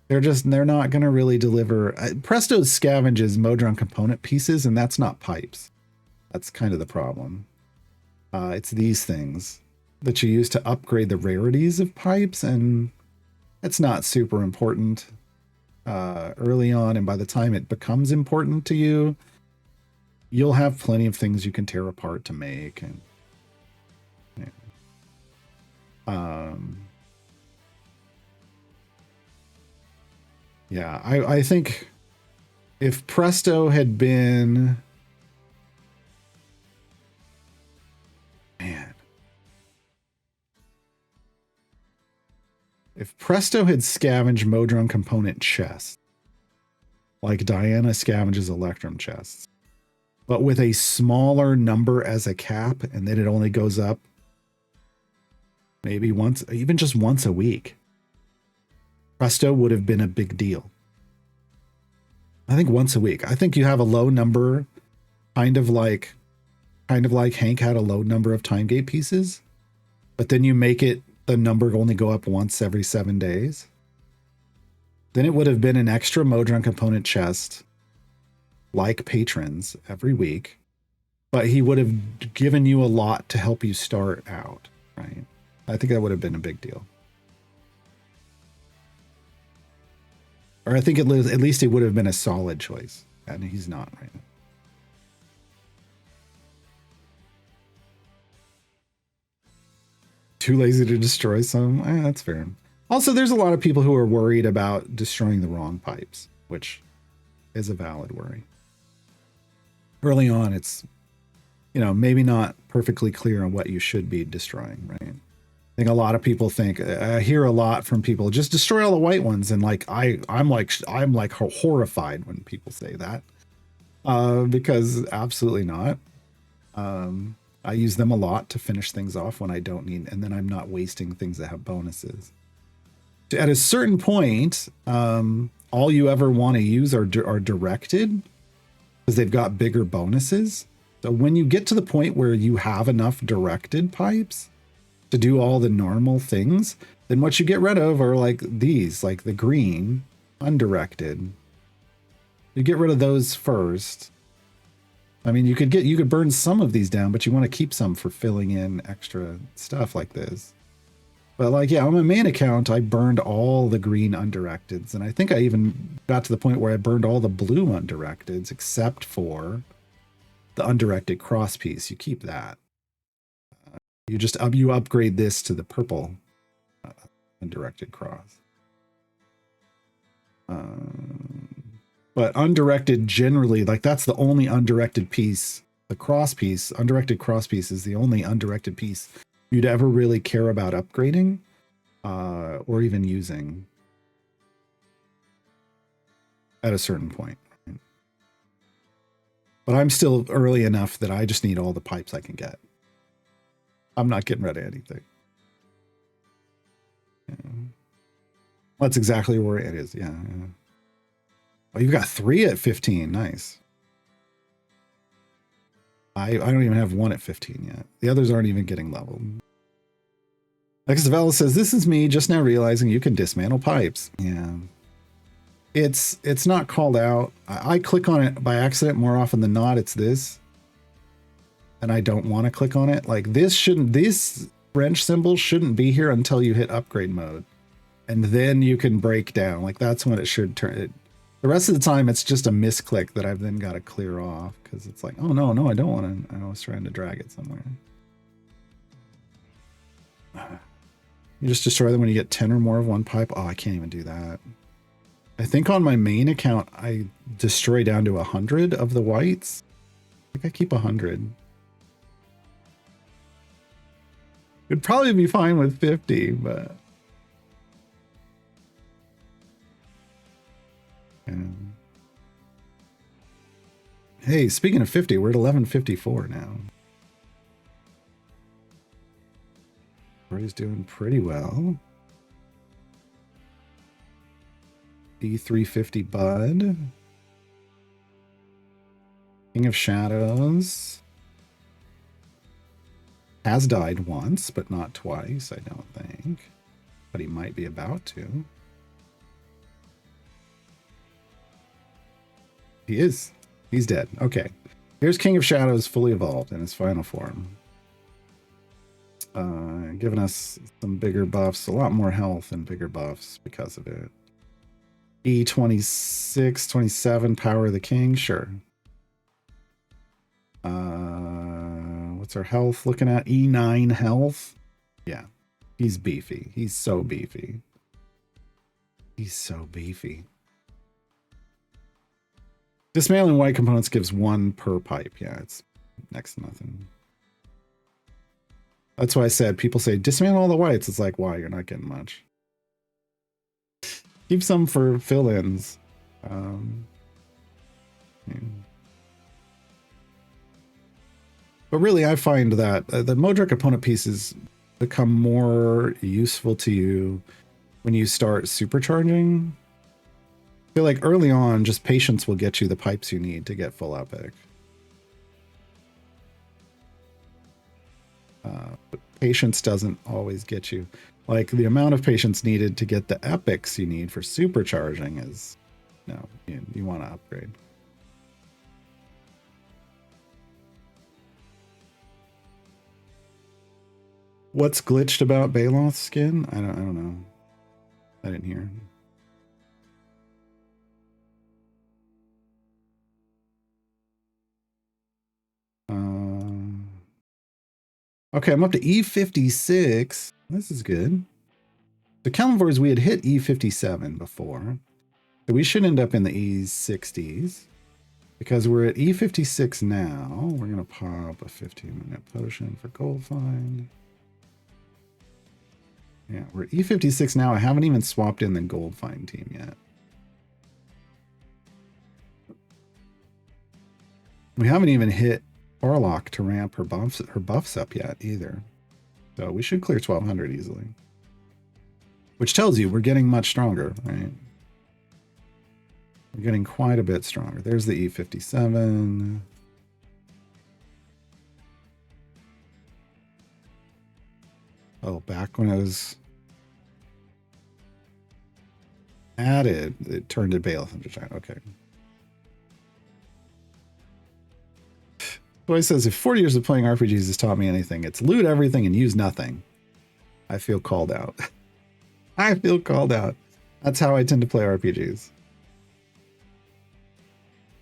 They're not going to really deliver. Presto scavenges Modron component pieces, and that's not pipes. That's kind of the problem. It's these things that you use to upgrade the rarities of pipes, and it's not super important early on, and by the time it becomes important to you, you'll have plenty of things you can tear apart to make. And yeah, I think if Presto had been, if Presto had scavenged Modron component chests, like Diana scavenges Electrum chests, but with a smaller number as a cap, and then it only goes up maybe once, even just once a week, Presto would have been a big deal. I think once a week. I think you have a low number, kind of like Hank had a low number of time gate pieces, but then you make it the number only go up once every 7 days. Then it would have been an extra Modron component chest, like patrons, every week, but he would have given you a lot to help you start out, right? I think that would have been a big deal. Or I think at least it would have been a solid choice, and he's not right now. Too lazy to destroy some? That's fair. Also, there's a lot of people who are worried about destroying the wrong pipes, which is a valid worry. early on, it's, you know, maybe not perfectly clear on what you should be destroying, right? I think a lot of people think, I hear a lot from people, just destroy all the white ones, and like I'm like horrified when people say that, because absolutely not. I use them a lot to finish things off when I don't need, and then I'm not wasting things that have bonuses. At a certain point, all you ever want to use are directed, because they've got bigger bonuses. So when you get to the point where you have enough directed pipes to do all the normal things, then what you get rid of are like these, like the green undirected. You get rid of those first. I mean, you could burn some of these down, but you want to keep some for filling in extra stuff like this. But like, yeah, on my main account, I burned all the green undirecteds, and I think I even got to the point where I burned all the blue undirecteds except for the undirected cross piece. You keep that. You just you upgrade this to the purple undirected cross. But undirected generally, like that's the only undirected piece. The cross piece, undirected cross piece, is the only undirected piece you'd ever really care about upgrading or even using at a certain point. But I'm still early enough that I just need all the pipes I can get. I'm not getting rid of anything. Yeah. That's exactly where it is. Yeah. Oh, you've got 3 at 15. Nice. I don't even have 1 at 15 yet. The others aren't even getting leveled. Exavella says, this is me just now realizing you can dismantle pipes. Yeah. It's not called out. I click on it by accident more often than not. It's this. And I don't want to click on it. Like this wrench symbol shouldn't be here until you hit upgrade mode. And then you can break down. Like that's when it should turn it. The rest of the time, it's just a misclick that I've then got to clear off because it's like, oh no, I don't want to. I was trying to drag it somewhere. You just destroy them when you get 10 or more of one pipe. Oh, I can't even do that. I think on my main account, I destroy down to 100 of the whites. I think I keep 100. It'd probably be fine with 50, but... Yeah. Hey, speaking of 50, we're at 1154 now. Everybody's doing pretty well. E350 Bud. King of Shadows. Has died once, but not twice, I don't think. But he might be about to. He is. He's dead. Okay. Here's King of Shadows fully evolved in his final form. Giving us some bigger buffs, a lot more health and bigger buffs because of it. E26, 27, Power of the King, sure. What's our health looking at? E9 health. Yeah, he's beefy. He's so beefy. He's so beefy. Dismantling white components gives 1 per pipe. Yeah, it's next to nothing. That's why I said, people say, dismantle all the whites. It's like, why? You're not getting much. Keep some for fill-ins. Yeah. But really, I find that the Modric opponent pieces become more useful to you when you start supercharging. I feel like early on, just patience will get you the pipes you need to get full epic. But patience doesn't always get you. Like, the amount of patience needed to get the epics you need for supercharging is... No, you want to upgrade. What's glitched about Baloth's skin? I don't know. I didn't hear. Okay, I'm up to E56. This is good. The Kalimvors, we had hit E57 before. So we should end up in the E60s. Because we're at E56 now, we're going to pop a 15-minute potion for gold find. Yeah, we're at E56 now. I haven't even swapped in the gold find team yet. We haven't even hit Orlock to ramp her buffs up yet either. So we should clear 1200 easily. Which tells you we're getting much stronger, right? We're getting quite a bit stronger. There's the E57. Oh, back when I was added, it turned to Bailiff Hunter Giant. Okay. Boy says, if 40 years of playing RPGs has taught me anything, it's loot everything and use nothing. I feel called out. I feel called out. That's how I tend to play RPGs.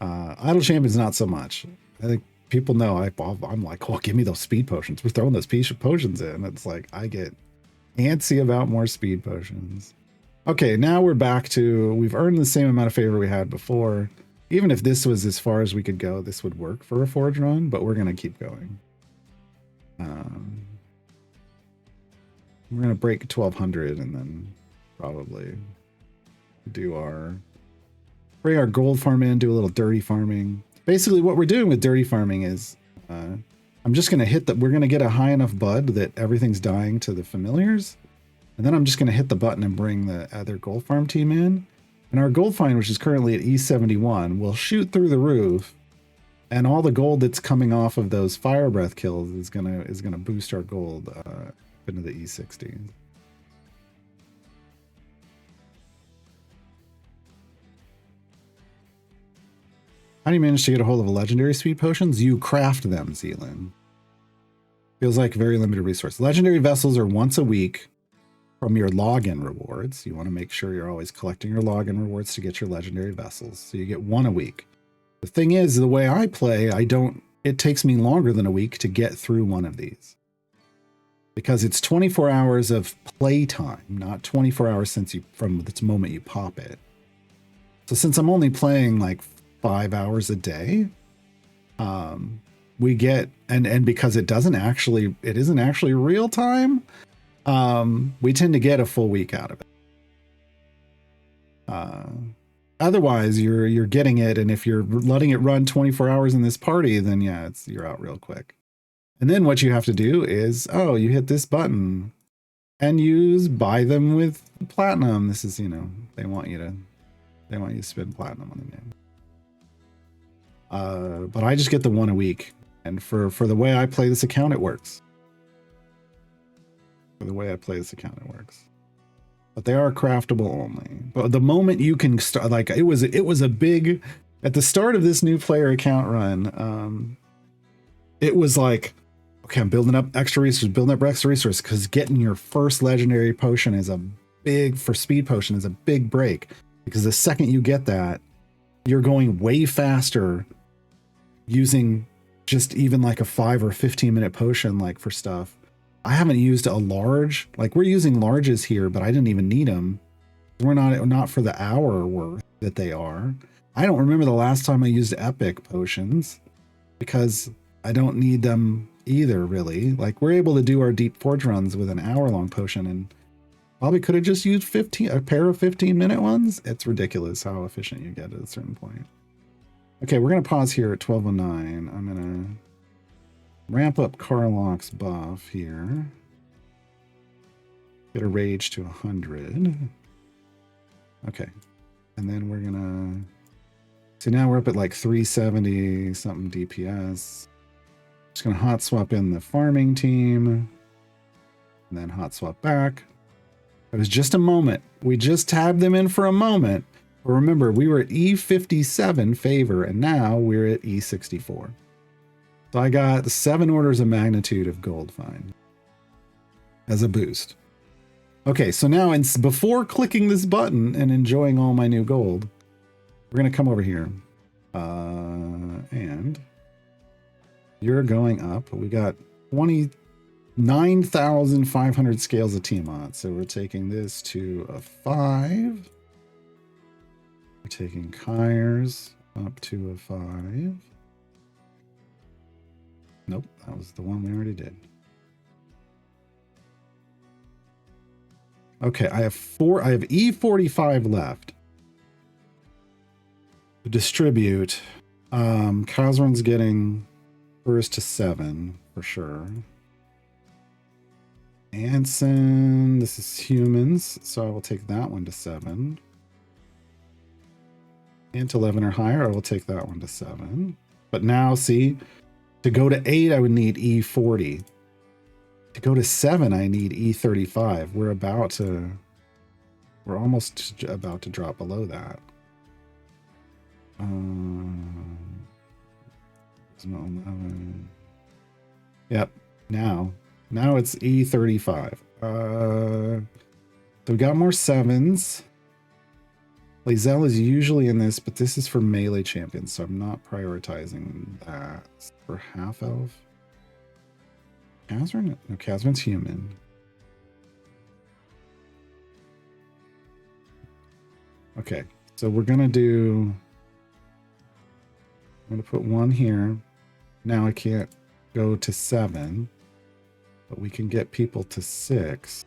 Idle Champions, not so much. I think people know I'm like, oh, give me those speed potions. We're throwing those potions in. It's like, I get antsy about more speed potions. Okay, now we're back to, we've earned the same amount of favor we had before. Even if this was as far as we could go, this would work for a forge run, but we're going to keep going. We're going to break 1200 and then probably bring our gold farm in, do a little dirty farming. Basically what we're doing with dirty farming is I'm just going to hit we're going to get a high enough bud that everything's dying to the familiars. And then I'm just going to hit the button and bring the other gold farm team in. And our gold find, which is currently at E71, will shoot through the roof. And all the gold that's coming off of those fire breath kills is gonna boost our gold into the E60. How do you manage to get a hold of a legendary speed potions? You craft them, Zealand. Feels like a very limited resource. Legendary vessels are once a week from your login rewards. You want to make sure you're always collecting your login rewards to get your legendary vessels. So you get one a week. The thing is, the way I play, it takes me longer than a week to get through one of these. Because it's 24 hours of play time, not 24 hours from this moment you pop it. So since I'm only playing like 5 hours a day, we get, and because it isn't actually real time, we tend to get a full week out of it. Otherwise, you're getting it, and if you're letting it run 24 hours in this party, then yeah, you're out real quick. And then what you have to do is, you hit this button and buy them with platinum. This is, they want you to spend platinum on the game. But I just get the one a week, and for the way I play this account, it works. For the way I play this account, it works. But they are craftable only. But the moment you can start, like it was a big, at the start of this new player account run, it was like, okay, I'm building up extra resources, because getting your first legendary potion for speed potion is a big break, because the second you get that, you're going way faster using just even like a 5 or 15-minute potion, like for stuff. I haven't used a large, like we're using larges here, but I didn't even need them. We're not for the hour worth that they are. I don't remember the last time I used epic potions, because I don't need them either, really. Like we're able to do our deep forge runs with an hour-long potion, and probably could have just used a pair of 15-minute ones. It's ridiculous how efficient you get at a certain point. Okay, we're gonna pause here at 1209. I'm gonna ramp up Carlock's buff here. Get a rage to 100. Okay. And then we're gonna... So now we're up at like 370 something DPS. Just gonna hot swap in the farming team. And then hot swap back. It was just a moment. We just tabbed them in for a moment. But remember, we were at E57 favor, and now we're at E64. So I got 7 orders of magnitude of gold find as a boost. Okay, so now before clicking this button and enjoying all my new gold, we're going to come over here. And you're going up. We got 29,500 scales of Tiamat. So we're taking this to a 5. We're taking Kyres. Up to a 5. Nope, that was the one we already did. Okay, I have E45 left. To distribute. Kazran's getting first to 7 for sure. Anson, this is humans, so I will take that one to 7. And to 11 or higher, I will take that one to 7. But now, see, to go to 8, I would need E40. To go to 7, I need E35. We're almost about to drop below that. Yep, now it's E35. So we got more 7s. Lae'zel is usually in this, but this is for melee champions, so I'm not prioritizing that. For half elf. Kazran? No, Kazran's human. Okay, so we're gonna do. I'm gonna put 1 here. Now I can't go to 7, but we can get people to 6.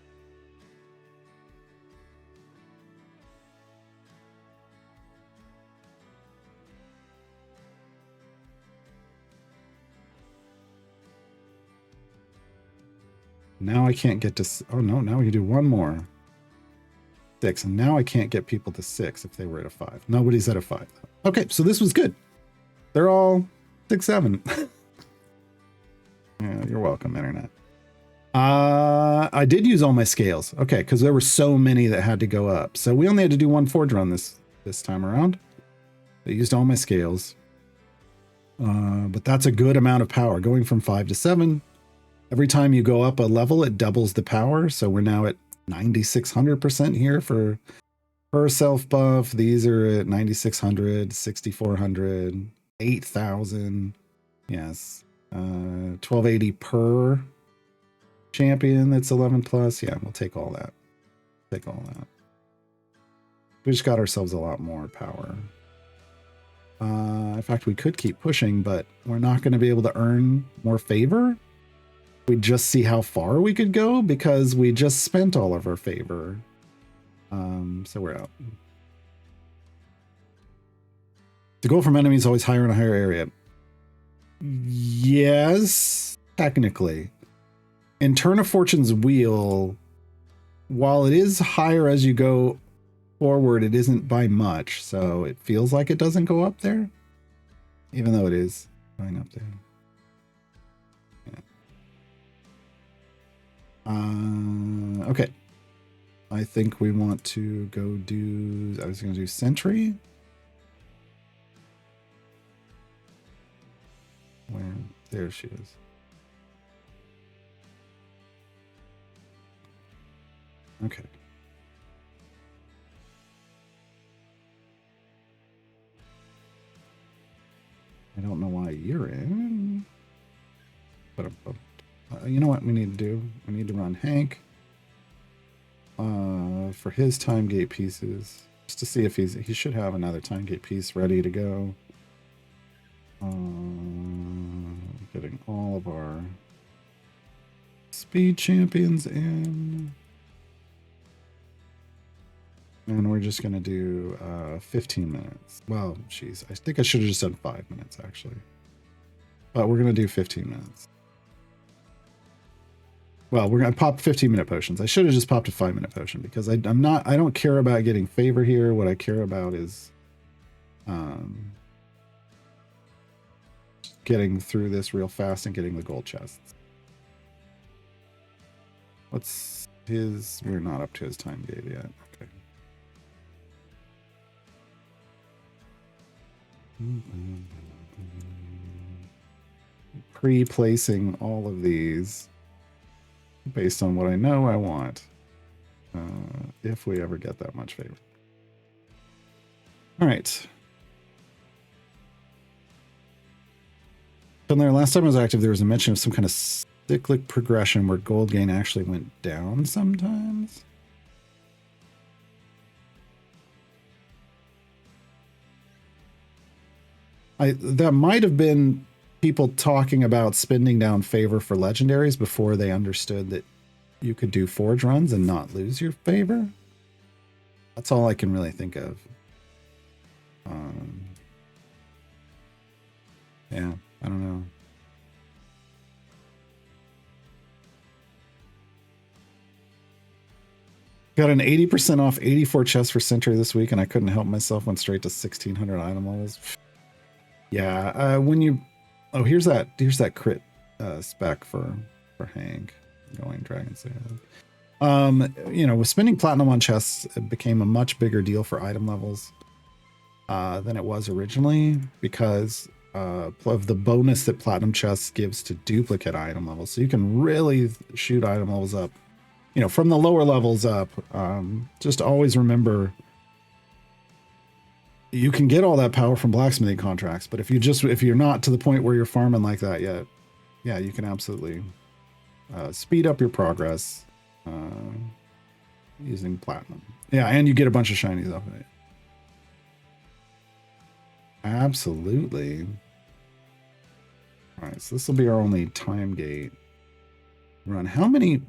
Now I can't get to. Oh no! Now we can do 1 more. 6, and now I can't get people to 6 if they were at a 5. Nobody's at a 5. Okay, so this was good. They're all 6, 7. Yeah, you're welcome, internet. I did use all my scales. Okay, because there were so many that had to go up. So we only had to do 1 forge run this time around. I used all my scales. But that's a good amount of power. Going from 5 to 7. Every time you go up a level, it doubles the power. So we're now at 9,600% here for per self buff. These are at 9,600, 6,400, 8,000. Yes. 1280 per champion. That's 11 plus. Yeah, we'll take all that. Take all that. We just got ourselves a lot more power. In fact, we could keep pushing, but we're not going to be able to earn more favor. We just see how far we could go because we just spent all of our favor. So we're out. The goal from enemies is always higher and a higher area. Yes, technically. In Turn of Fortune's wheel, while it is higher as you go forward, it isn't by much. So it feels like it doesn't go up there, even though it is going up there. Okay. I think we want to go do. I was going to do Sentry. Where? There she is. Okay. I don't know why you're in. But you know what we need to do? We need to run Hank for his time gate pieces, just to see if he should have another time gate piece ready to go. Getting all of our speed champions in, and we're just gonna do 15 minutes. Well, geez, I think I should have just done 5 minutes actually, but we're gonna do 15 minutes. Well, we're gonna pop 15-minute potions. I should have just popped a 5-minute potion because I don't care about getting favor here. What I care about is getting through this real fast and getting the gold chests. What's his? We're not up to his time gate yet. Okay. Pre-placing all of these based on what I know I want, if we ever get that much favor. All right. From there, last time I was active, there was a mention of some kind of cyclic progression where gold gain actually went down sometimes. That might have been people talking about spending down favor for legendaries before they understood that you could do forge runs and not lose your favor. That's all I can really think of. Yeah, I don't know. Got an 80% off 84 chests for Sentry this week, and I couldn't help myself. Went straight to 1600 item levels. Yeah, when you... Oh, here's that crit spec for Hank. Going Dragon's Head. You know, with spending platinum on chests, it became a much bigger deal for item levels than it was originally because of the bonus that platinum chests gives to duplicate item levels. So you can really shoot item levels up, you know, from the lower levels up. Just always remember, you can get all that power from blacksmithing contracts, but if you're not to the point where you're farming like that yet, yeah, you can absolutely speed up your progress using platinum. Yeah, and you get a bunch of shinies off of it. Absolutely. All right, so this will be our only time gate run. How many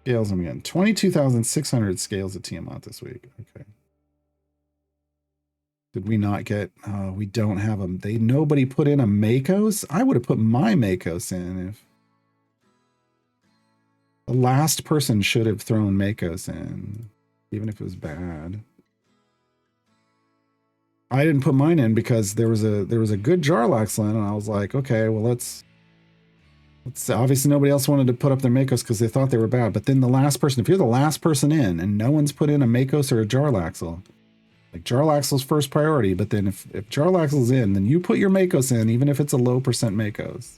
scales am I getting? 22,600 scales at Tiamat this week. Okay. Did we not get? We don't have them. Nobody put in a Makos. I would have put my Makos in if the last person should have thrown Makos in, even if it was bad. I didn't put mine in because there was a good Jarlax land, and I was like, okay, well let's obviously nobody else wanted to put up their Makos because they thought they were bad. But then the last person, if you're the last person in and no one's put in a Makos or a Jarlaxle, like Jarlaxle's first priority, but then if Jarlaxle's in, then you put your Makos in, even if it's a low percent Makos.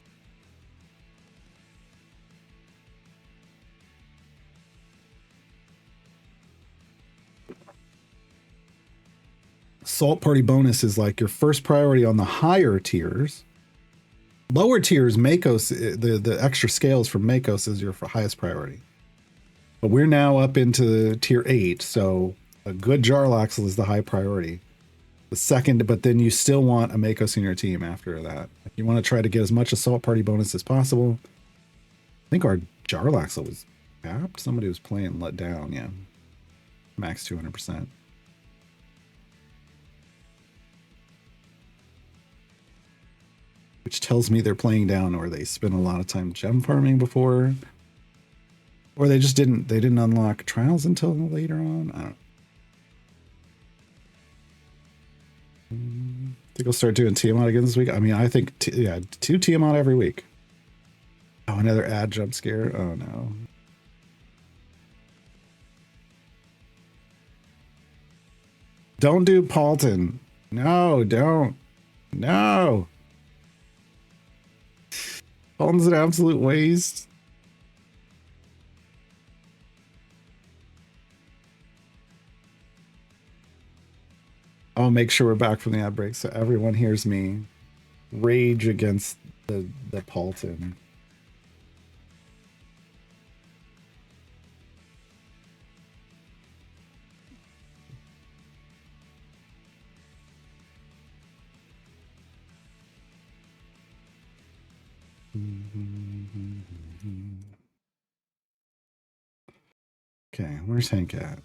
Salt Party bonus is like your first priority on the higher tiers. Lower tiers, Makos, the extra scales from Makos is your highest priority. But we're now up into tier 8, so a good Jarlaxle is the high priority. The second, but then you still want a Makos in your team after that. You want to try to get as much Assault Party bonus as possible. I think our Jarlaxle was capped. Somebody was playing let down, yeah. Max 200%. Which tells me they're playing down, or they spent a lot of time gem farming before, or they just didn't unlock trials until later on. I don't think I'll start doing Tiamat again this week. I mean, I think 2 Tiamat every week. Oh, another ad jump scare. Oh no. Don't do Paulton. No, don't. No. Paulton's an absolute waste. I'll make sure we're back from the ad break so everyone hears me rage against the Paulton. Okay, where's Hank at?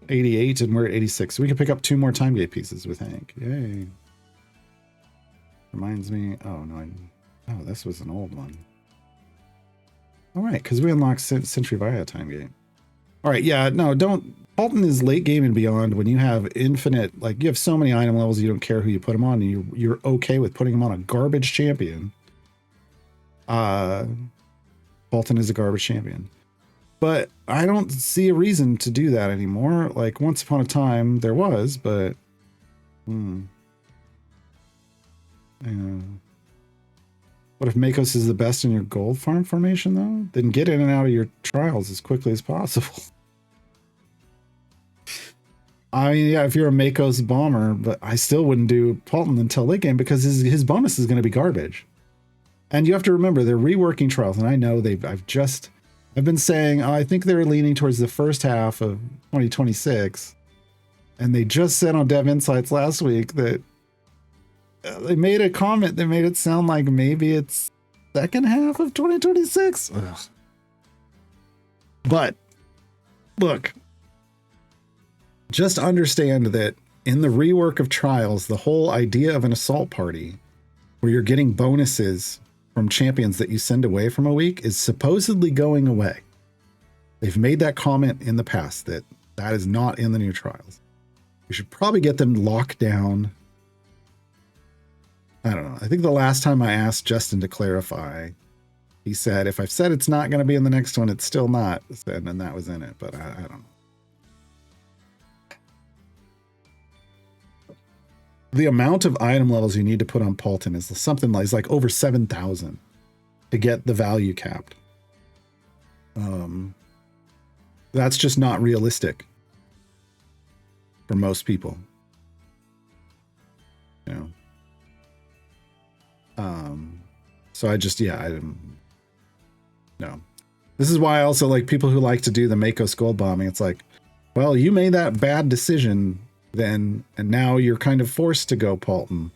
88, and we're at 86. So we can pick up 2 more time gate pieces with Hank. Yay. Reminds me, oh no, oh, this was an old one. All right, because we unlocked Sentry via time gate. All right, yeah, no, don't. Paulton is late game and beyond when you have infinite, like you have so many item levels, you don't care who you put them on, and you're okay with putting them on a garbage champion. Paulton is a garbage champion. But I don't see a reason to do that anymore. Like once upon a time there was, but what if Makos is the best in your gold farm formation though? Then get in and out of your trials as quickly as possible. I mean, yeah, if you're a Makos bomber, but I still wouldn't do Paulton until late game because his bonus is going to be garbage. And you have to remember they're reworking trials, and I know I've been saying, I think they're leaning towards the first half of 2026 And they just said on Dev Insights last week that they made a comment that made it sound like maybe it's second half of 2026. Ugh. But look, just understand that in the rework of Trials, the whole idea of an assault party where you're getting bonuses from champions that you send away from a week is supposedly going away. They've made that comment in the past that that is not in the new Trials. We should probably get them locked down. I don't know. I think the last time I asked Justin to clarify, he said, if I've said it's not going to be in the next one, it's still not. And then that was in it, but I don't know. The amount of item levels you need to put on Paulton is something like over 7,000 to get the value capped. That's just not realistic for most people. You know. So I didn't. No. This is why I also like people who like to do the Makos gold bombing. It's like, well, you made that bad decision then, and now you're kind of forced to go Paulton.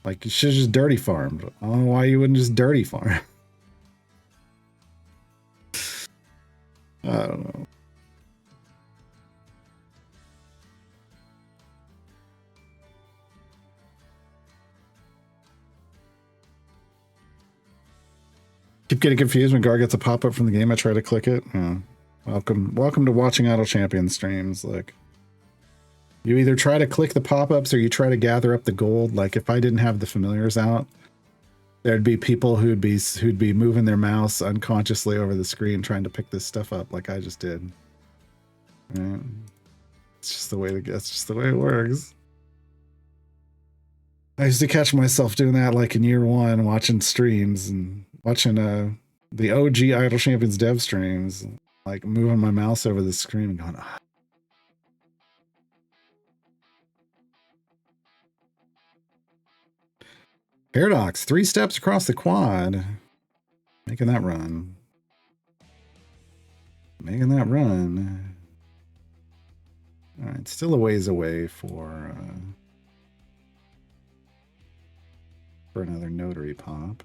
Like, you should have just dirty farmed. I don't know why you wouldn't just dirty farm. I don't know. Keep getting confused when Gar gets a pop-up from the game. I try to click it. Welcome to watching Idle Champion streams. Like, you either try to click the pop-ups or you try to gather up the gold. Like, if I didn't have the familiars out, there'd be people who'd be moving their mouse unconsciously over the screen trying to pick this stuff up, like I just did. Right? It's just the way it works. I used to catch myself doing that like in year one, watching streams and watching the OG Idle Champions dev streams, like moving my mouse over the screen and going, ah. Paradox, 3 steps across the quad. Making that run. All right, still a ways away for another notary pop.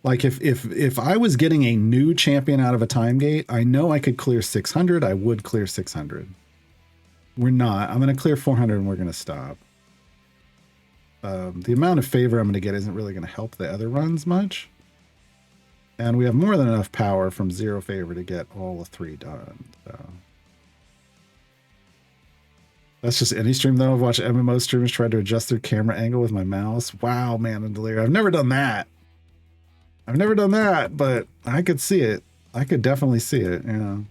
Like if I was getting a new champion out of a time gate, I know I could clear 600. I would clear 600. We're not. I'm going to clear 400 and we're going to stop. The amount of favor I'm going to get isn't really going to help the other runs much. And we have more than enough power from 0 favor to get all 3 done. So that's just any stream though. I've watched MMO streamers try to adjust their camera angle with my mouse. Wow, man, and delirium. I've never done that. But I could see it. I could definitely see it, you know.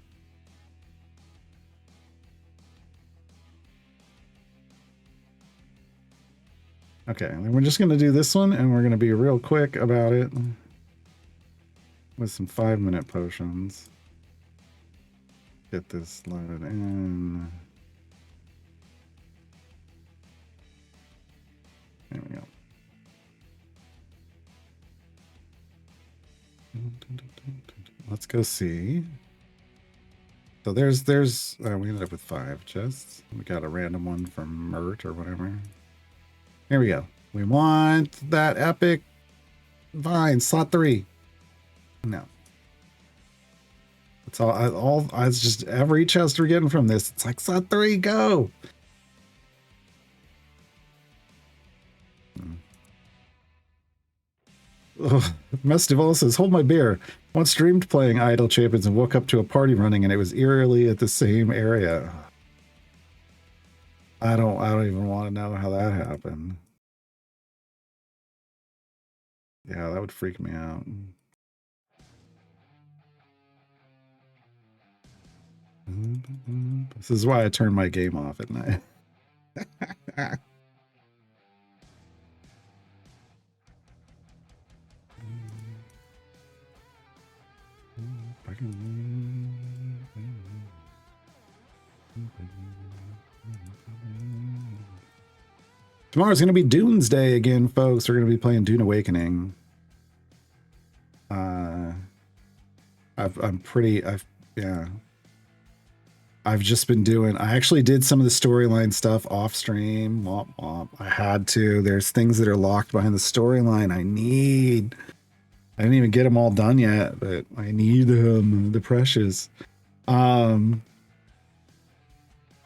Okay, and we're just going to do this one, and we're going to be real quick about it with some 5-minute potions. Get this loaded in. There we go. Let's go see. So there's we ended up with 5 chests. We got a random one from Mert or whatever. Here we go. We want that epic vine, slot 3. No. It's all it's just every chest we're getting from this. It's like slot 3, go. Mestival says, hold my beer. Once streamed playing Idle Champions and woke up to a party running and it was eerily at the same area. I don't even want to know how that happened. Yeah, that would freak me out. This is why I turn my game off at night. Tomorrow's going to be Dunes Day again, folks. We're going to be playing Dune Awakening. Yeah. I've just been doing, I actually did some of the storyline stuff off stream. Womp womp. I had to. There's things that are locked behind the storyline I need. I didn't even get them all done yet, but I need them. The precious. I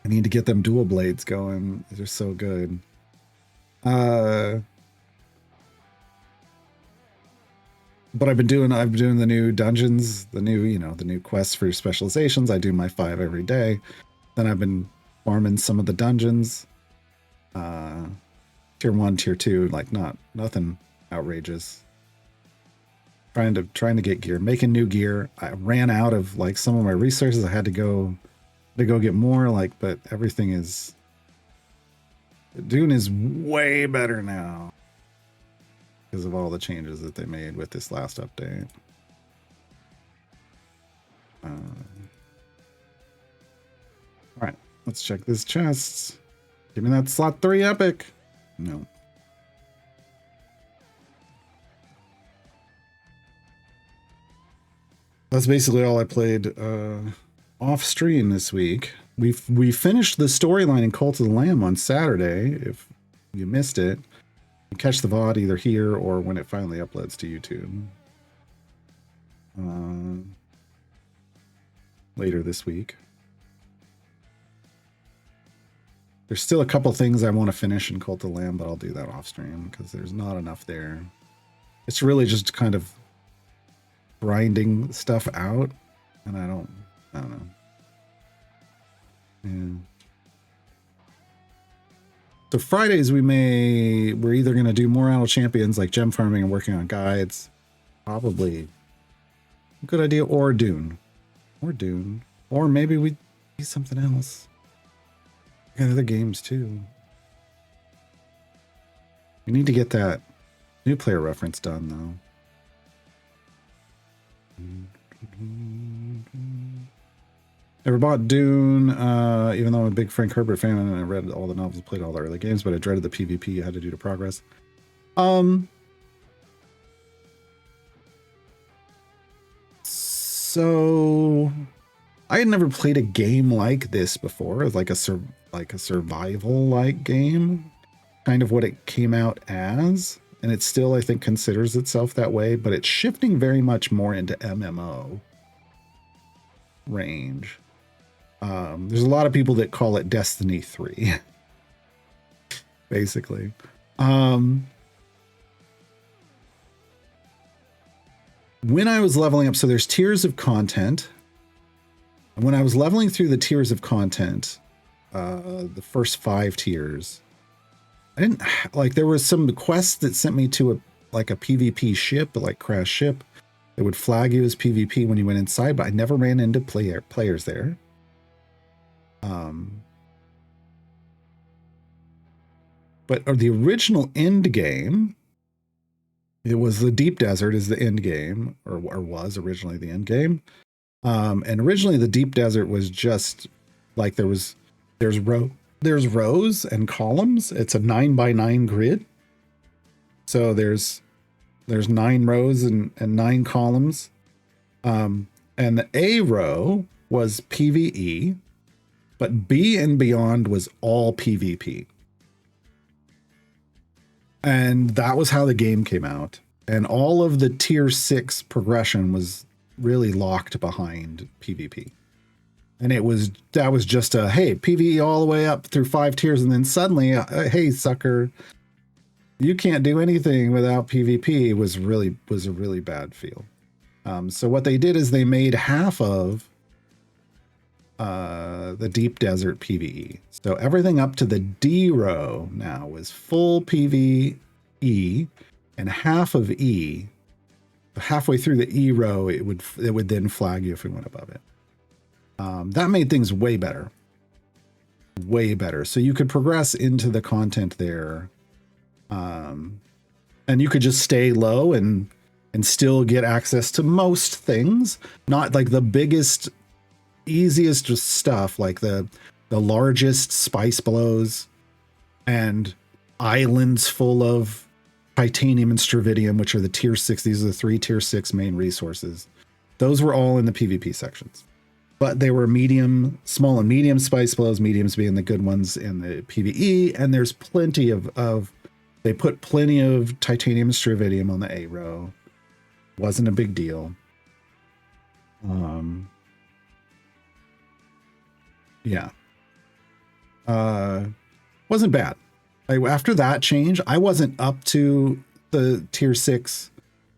need to get them dual blades going. They're so good. But I've been doing the new dungeons, the new quests for specializations. I do my 5 every day. Then I've been farming some of the dungeons. Tier 1, tier 2, like nothing outrageous. Trying to get gear, making new gear. I ran out of like some of my resources. I had to go get more, but everything is Dune is way better now because of all the changes that they made with this last update. All right, let's check this chest. Give me that slot 3 epic. No. That's basically all I played off stream this week. We finished the storyline in Cult of the Lamb on Saturday. If you missed it, you catch the VOD either here or when it finally uploads to YouTube later this week. There's still a couple things I want to finish in Cult of the Lamb, but I'll do that off stream because there's not enough there. It's really just kind of grinding stuff out, and I don't know. Yeah. So Fridays we're either going to do more Idle Champions like gem farming and working on guides, probably a good idea, or Dune, or maybe we do something else. We got other games too. We need to get that new player reference done though. Never bought Dune, even though I'm a big Frank Herbert fan and I read all the novels, played all the early games, but I dreaded the PvP you had to do to progress. So I had never played a game like this before, like a survival like game, kind of what it came out as, and it still I think considers itself that way, but it's shifting very much more into MMO range. There's a lot of people that call it Destiny 3 basically. When I was leveling up, so there's tiers of content, and when I was leveling through the tiers of content, the first 5 tiers, I didn't like, there was some quests that sent me to a PvP ship, like crash ship, that would flag you as PvP when you went inside, but I never ran into players there. But the original end game, it was the Deep Desert is the end game, or was originally the end game. And originally the Deep Desert was just like there's rows and columns. It's a 9x9 grid. So there's 9 rows and 9 columns. And the A row was PvE, but B and beyond was all PvP. And that was how the game came out. And all of the tier 6 progression was really locked behind PvP. And that was just a, hey, PvE all the way up through 5 tiers. And then suddenly, hey, sucker, you can't do anything without PvP was a really bad feel. So what they did is they made half of the Deep Desert PvE. So everything up to the D row now was full PvE, and half of E, halfway through the E row, it would then flag you if we went above it. That made things way better. Way better. So you could progress into the content there. And you could just stay low and still get access to most things. Not like the biggest, easiest stuff, like the largest spice blows and islands full of titanium and stravidium, which are the tier 6. These are the 3 tier 6 main resources. Those were all in the PvP sections. But they were small and medium spice blows, mediums being the good ones in the PvE, and there's plenty of they put plenty of titanium and strontium on the A row. Wasn't a big deal. Yeah. Wasn't bad. After that change, I wasn't up to the tier 6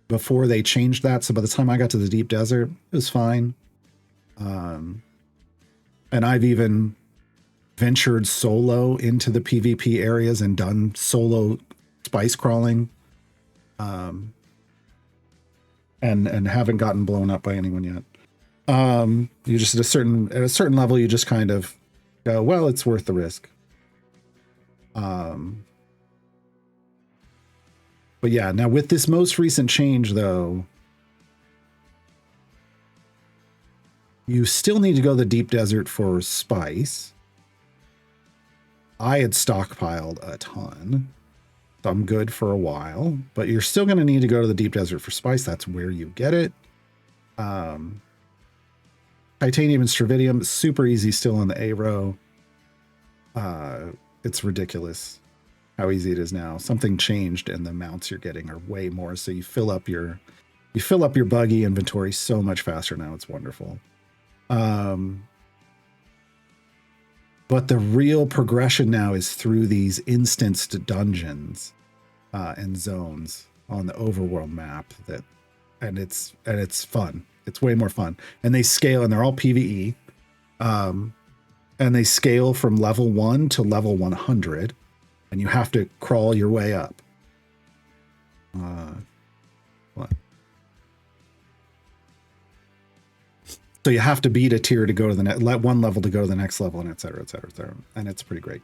before they changed that. So by the time I got to the deep desert, it was fine. And I've even ventured solo into the PvP areas and done solo spice crawling. And haven't gotten blown up by anyone yet. You just at a certain level, you just kind of go, well, it's worth the risk. But yeah, now with this most recent change, though, you still need to go to the deep desert for spice. I had stockpiled a ton, so I'm good for a while, but you're still going to need to go to the deep desert for spice. That's where you get it. Titanium and strontium, super easy still in the A row. It's ridiculous how easy it is now. Something changed and the mounts you're getting are way more. So you fill up your buggy inventory so much faster now. It's wonderful. But the real progression now is through these instanced dungeons and zones on the overworld map and it's fun. It's way more fun. And they scale, and they're all PvE. And they scale from level 1 to level 100. And you have to crawl your way up. What? So you have to beat a tier to go to the next, one level to go to the next level, and et cetera, et cetera, et cetera. And it's pretty great.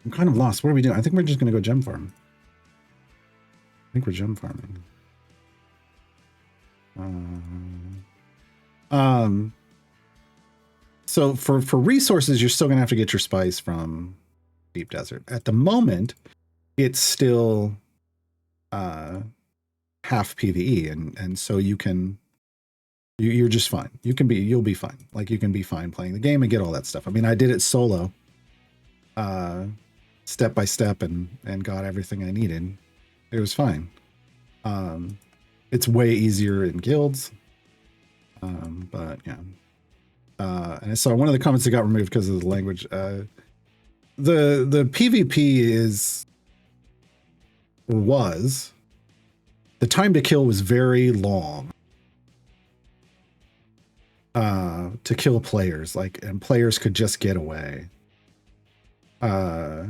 I'm kind of lost. What are we doing? I think we're just going to go gem farm. I think we're gem farming. So for resources, you're still gonna have to get your spice from deep desert. At the moment, it's still half PvE, and so you're just fine. You'll be fine. Like, you can be fine playing the game and get all that stuff. I mean, I did it solo, step by step, and got everything I needed. It was fine. It's way easier in guilds. But yeah. And I saw one of the comments that got removed because of the language. The PvP was the time to kill was very long. To kill players, and players could just get away. So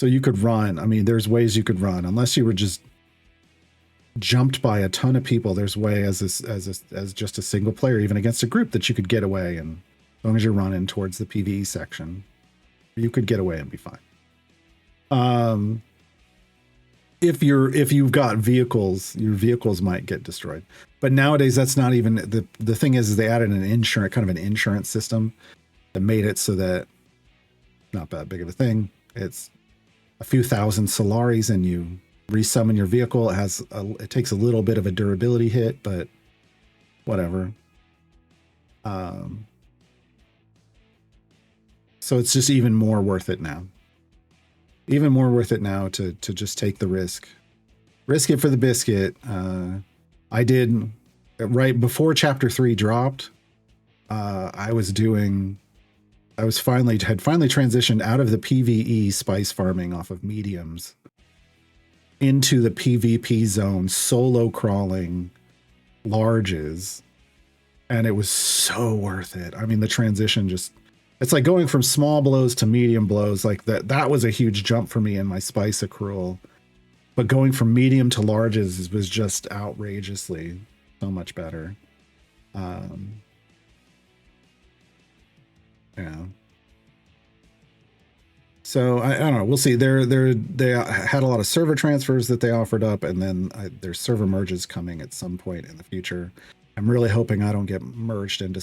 you could run. I mean, there's ways you could run, unless you were just jumped by a ton of people. There's way as just a single player, even against a group, that you could get away, and as long as you're running towards the PvE section, you could get away and be fine. If you've got vehicles, your vehicles might get destroyed. But nowadays, that's not even the thing. Is they added an insurance system that made it so that not that big of a thing. It's a few thousand Solaris, and you resummon your vehicle. It takes a little bit of a durability hit, but whatever. So it's just even more worth it now. Even more worth it now to just take the risk. Risk it for the biscuit. I did right before chapter 3 dropped. I had finally transitioned out of the PvE spice farming off of mediums into the PvP zone, solo crawling larges, and it was so worth it. I mean, the transition it's like going from small blows to medium blows. Like that was a huge jump for me in my spice accrual, but going from medium to larges was just outrageously so much better. Yeah. So I don't know. We'll see. They had a lot of server transfers that they offered up, and then there's server merges coming at some point in the future. I'm really hoping I don't get merged into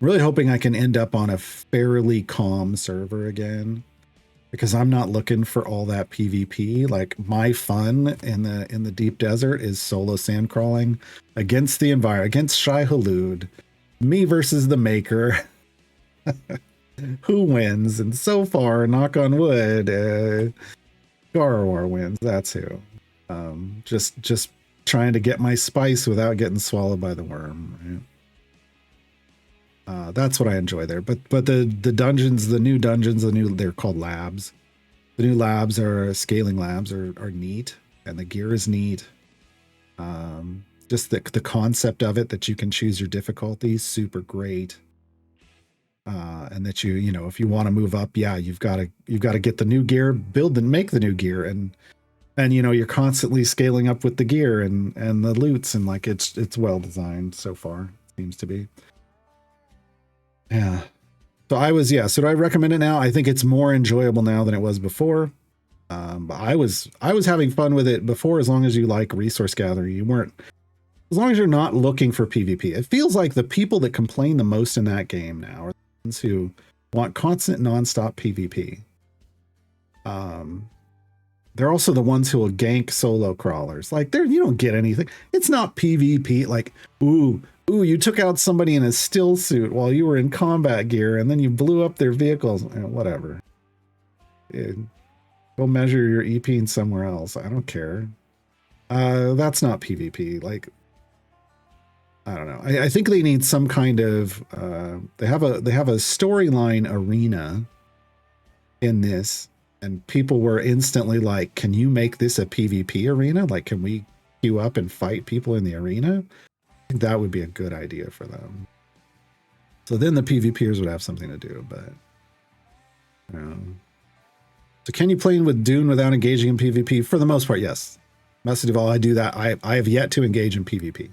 really hoping I can end up on a fairly calm server again. because I'm not looking for all that PvP. Like my fun in the deep desert is solo sand crawling against the environment, against Shai Hulud, me versus the maker. Who wins? And so far, knock on wood, Garwar wins. That's who. Just trying to get my spice without getting swallowed by the worm. Right? That's what I enjoy there. But the dungeons, they're called labs. The new labs are scaling labs are neat, and the gear is neat. Just the concept of it, that you can choose your difficulty, super great. And that you know, if you want to move up, yeah, you've got to get the new gear, build and make the new gear, and you know, you're constantly scaling up with the gear and the loots, and like it's well designed so far, seems to be. Yeah. So do I recommend it now? I think it's more enjoyable now than it was before. But I was having fun with it before, as long as you like resource gathering. You weren't, as long as you're not looking for PvP. It feels like the people that complain the most in that game now are the ones who want constant nonstop PvP. They're also the ones who will gank solo crawlers. Like, you don't get anything. It's not PvP. Like, ooh, you took out somebody in a still suit while you were in combat gear, and then you blew up their vehicles. Whatever. Go measure your EPing somewhere else. I don't care. That's not PvP. Like, I don't know. I think they need some kind of. They have a storyline arena in this. And people were instantly like, can you make this a PvP arena? Like, can we queue up and fight people in the arena? I think that would be a good idea for them. So then the PvPers would have something to do, but... So can you play with Dune without engaging in PvP? For the most part, yes. Message of all, I do that. I have yet to engage in PvP.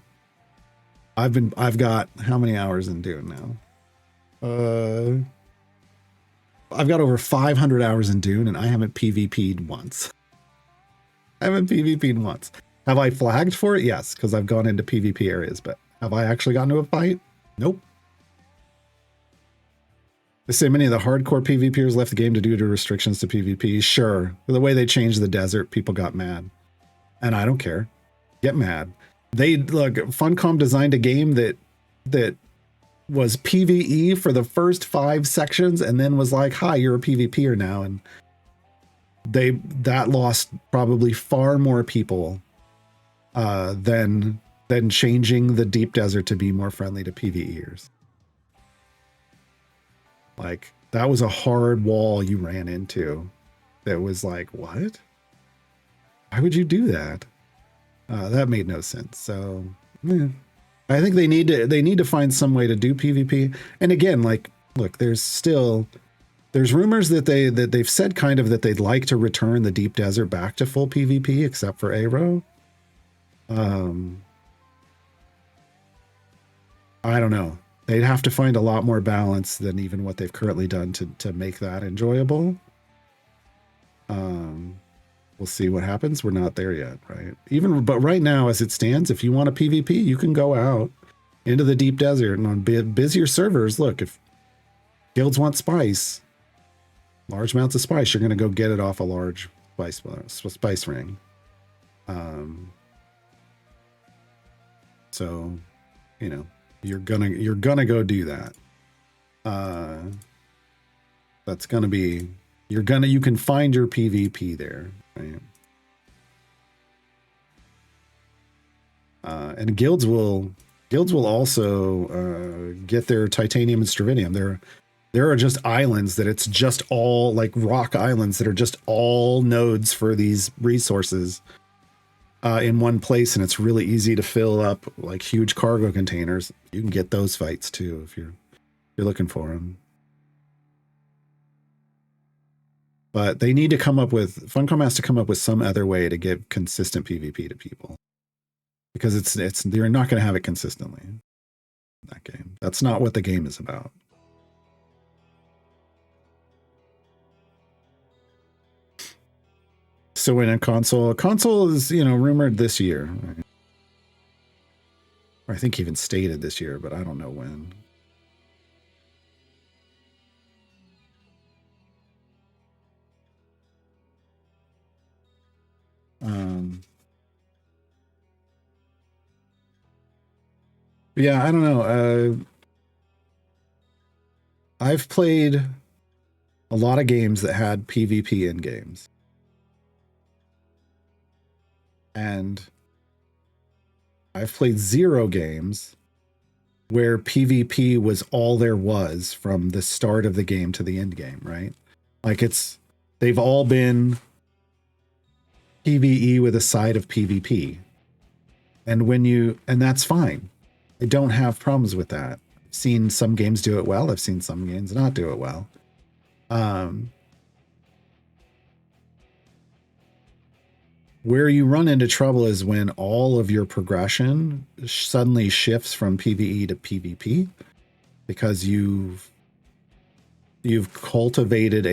I've got how many hours in Dune now? I've got over 500 hours in Dune, and I haven't PvP'd once. Have I flagged for it? Yes, because I've gone into PvP areas, but have I actually gotten to a fight? Nope. They say many of the hardcore PvPers left the game due to restrictions to PvP. Sure. The way they changed the desert, people got mad. And I don't care. Get mad. Funcom designed a game that was PvE for the first 5 sections, and then was like, hi, you're a PvPer now. And that lost probably far more people than changing the deep desert to be more friendly to PvEers. Like, that was a hard wall you ran into. That was like, what? Why would you do that? That made no sense. So, yeah. I think they need to find some way to do PvP. And again, like, look, there's rumors that they've said kind of that they'd like to return the deep desert back to full PvP, except for Aero. I don't know. They'd have to find a lot more balance than even what they've currently done to make that enjoyable. We'll see what happens. We're not there yet, right? But right now, as it stands, if you want a PvP, you can go out into the deep desert and on busier servers. Look, if guilds want spice, large amounts of spice, you're going to go get it off a large spice ring. So, you know, you're gonna go do that. That's gonna be. You can find your PvP there, right? And guilds will also get their titanium and stravinium. There are just islands that it's just all like rock islands that are just all nodes for these resources in one place, and it's really easy to fill up like huge cargo containers. You can get those fights too if you're looking for them. But they need to Funcom has to come up with some other way to give consistent PvP to people, because they're not going to have it consistently in that game. That's not what the game is about. So when a console is, rumored this year, right? Or I think even stated this year, but I don't know when. Yeah, I don't know. I've played a lot of games that had PvP in games. And I've played 0 games where PvP was all there was from the start of the game to the end game, right? Like they've all been PvE with a side of PvP. And that's fine. I don't have problems with that. I've seen some games do it well. I've seen some games not do it well. Where you run into trouble is when all of your progression suddenly shifts from PvE to PvP because you've cultivated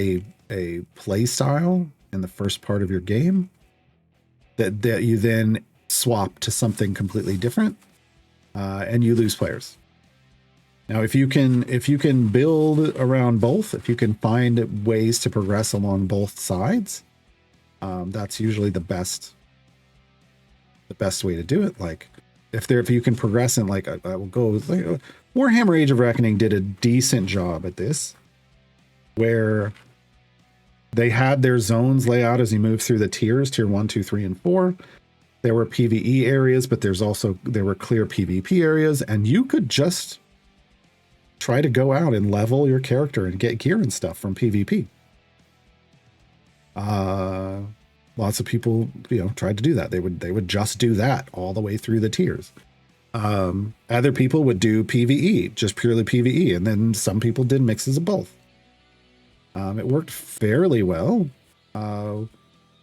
a play style in the first part of your game that you then swap to something completely different, and you lose players. Now, if you can build around both, if you can find ways to progress along both sides, that's usually the best way to do it. Like if you can progress in, like I will go with, like, Warhammer Age of Reckoning did a decent job at this, where they had their zones lay out as you move through the tiers, tier 1, 2, 3, and 4. There were PvE areas, but there were clear PvP areas, and you could just try to go out and level your character and get gear and stuff from PvP. Lots of people, tried to do that. They would just do that all the way through the tiers. Other people would do PvE, just purely PvE, and then some people did mixes of both. It worked fairly well, but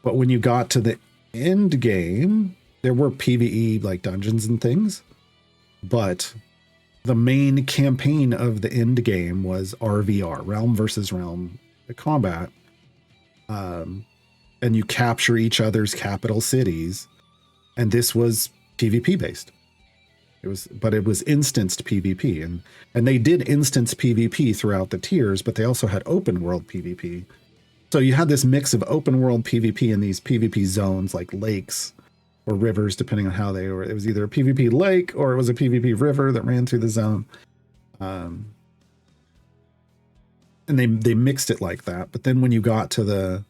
when you got to the end game, there were PvE like dungeons and things, but the main campaign of the end game was RVR, realm versus realm combat. And you capture each other's capital cities, and this was PvP based. It was instanced PvP, and they did instance PvP throughout the tiers, but they also had open world PvP. So you had this mix of open world PvP and these PvP zones like lakes or rivers, depending on how they were. It was either a PvP lake or it was a PvP river that ran through the zone. And they mixed it like that. But then when you got to the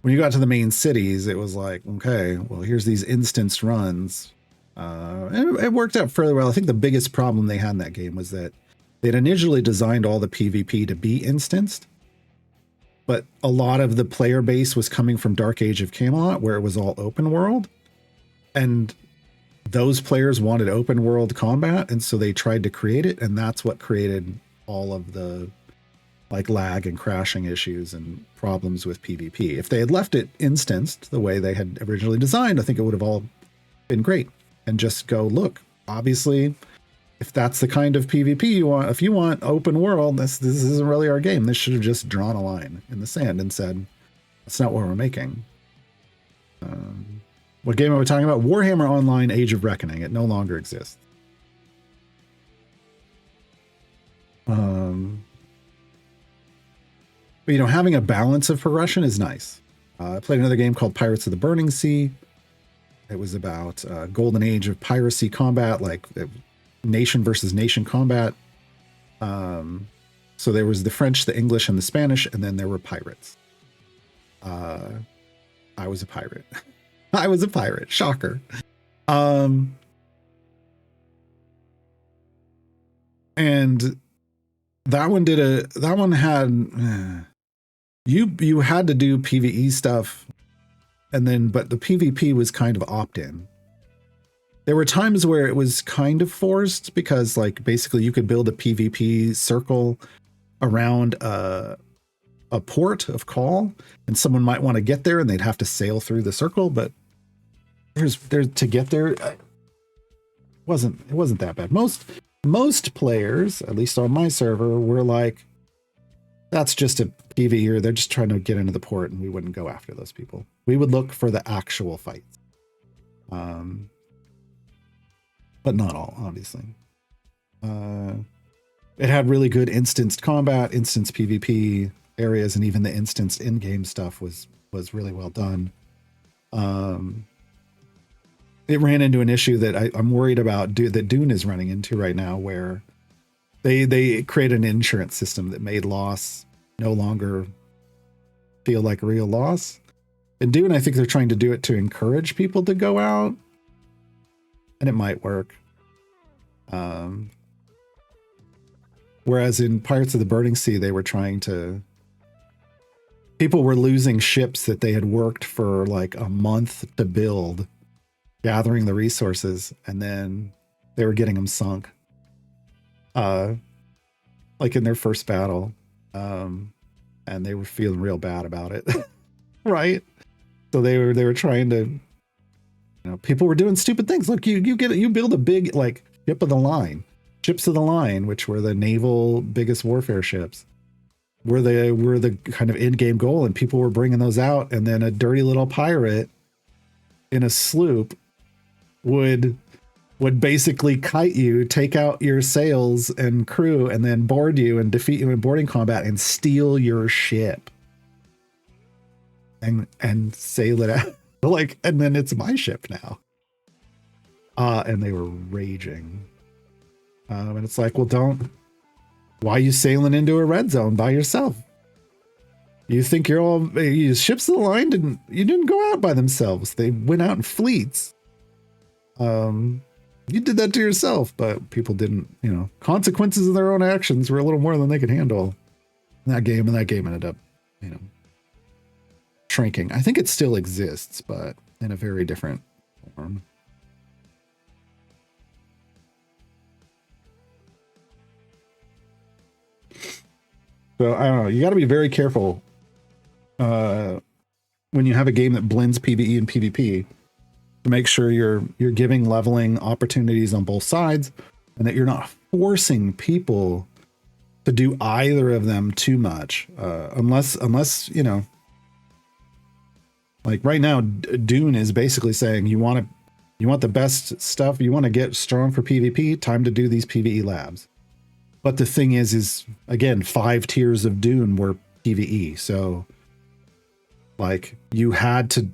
main cities, it was like, okay, well, here's these instanced runs. And it worked out fairly well. I think the biggest problem they had in that game was that they'd initially designed all the PvP to be instanced, but a lot of the player base was coming from Dark Age of Camelot, where it was all open world, and those players wanted open world combat, and so they tried to create it, and that's what created all of the like lag and crashing issues and problems with PvP. If they had left it instanced the way they had originally designed, I think it would have all been great. And just go, look, obviously, if that's the kind of PvP you want, if you want open world, this isn't really our game. This should have just drawn a line in the sand and said, that's not what we're making. What game are we talking about? Warhammer Online Age of Reckoning. It no longer exists. But, having a balance of progression is nice. I played another game called Pirates of the Burning Sea. It was about golden age of piracy combat, like nation versus nation combat. So there was the French, the English, and the Spanish, and then there were pirates. I was a pirate. I was a pirate. Shocker. And that one had you had to do PvE stuff. But the PvP was kind of opt-in. There were times where it was kind of forced because, like, basically you could build a PvP circle around a port of call, and someone might want to get there and they'd have to sail through the circle. But there's to get there, it wasn't that bad. Most players, at least on my server, were like, that's just a PvE, they're just trying to get into the port, and we wouldn't go after those people. We would look for the actual fights. But not all, obviously. It had really good instanced combat, instanced PvP areas, and even the instanced in-game stuff was really well done. it ran into an issue that I'm worried about that Dune is running into right now, where they create an insurance system that made loss no longer feel like a real loss. And Dune, I think they're trying to do it to encourage people to go out, and it might work. Whereas in Pirates of the Burning Sea, they were trying to. People were losing ships that they had worked for like a month to build, gathering the resources, and then they were getting them sunk. Like in their first battle. And they were feeling real bad about it. Right? So they were trying to, you know, people were doing stupid things. Look, you build a big like ships of the line, which were the naval biggest warfare ships. Were the kind of end game goal, and people were bringing those out, and then a dirty little pirate in a sloop would basically kite you, take out your sails and crew, and then board you and defeat you in boarding combat and steal your ship and sail it out. Like, and then it's my ship now. And they were raging. And it's like, well, why are you sailing into a red zone by yourself? You think ships of the line didn't go out by themselves. They went out in fleets. You did that to yourself, but people didn't, you know, consequences of their own actions were a little more than they could handle in that game. And that game ended up, you know, shrinking. I think it still exists, but in a very different form. So I don't know. You got to be very careful when you have a game that blends PvE and PvP to make sure you're giving leveling opportunities on both sides, and that you're not forcing people to do either of them too much. Unless you know, like right now, Dune is basically saying you want the best stuff. You want to get strong for PvP. Time to do these PvE labs. But the thing is again, 5 tiers of Dune were PvE. So like you had to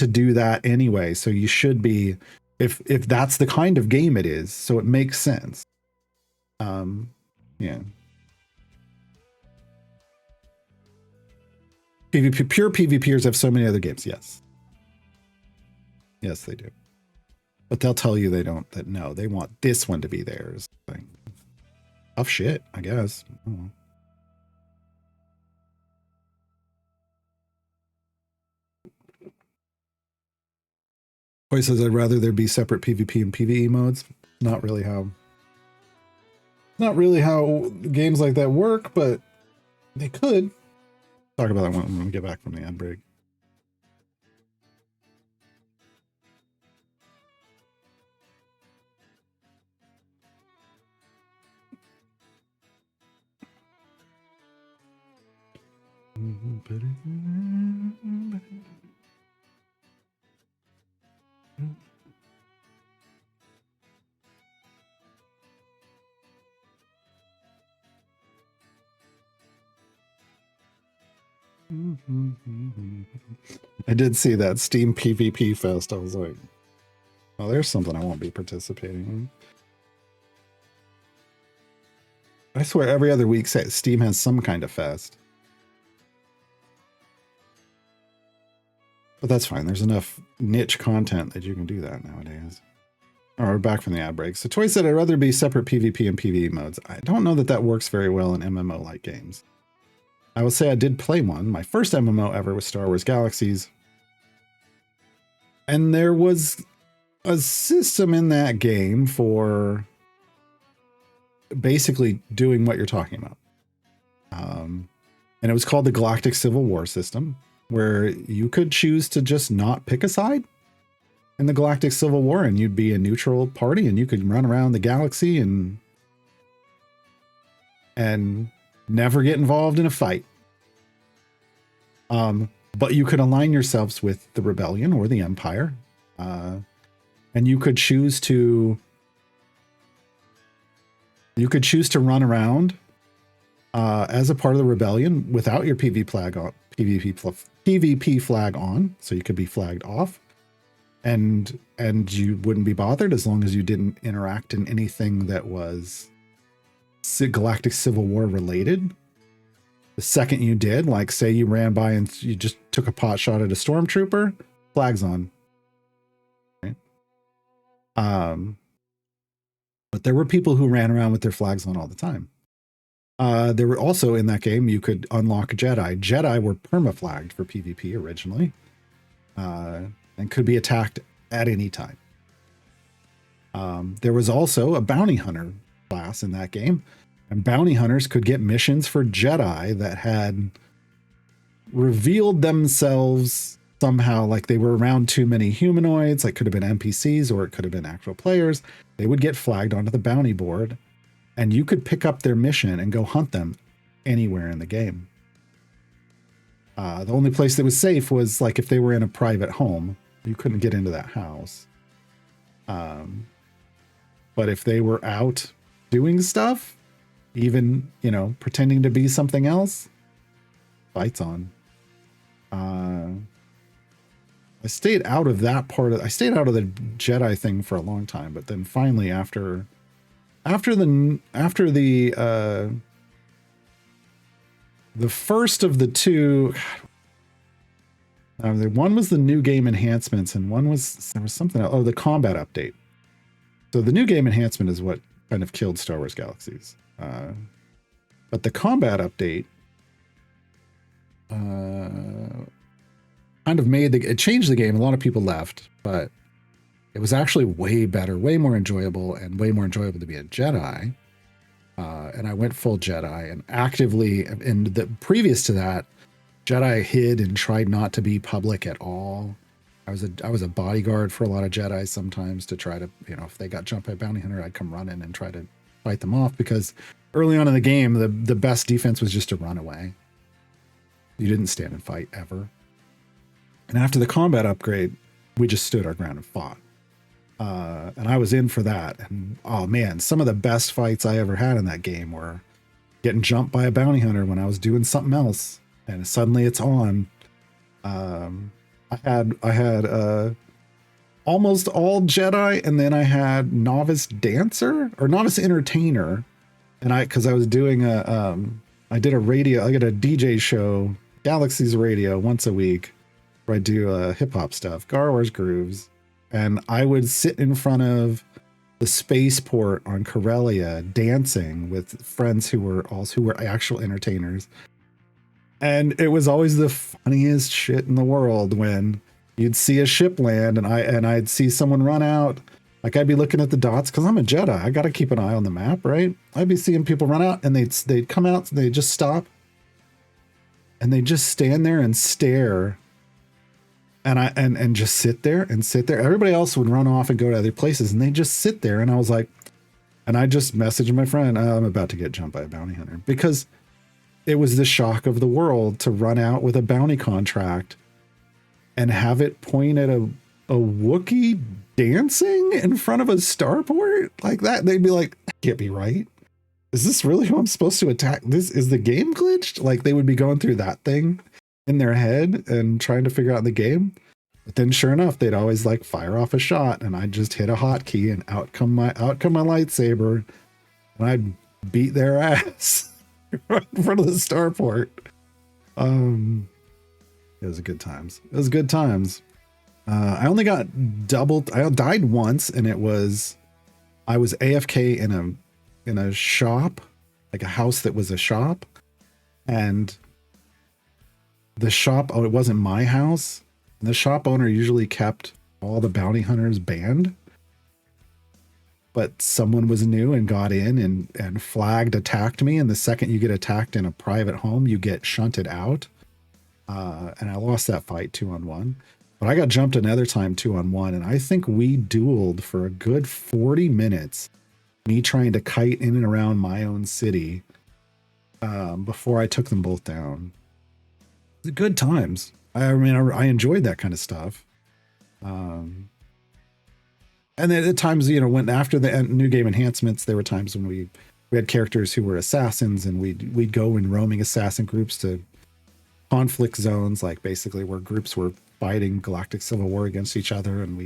do that anyway. So you should be, if that's the kind of game it is, so it makes sense. Yeah. PvP, pure PvPers have so many other games. Yes. Yes, they do. But they'll tell you they want this one to be theirs. Tough shit, I guess. Oh. Boy says I'd rather there be separate PvP and PvE modes. Not really how games like that work, but they could. Talk about that when we get back from the ad break. I did see that Steam PvP Fest. I was like, oh, there's something I won't be participating in. I swear every other week Steam has some kind of fest. But that's fine. There's enough niche content that you can do that nowadays. All right, we're back from the ad break. So Toy said I'd rather be separate PvP and PvE modes. I don't know that works very well in MMO-like games. I will say I did play one. My first MMO ever was Star Wars Galaxies. And there was a system in that game for basically doing what you're talking about. And it was called the Galactic Civil War system, where you could choose to just not pick a side in the Galactic Civil War, and you'd be a neutral party, and you could run around the galaxy and never get involved in a fight. But you could align yourselves with the rebellion or the empire, and you could choose to run around as a part of the rebellion without your PvP flag on, so you could be flagged off, and you wouldn't be bothered as long as you didn't interact in anything that was Galactic Civil War related. The second you did, like say you ran by and you just took a pot shot at a stormtrooper, flags on. Right? But there were people who ran around with their flags on all the time. There were also in that game, you could unlock Jedi. Jedi were perma-flagged for PvP originally, and could be attacked at any time. There was also a bounty hunter class in that game, and bounty hunters could get missions for Jedi that had revealed themselves somehow, like they were around too many humanoids, like could have been NPCs or it could have been actual players. They would get flagged onto the bounty board, and you could pick up their mission and go hunt them anywhere in the game. The only place that was safe was like if they were in a private home, you couldn't get into that house. But if they were out doing stuff, even, you know, pretending to be something else, fights on. I stayed out of that part of, I stayed out of the Jedi thing for a long time, but then finally after the first of the two, one was the new game enhancements and one was, there was something else. Oh, the combat update. So the new game enhancement is what kind of killed Star Wars Galaxies. But the combat update kind of made it changed the game. A lot of people left, but it was actually way better, way more enjoyable, and way more enjoyable to be a Jedi. And I went full Jedi and actively, in the previous to that, Jedi hid and tried not to be public at all. I was a bodyguard for a lot of Jedi sometimes to try to, you know, if they got jumped by a bounty hunter, I'd come running and try to fight them off, because early on in the game, the best defense was just to run away. You didn't stand and fight ever. And after the combat upgrade, we just stood our ground and fought. And I was in for that. And oh man, some of the best fights I ever had in that game were getting jumped by a bounty hunter when I was doing something else, and suddenly it's on. I had almost all Jedi, and then I had novice dancer or novice entertainer, and because I was doing I did a radio, I got a DJ show, Galaxy's Radio, once a week, where I do hip hop stuff, Gar Wars Grooves, and I would sit in front of the spaceport on Corellia dancing with friends who were actual entertainers. And it was always the funniest shit in the world when you'd see a ship land and I'd see someone run out. Like I'd be looking at the dots because I'm a Jedi. I got to keep an eye on the map, right? I'd be seeing people run out and they'd come out, and they'd just stop and they just stand there and stare. And just sit there. Everybody else would run off and go to other places, and they just sit there. And I was like, and I just messaged my friend, I'm about to get jumped by a bounty hunter, because it was the shock of the world to run out with a bounty contract and have it point at a Wookiee dancing in front of a starport like that. They'd be like, that can't be right. Is this really who I'm supposed to attack? This is the game glitched? Like they would be going through that thing in their head and trying to figure out the game. But then sure enough, they'd always like fire off a shot and I'd just hit a hotkey and out come my lightsaber and I'd beat their ass right in front of the starport. It was good times. I only got doubled. I died once, and I was AFK in a shop, like a house that was a shop, and the shop, it wasn't my house. And the shop owner usually kept all the bounty hunters banned, but someone was new and got in and flagged, attacked me. And the second you get attacked in a private home, you get shunted out. And I lost that fight 2-on-1, but I got jumped another time 2-on-1. And I think we dueled for a good 40 minutes, me trying to kite in and around my own city, before I took them both down. Good times. I mean, I enjoyed that kind of stuff. And then at times, you know, when after the new game enhancements, there were times when we had characters who were assassins, and we'd go in roaming assassin groups to conflict zones, like basically where groups were fighting Galactic Civil War against each other, and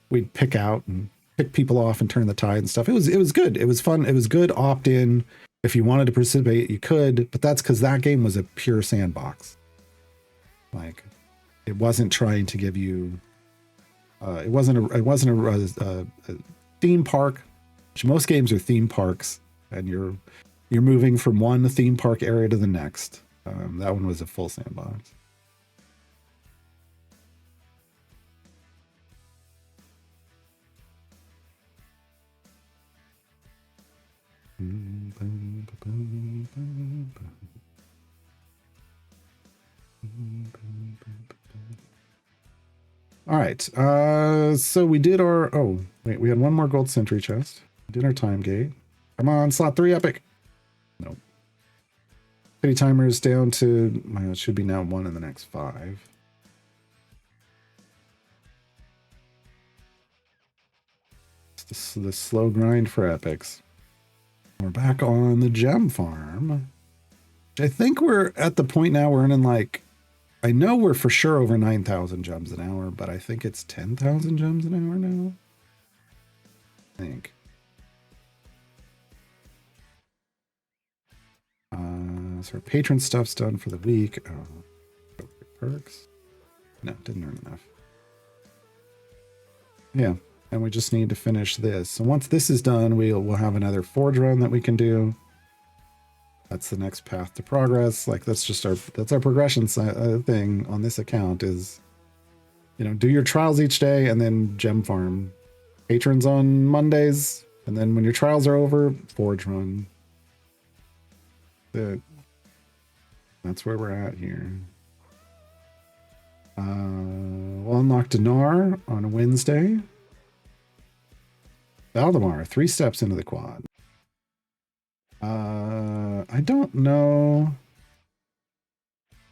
we'd pick out and pick people off and turn the tide and stuff. It was good. It was fun. It was good. Opt in. If you wanted to participate, you could, but that's because that game was a pure sandbox. Like, it wasn't trying to give you. It wasn't a theme park. Which most games are theme parks, and you're moving from one theme park area to the next. That one was a full sandbox. All right. So we did our. Oh, wait. We had one more gold sentry chest. We did our time gate. Come on, slot 3 epic. Nope. Pity timer is down to. Well, it should be now 1 in the next 5. It's the slow grind for epics. We're back on the gem farm. I think we're at the point now we're in like. I know we're for sure over 9,000 gems an hour, but I think it's 10,000 gems an hour now. I think. So our patron stuff's done for the week. Oh, perks. No, didn't earn enough. Yeah, and we just need to finish this. So once this is done, we'll have another forge run that we can do. That's the next path to progress. Like that's our progression thing on this account is, do your trials each day and then gem farm. Patrons on Mondays, and then when your trials are over, forge run. That's where we're at here. We'll unlock Dinar on a Wednesday. Valdemar, 3 steps into the quad. I don't know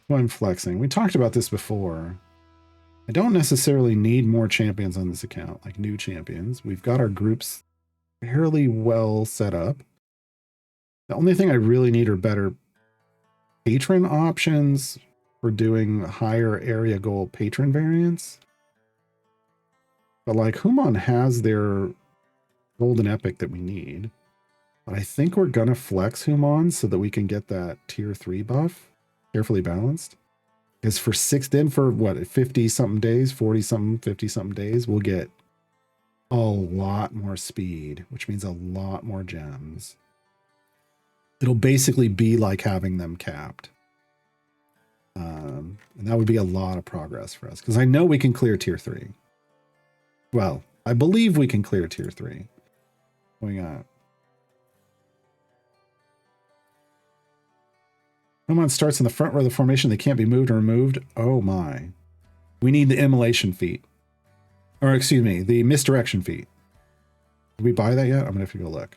who I'm flexing. We talked about this before. I don't necessarily need more champions on this account, like new champions. We've got our groups fairly well set up. The only thing I really need are better patron options for doing higher area goal patron variants. But like Human has their golden epic that we need. But I think we're gonna flex Human so that we can get that tier 3 buff, carefully balanced. Because for 50 something days, 40 something, 50 something days, we'll get a lot more speed, which means a lot more gems. It'll basically be like having them capped. And that would be a lot of progress for us. Because I know we can clear tier 3. Well, I believe we can clear tier 3. What we got? Someone starts in the front row of the formation. They can't be moved or removed. Oh my. We need the immolation feat. Or excuse me, the misdirection feat. Did we buy that yet? I'm going to have to go look.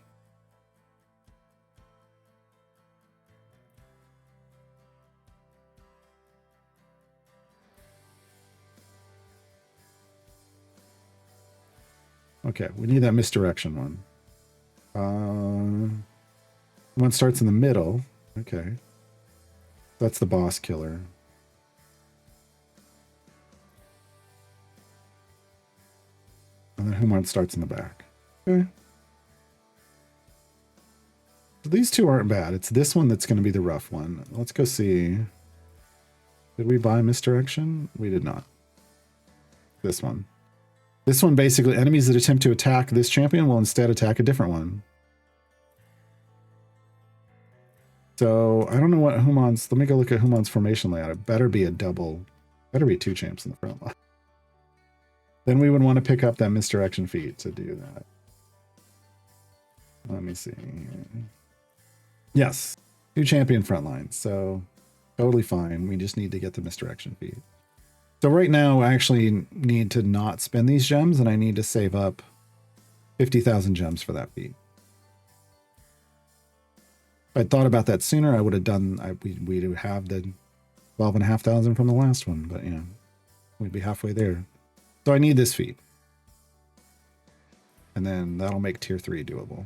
Okay, we need that misdirection one. One starts in the middle. Okay. That's the boss killer. And then Human starts in the back. Okay. So these two aren't bad. It's this one that's going to be the rough one. Let's go see. Did we buy misdirection? We did not. This one. This one basically, enemies that attempt to attack this champion will instead attack a different one. So I don't know what Human's. Let me go look at Human's formation layout. It better be a double. Better be 2 champs in the front line. Then we would want to pick up that misdirection feat to do that. Let me see. Yes, 2 champion front lines. So totally fine. We just need to get the misdirection feat. So right now I actually need to not spend these gems, and I need to save up 50,000 gems for that feat. If I'd thought about that sooner, I would have done. We'd have the 12,500 from the last one, but yeah, we'd be halfway there. So I need this feat, and then that'll make tier 3 doable.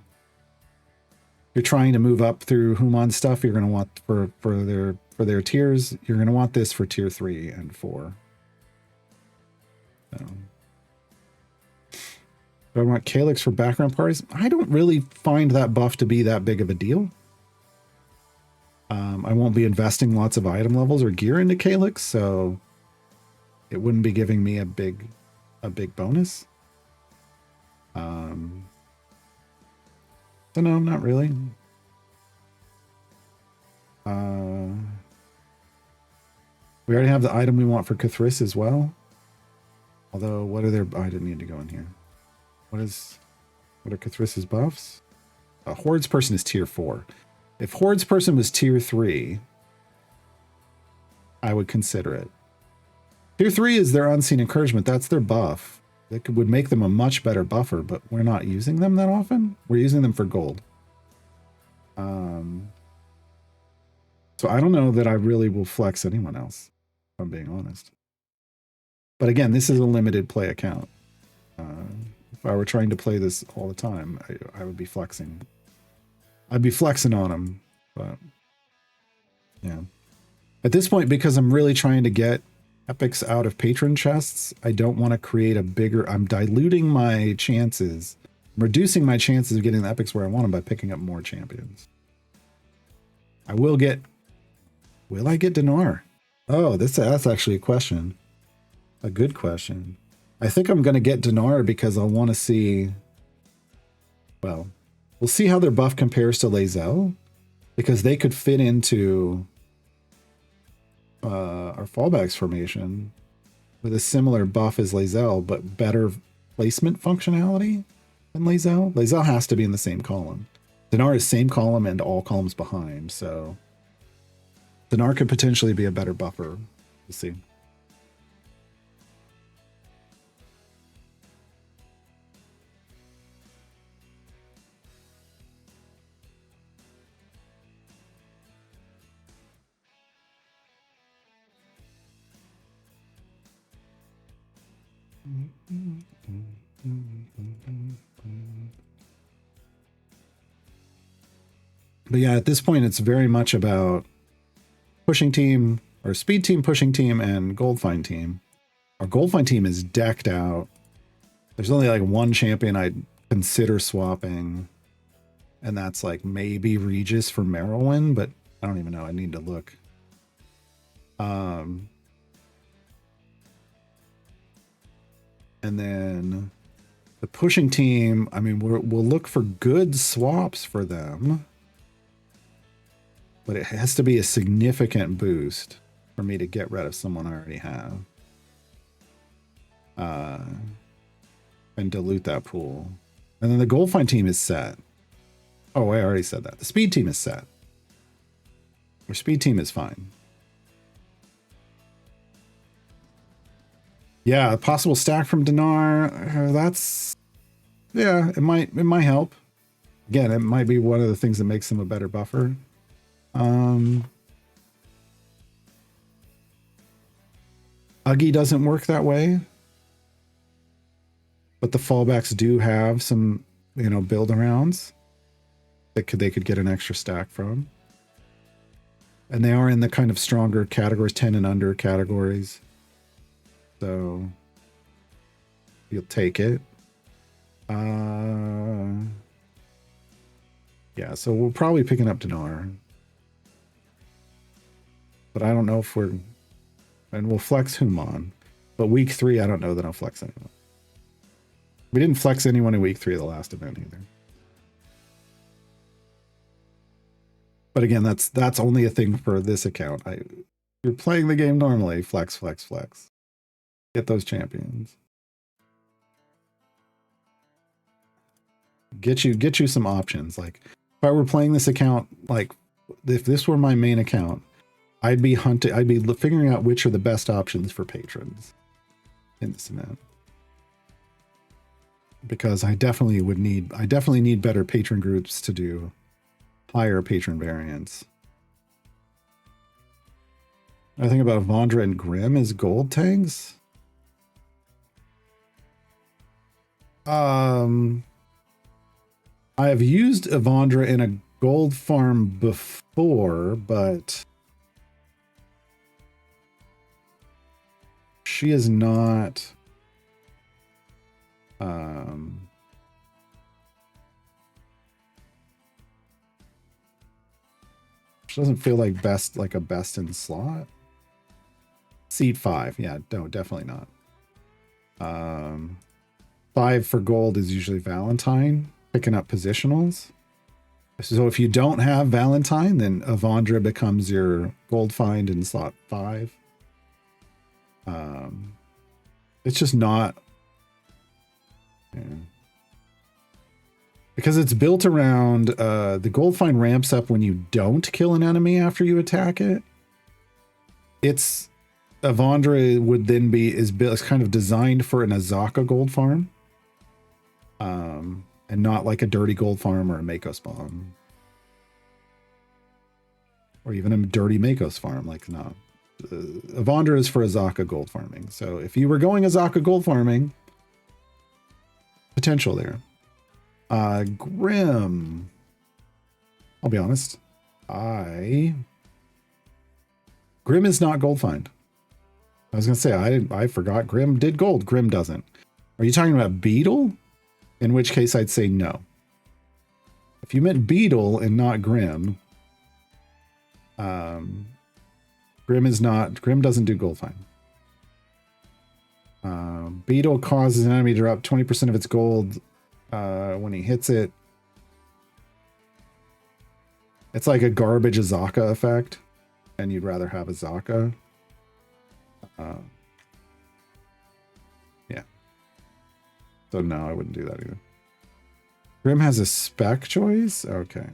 If you're trying to move up through Human stuff, you're going to want for their tiers. You're going to want this for tier 3 and 4. So. Do I want Calyx for background parties? I don't really find that buff to be that big of a deal. I won't be investing lots of item levels or gear into Calyx, so it wouldn't be giving me a big bonus. So no, not really. We already have the item we want for Cathris as well. Although, what are their... Oh, I didn't need to go in here. What are Cathris's buffs? Horde's person is tier 4. If Horde's person was tier 3, I would consider it. Tier 3 is their unseen encouragement. That's their buff. That would make them a much better buffer, but we're not using them that often. We're using them for gold. So I don't know that I really will flex anyone else, if I'm being honest. But again, this is a limited play account. If I were trying to play this all the time, I would be flexing. I'd be flexing on them, but yeah. At this point, because I'm really trying to get epics out of patron chests, I don't want to create a bigger... I'm diluting my chances. I'm reducing my chances of getting the epics where I want them by picking up more champions. I will get... Will I get Dinar? Oh, that's actually a question. A good question. I think I'm going to get Dinar because I want to see... Well, we'll see how their buff compares to Lae'zel, because they could fit into our fallbacks formation with a similar buff as Lae'zel, but better placement functionality than Lae'zel. Lae'zel has to be in the same column. Dinar is same column and all columns behind, so Dinar could potentially be a better buffer. We'll see. But yeah, at this point, it's very much about pushing team, or speed team, pushing team, and gold find team. Our gold find team is decked out. There's only like one champion I'd consider swapping, and that's like maybe Regis for Merylwyn, but I don't even know. I need to look. And then the pushing team, I mean, we'll look for good swaps for them, but it has to be a significant boost for me to get rid of someone I already have. And dilute that pool. And then the gold find team is set. Oh, I already said that. The speed team is set. Our speed team is fine. Yeah, a possible stack from Dinar. That's... Yeah, it might help. Again, it might be one of the things that makes him a better buffer. Uggy doesn't work that way. But the fallbacks do have some, build arounds that they could get an extra stack from. And they are in the kind of stronger categories, 10 and under categories. So you'll take it. Yeah, so we're probably picking up Dinar. But I don't know if we're... And we'll flex Human. But week 3, I don't know that I'll flex anyone. We didn't flex anyone in week 3 of the last event either. But again, that's only a thing for this account. You're playing the game normally. Flex, flex, flex. Get those champions. Get you some options. Like if I were playing this account, like if this were my main account, I'd be figuring out which are the best options for patrons in this event. Because I definitely need better patron groups to do higher patron variants. I think about Vondra and Grim as gold tanks. I have used Evandra in a gold farm before, but she is not Which doesn't feel like a best in slot. Seed 5. Yeah, no, definitely not. 5 for gold is usually Valentine, picking up positionals. So if you don't have Valentine, then Avandra becomes your gold find in slot 5. It's just not... Yeah. Because it's built around... the gold find ramps up when you don't kill an enemy after you attack it. It's... Avandra would then be... is kind of designed for an Azaka gold farm. And not like a dirty gold farm or a Makos bomb. Or even a dirty Makos farm. Like, no. Avandra is for Azaka gold farming. So if you were going Azaka gold farming, potential there. Grim. I'll be honest. Grim is not gold find. I was going to say, I forgot Grim did gold. Grim doesn't. Are you talking about Beetle? In which case I'd say no. If you meant Beetle and not Grim, Grim doesn't do gold find. Beetle causes an enemy to drop 20% of its gold when he hits it. It's like a garbage Azaka effect, and you'd rather have Azaka. Yeah. So no, I wouldn't do that either. Grim has a spec choice? Okay.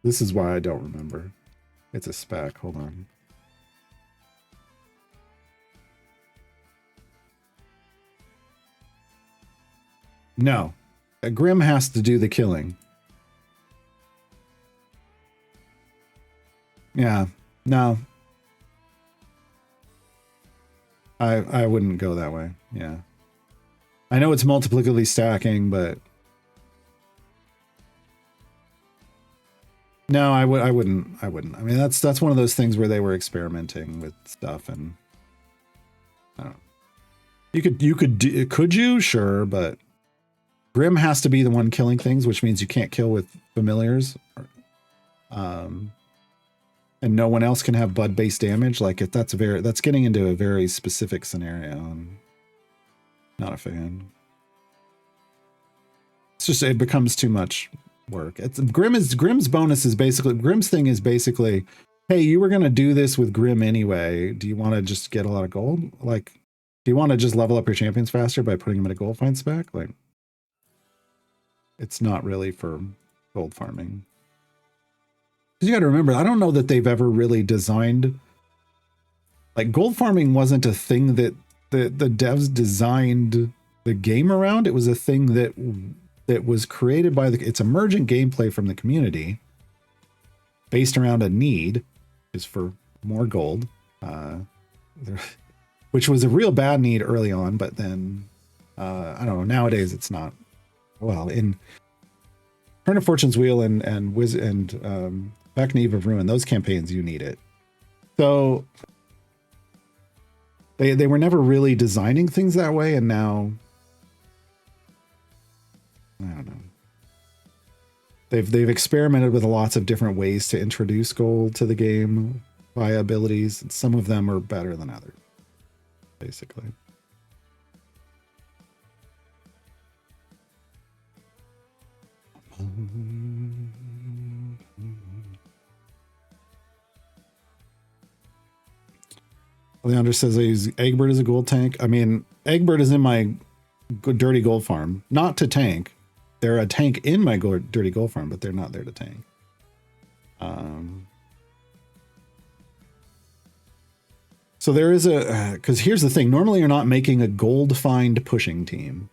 This is why I don't remember. It's a spec. Hold on. No. Grim has to do the killing. Yeah. No. I wouldn't go that way. Yeah. I know it's multiplicatively stacking, but no, I wouldn't. I mean, that's one of those things where they were experimenting with stuff, and I don't know. Could you? Sure, but Grim has to be the one killing things, which means you can't kill with familiars. And no one else can have bud-based damage. Like if that's getting into a very specific scenario. I'm not a fan. It's just it becomes too much work. Grim's bonus is basically Grim's thing is basically, hey, you were gonna do this with Grim anyway. Do you want to just get a lot of gold? Like, do you want to just level up your champions faster by putting them in a gold find spec? Like, it's not really for gold farming. You got to remember, I don't know that they've ever really designed, like, gold farming wasn't a thing that the devs designed the game around. It was a thing that was created by it's emergent gameplay from the community based around a need is for more gold, which was a real bad need early on, but then I don't know, nowadays it's not. Well, in Turn of Fortune's Wheel and Back in Eve of Ruin, those campaigns, you need it. So they were never really designing things that way, and now I don't know. They've experimented with lots of different ways to introduce gold to the game via abilities, and some of them are better than others, basically. Leander says I use Egbert as a gold tank. I mean, Egbert is in my dirty gold farm, not to tank. They're a tank in my dirty gold farm, but they're not there to tank. So there is because here's the thing. Normally you're not making a gold find pushing team.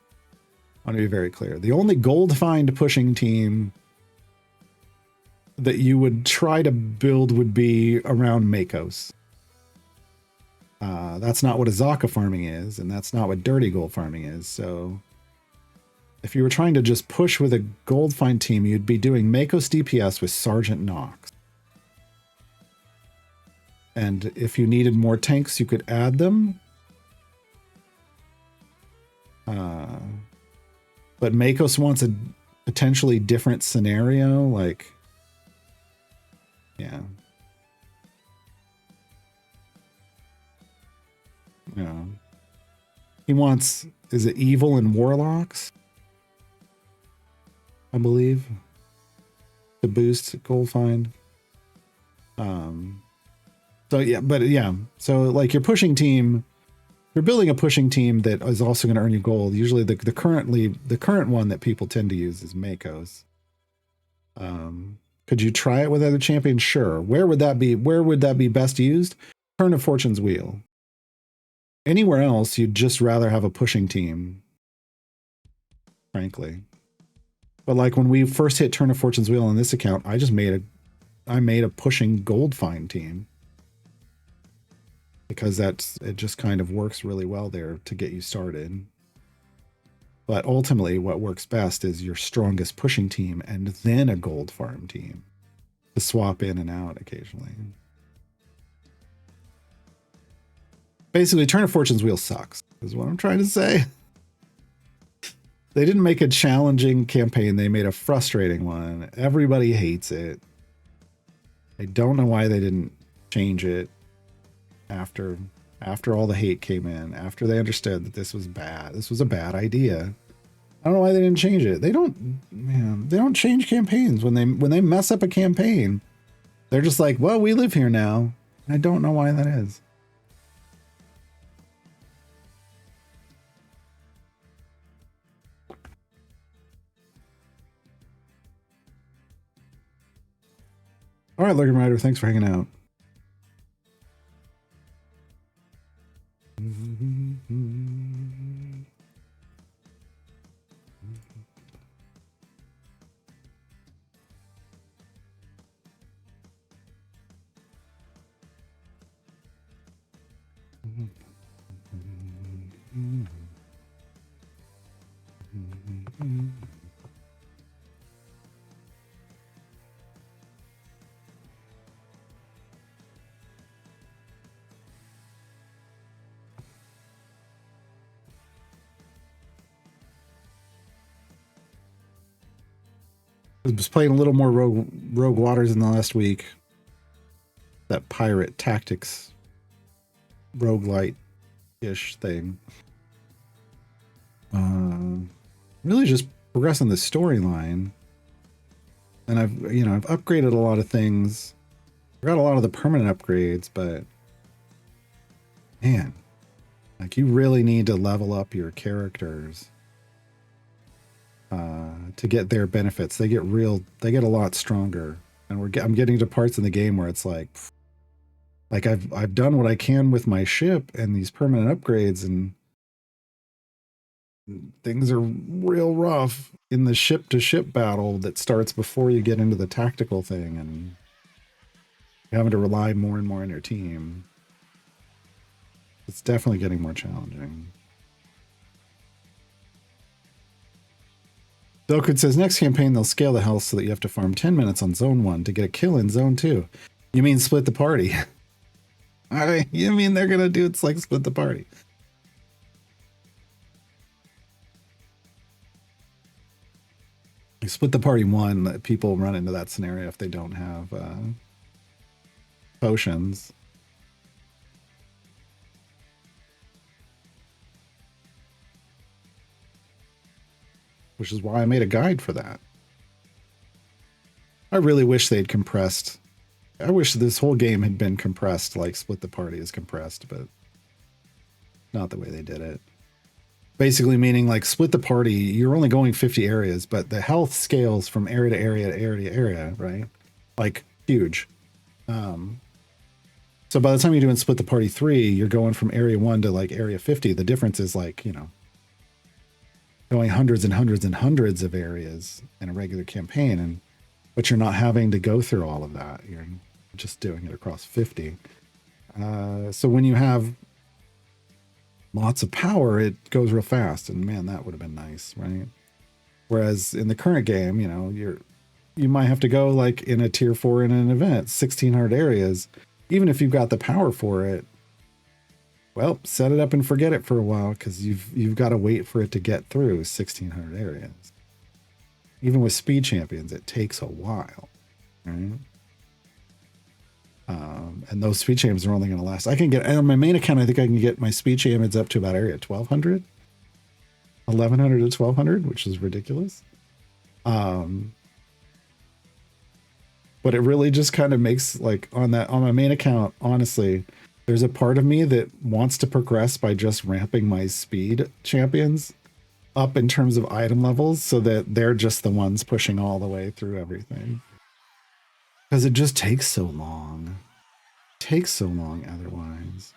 I want to be very clear. The only gold find pushing team that you would try to build would be around Makos. That's not what Azaka farming is, and that's not what dirty gold farming is. So if you were trying to just push with a gold find team, you'd be doing Makos DPS with Sergeant Nox. And if you needed more tanks, you could add them. but Makos wants a potentially different scenario. Like, yeah. Yeah. He wants, is it evil and warlocks? I believe. To boost gold find. So yeah, but yeah. So like your pushing team, you're building a pushing team that is also going to earn you gold. Usually the current one that people tend to use is Makos. Could you try it with other champions? Sure. Where would that be best used? Turn of Fortune's Wheel. Anywhere else, you'd just rather have a pushing team, frankly. But like when we first hit Turn of Fortune's Wheel on this account, I made a pushing gold find team. Because it just kind of works really well there to get you started. But ultimately, what works best is your strongest pushing team and then a gold farm team to swap in and out occasionally. Basically, Turn of Fortune's Wheel sucks, is what I'm trying to say. They didn't make a challenging campaign. They made a frustrating one. Everybody hates it. I don't know why they didn't change it. After all the hate came in, after they understood that this was bad, this was a bad idea. I don't know why they didn't change it. They don't change campaigns when they mess up a campaign. They're just like, well, we live here now. I don't know why that is. All right, Lurgan Rider, thanks for hanging out. I was playing a little more Rogue Waters in the last week. That pirate tactics roguelite-ish thing. Really just progressing the storyline. And I've upgraded a lot of things. I got a lot of the permanent upgrades, but man, like you really need to level up your characters. To get their benefits. They get a lot stronger. And I'm getting to parts in the game where it's like I've done what I can with my ship and these permanent upgrades, and things are real rough in the ship to ship battle that starts before you get into the tactical thing, and you're having to rely more and more on your team. It's definitely getting more challenging. Delkud says, next campaign, they'll scale the health so that you have to farm 10 minutes on Zone 1 to get a kill in Zone 2. You mean split the party? All right, you mean they're going to do it's like split the party. You split the party 1, people run into that scenario if they don't have potions. Which is why I made a guide for that. I really wish they'd compressed. I wish this whole game had been compressed like Split the Party is compressed, but not the way they did it. Basically meaning like Split the Party, you're only going 50 areas, but the health scales from area to area to area to area, right? Like huge. So by the time you're doing Split the Party 3, you're going from area 1 to like area 50. The difference is like, going hundreds and hundreds and hundreds of areas in a regular campaign, but you're not having to go through all of that. You're just doing it across 50. So when you have lots of power, it goes real fast, and man, that would have been nice, right? Whereas in the current game, you might have to go like in a tier 4 in an event, 1,600 areas. Even if you've got the power for it, Well, set it up and forget it for a while because you've got to wait for it to get through 1,600 areas. Even with speed champions, it takes a while, right? And those speed champions are only going to last. I can get on my main account. I think I can get my speed champions up to about area 1,200, 1,100 to 1,200, which is ridiculous. But it really just kind of makes like on my main account. Honestly, there's a part of me that wants to progress by just ramping my speed champions up in terms of item levels so that they're just the ones pushing all the way through everything. Because it just takes so long. It takes so long otherwise.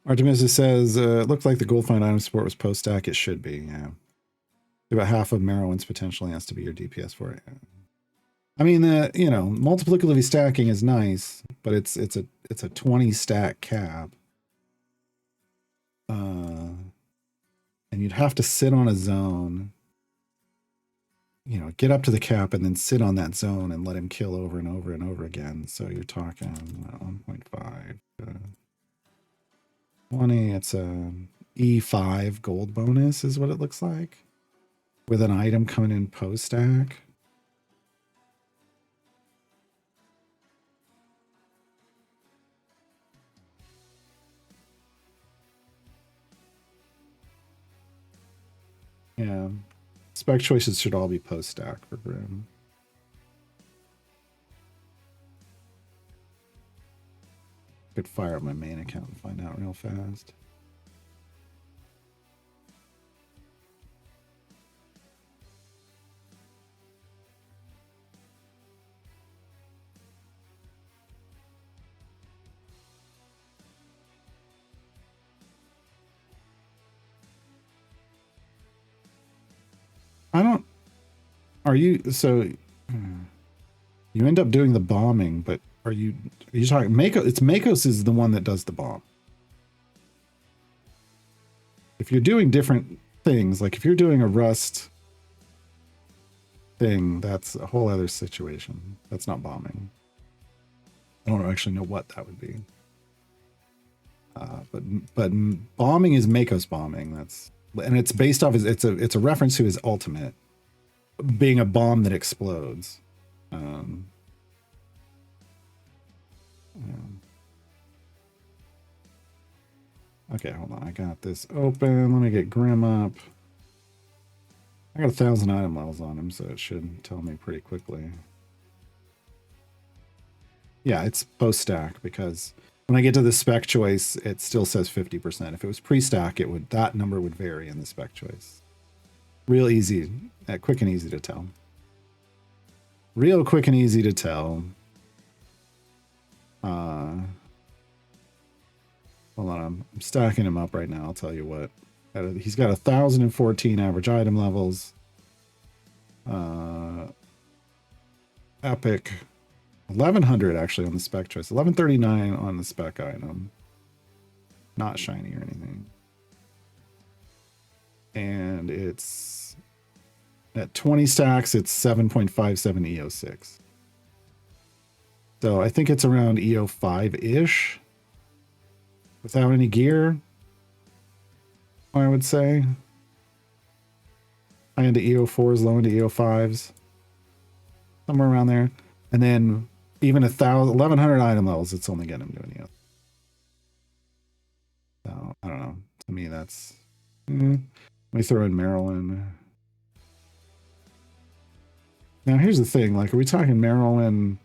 Artemisia says, it looked like the gold find item support was post-stack. It should be, yeah. About half of Merowin's potentially has to be your DPS for it. Yeah. I mean, you know, multiplicative stacking is nice, but it's a 20 stack cap. And you'd have to sit on a zone, you know, get up to the cap and then sit on that zone and let him kill over and over and over again. So you're talking 1.5, 20. It's a E5 gold bonus is what it looks like, with an item coming in post stack. Yeah, spec choices should all be post stack for Grim. Could fire up my main account and find out real fast. Are you, so you end up doing the bombing, but are you talking Mako? It's Makos is the one that does the bomb. If you're doing different things, like if you're doing a rust thing, that's a whole other situation. That's not bombing. I don't actually know what that would be. But bombing is Makos bombing. And it's based off it's a reference to his ultimate being a bomb that explodes. Yeah. Okay, hold on. I got this open. Let me get Grim up. I got 1,000 item levels on him, so it should tell me pretty quickly. Yeah, it's post stack because when I get to the spec choice, it still says 50%. If it was pre-stack, that number would vary in the spec choice. Real easy, quick and easy to tell. Real quick and easy to tell. Hold on, I'm stacking him up right now. I'll tell you what. He's got 1,014 average item levels. Epic. 1,100 actually on the spec choice. 1,139 on the spec item. Not shiny or anything. And it's at 20 stacks, it's 7.57 EO6. So I think it's around EO5-ish without any gear, I would say. High into EO4s, low into EO5s. Somewhere around there. And then even 1,100 item levels, it's only getting him to an EO. So I don't know. To me, that's... Let me throw in Merowin. Now, here's the thing. Like, are we talking Merowin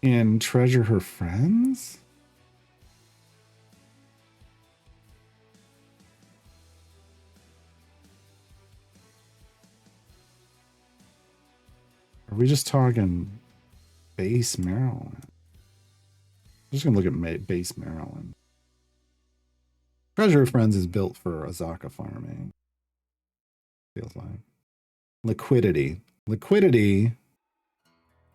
in Treasure Her Friends? Are we just talking base Merowin? I'm just going to look at base Merowin. Treasure of Friends is built for Azaka farming. Feels like. Liquidity. Liquidity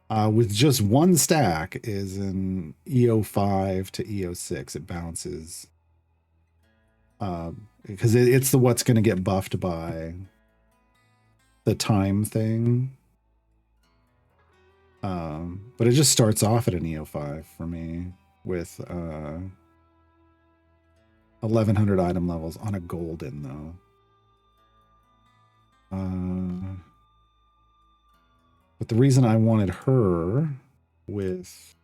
with just one stack is in EO5 to EO6. It bounces. Because it's what's going to get buffed by the time thing. But it just starts off at an EO5 for me with 1100 item levels on a golden though. But the reason I wanted her with,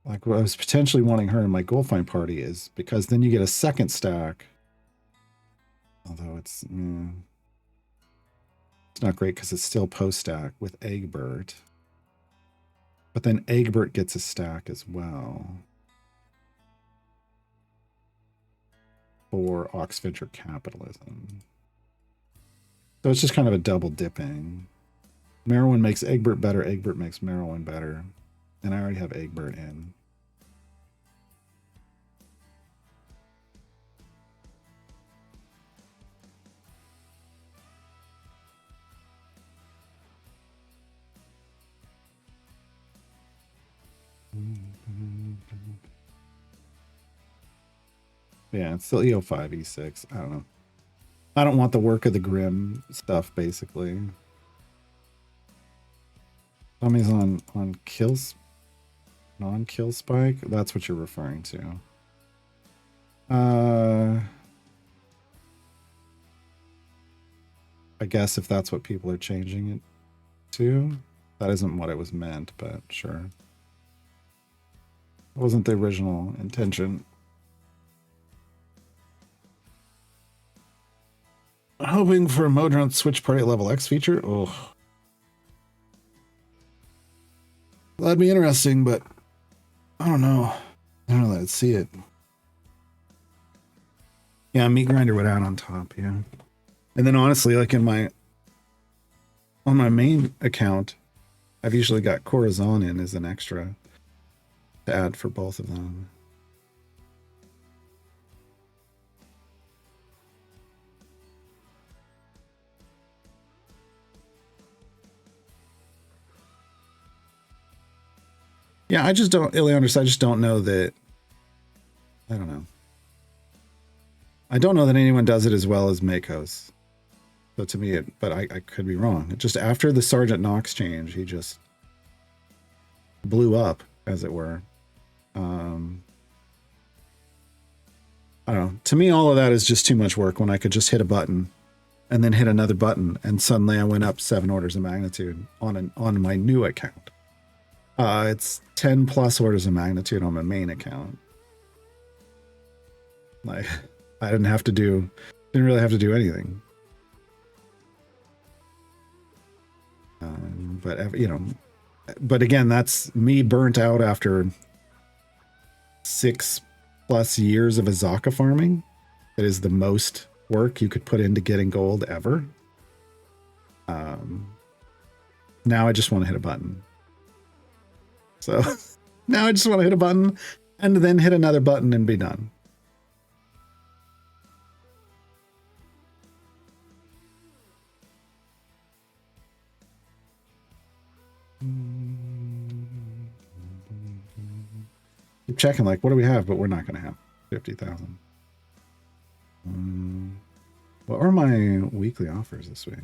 like, I was potentially wanting her in my gold find party is because then you get a second stack. Although it's not great because it's still post stack with Egbert. But then Egbert gets a stack as well for Oxventure Capitalism. So it's just kind of a double dipping. Merowyn makes Egbert better, Egbert makes Merowyn better. And I already have Egbert in. Yeah, it's still EO5, E6. I don't know. I don't want the work of the Grim stuff, basically. Tommy's on kills, non-kill spike. That's what you're referring to. I guess if that's what people are changing it to, that isn't what it was meant, but sure. It wasn't the original intention. Hoping for a Modron Switch Party at level X feature? Oh. That'd be interesting, but I don't know. I don't know that I'd see it. Yeah, Meat Grinder would add on top, yeah. And then honestly, like on my main account, I've usually got Corazon in as an extra to add for both of them. Yeah, I just don't, Iliandris, I just don't know that, I don't know. I don't know that anyone does it as well as Makos. So to me, but I could be wrong. Just after the Sergeant Knox change, he just blew up, as it were. I don't know. To me, all of that is just too much work when I could just hit a button and then hit another button, and suddenly I went up 7 orders of magnitude on my new account. It's 10 plus orders of magnitude on my main account. Like, I didn't really have to do anything. But you know, but again, that's me burnt out after 6+ years of Azaka farming. That is the most work you could put into getting gold ever. Now I just want to hit a button. So now I just want to hit a button and then hit another button and be done. Keep checking, like, what do we have? But we're not going to have 50,000. What are my weekly offers this week?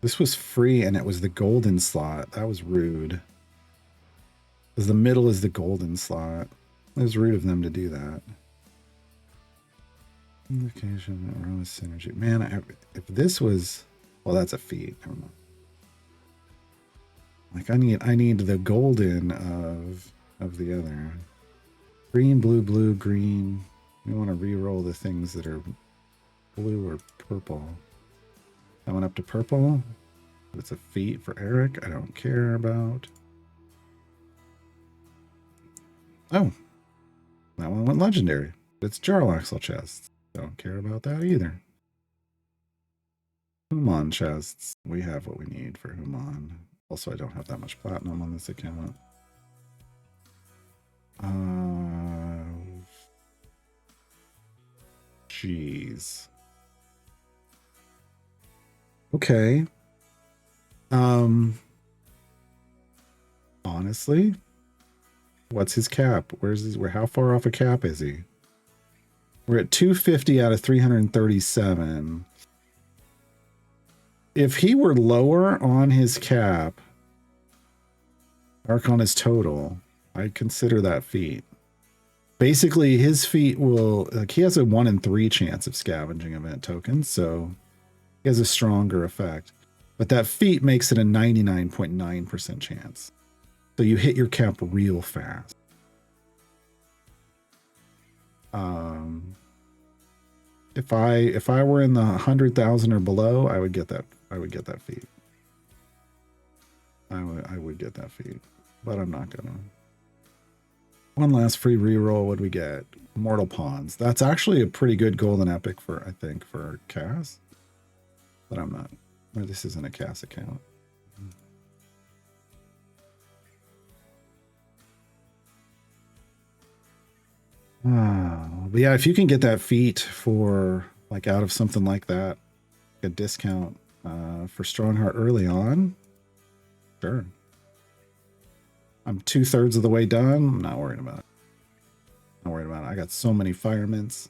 This was free and it was the golden slot. That was rude. Because the middle is the golden slot. It was rude of them to do that. Location, Aroma Synergy. Man, if this was... Well, that's a feat. I don't know. Like, I need the golden of the other. Green, blue, blue, green. We want to re-roll the things that are blue or purple. That went up to purple. It's a feat for Eric. I don't care about. Oh. That one went legendary. It's Jarlaxle chests. Don't care about that either. Human chests. We have what we need for Human. Also, I don't have that much platinum on this account. Jeez. Okay. Honestly, What's his cap? How far off a cap is he? We're at 250 out of 337. If he were lower on his cap, on his total, I'd consider that feat. Basically, his feat will, like, he has a 1 in 3 chance of scavenging event tokens, so he has a stronger effect. But that feat makes it a 99.9% chance. So you hit your cap real fast. If I were in the 100,000 or below, I would get that feat. I would get that feat, but I'm not gonna. One last free reroll. What do we get? Mortal Pawns. That's actually a pretty good golden epic for, I think, for Cass. But I'm not. Or this isn't a Cass account. But yeah, if you can get that feat for, like, out of something like that, a discount for Strongheart early on, sure. I'm 2/3 of the way done. I'm not worried about it. Not worried about it. I got so many firemints.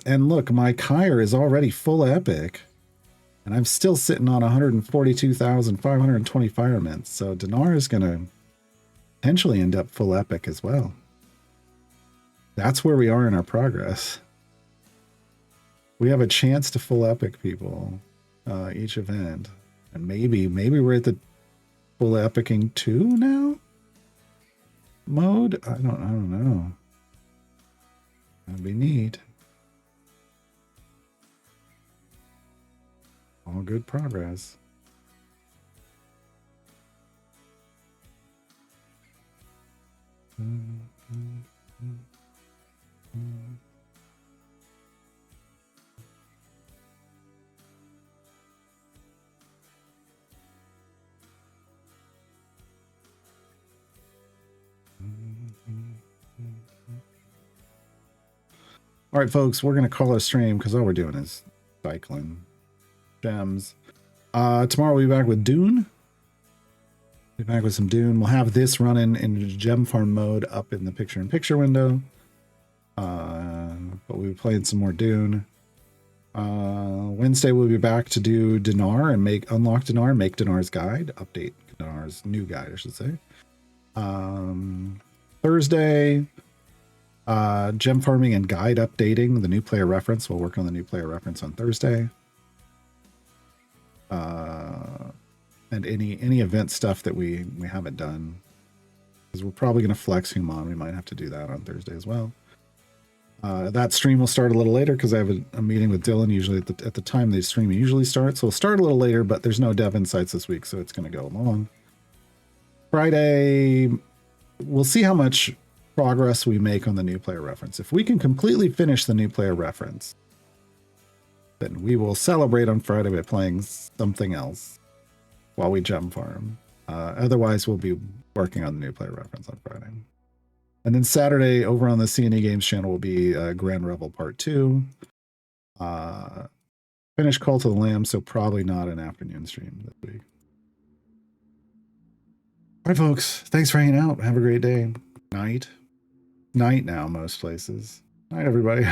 And look, my Kyre is already full epic. And I'm still sitting on 142,520 firemints. So Dinar is going to potentially end up full epic as well. That's where we are in our progress. We have a chance to full epic people each event. And maybe we're at the full epicing 2 now mode. I don't know. That'd be neat. All good progress. All right, folks, we're going to call it a stream because all we're doing is cycling gems. Tomorrow we'll be back with Dune. Be back with some Dune. We'll have this running in gem farm mode up in the picture-in-picture window. But we'll be playing some more Dune. Wednesday we'll be back to do Dinar and unlock Dinar, make Dinar's guide, update Dinar's new guide, I should say. Thursday, gem farming and guide updating, the new player reference. We'll work on the new player reference on Thursday. And any event stuff that we haven't done, because we're probably going to flex Human. We might have to do that on Thursday as well. That stream will start a little later because I have a meeting with Dylan usually at the time the stream usually starts. So we'll start a little later, but there's no dev insights this week, so it's going to go long. Friday, we'll see how much progress we make on the new player reference. If we can completely finish the new player reference, then we will celebrate on Friday by playing something else while we gem farm. Otherwise, we'll be working on the new player reference on Friday. And then Saturday, over on the C&E Games channel, will be Grand Revel Part 2. Finish Call to the Lamb, so probably not an afternoon stream this week. All right, folks. Thanks for hanging out. Have a great day. Night now, most places. Night, everybody.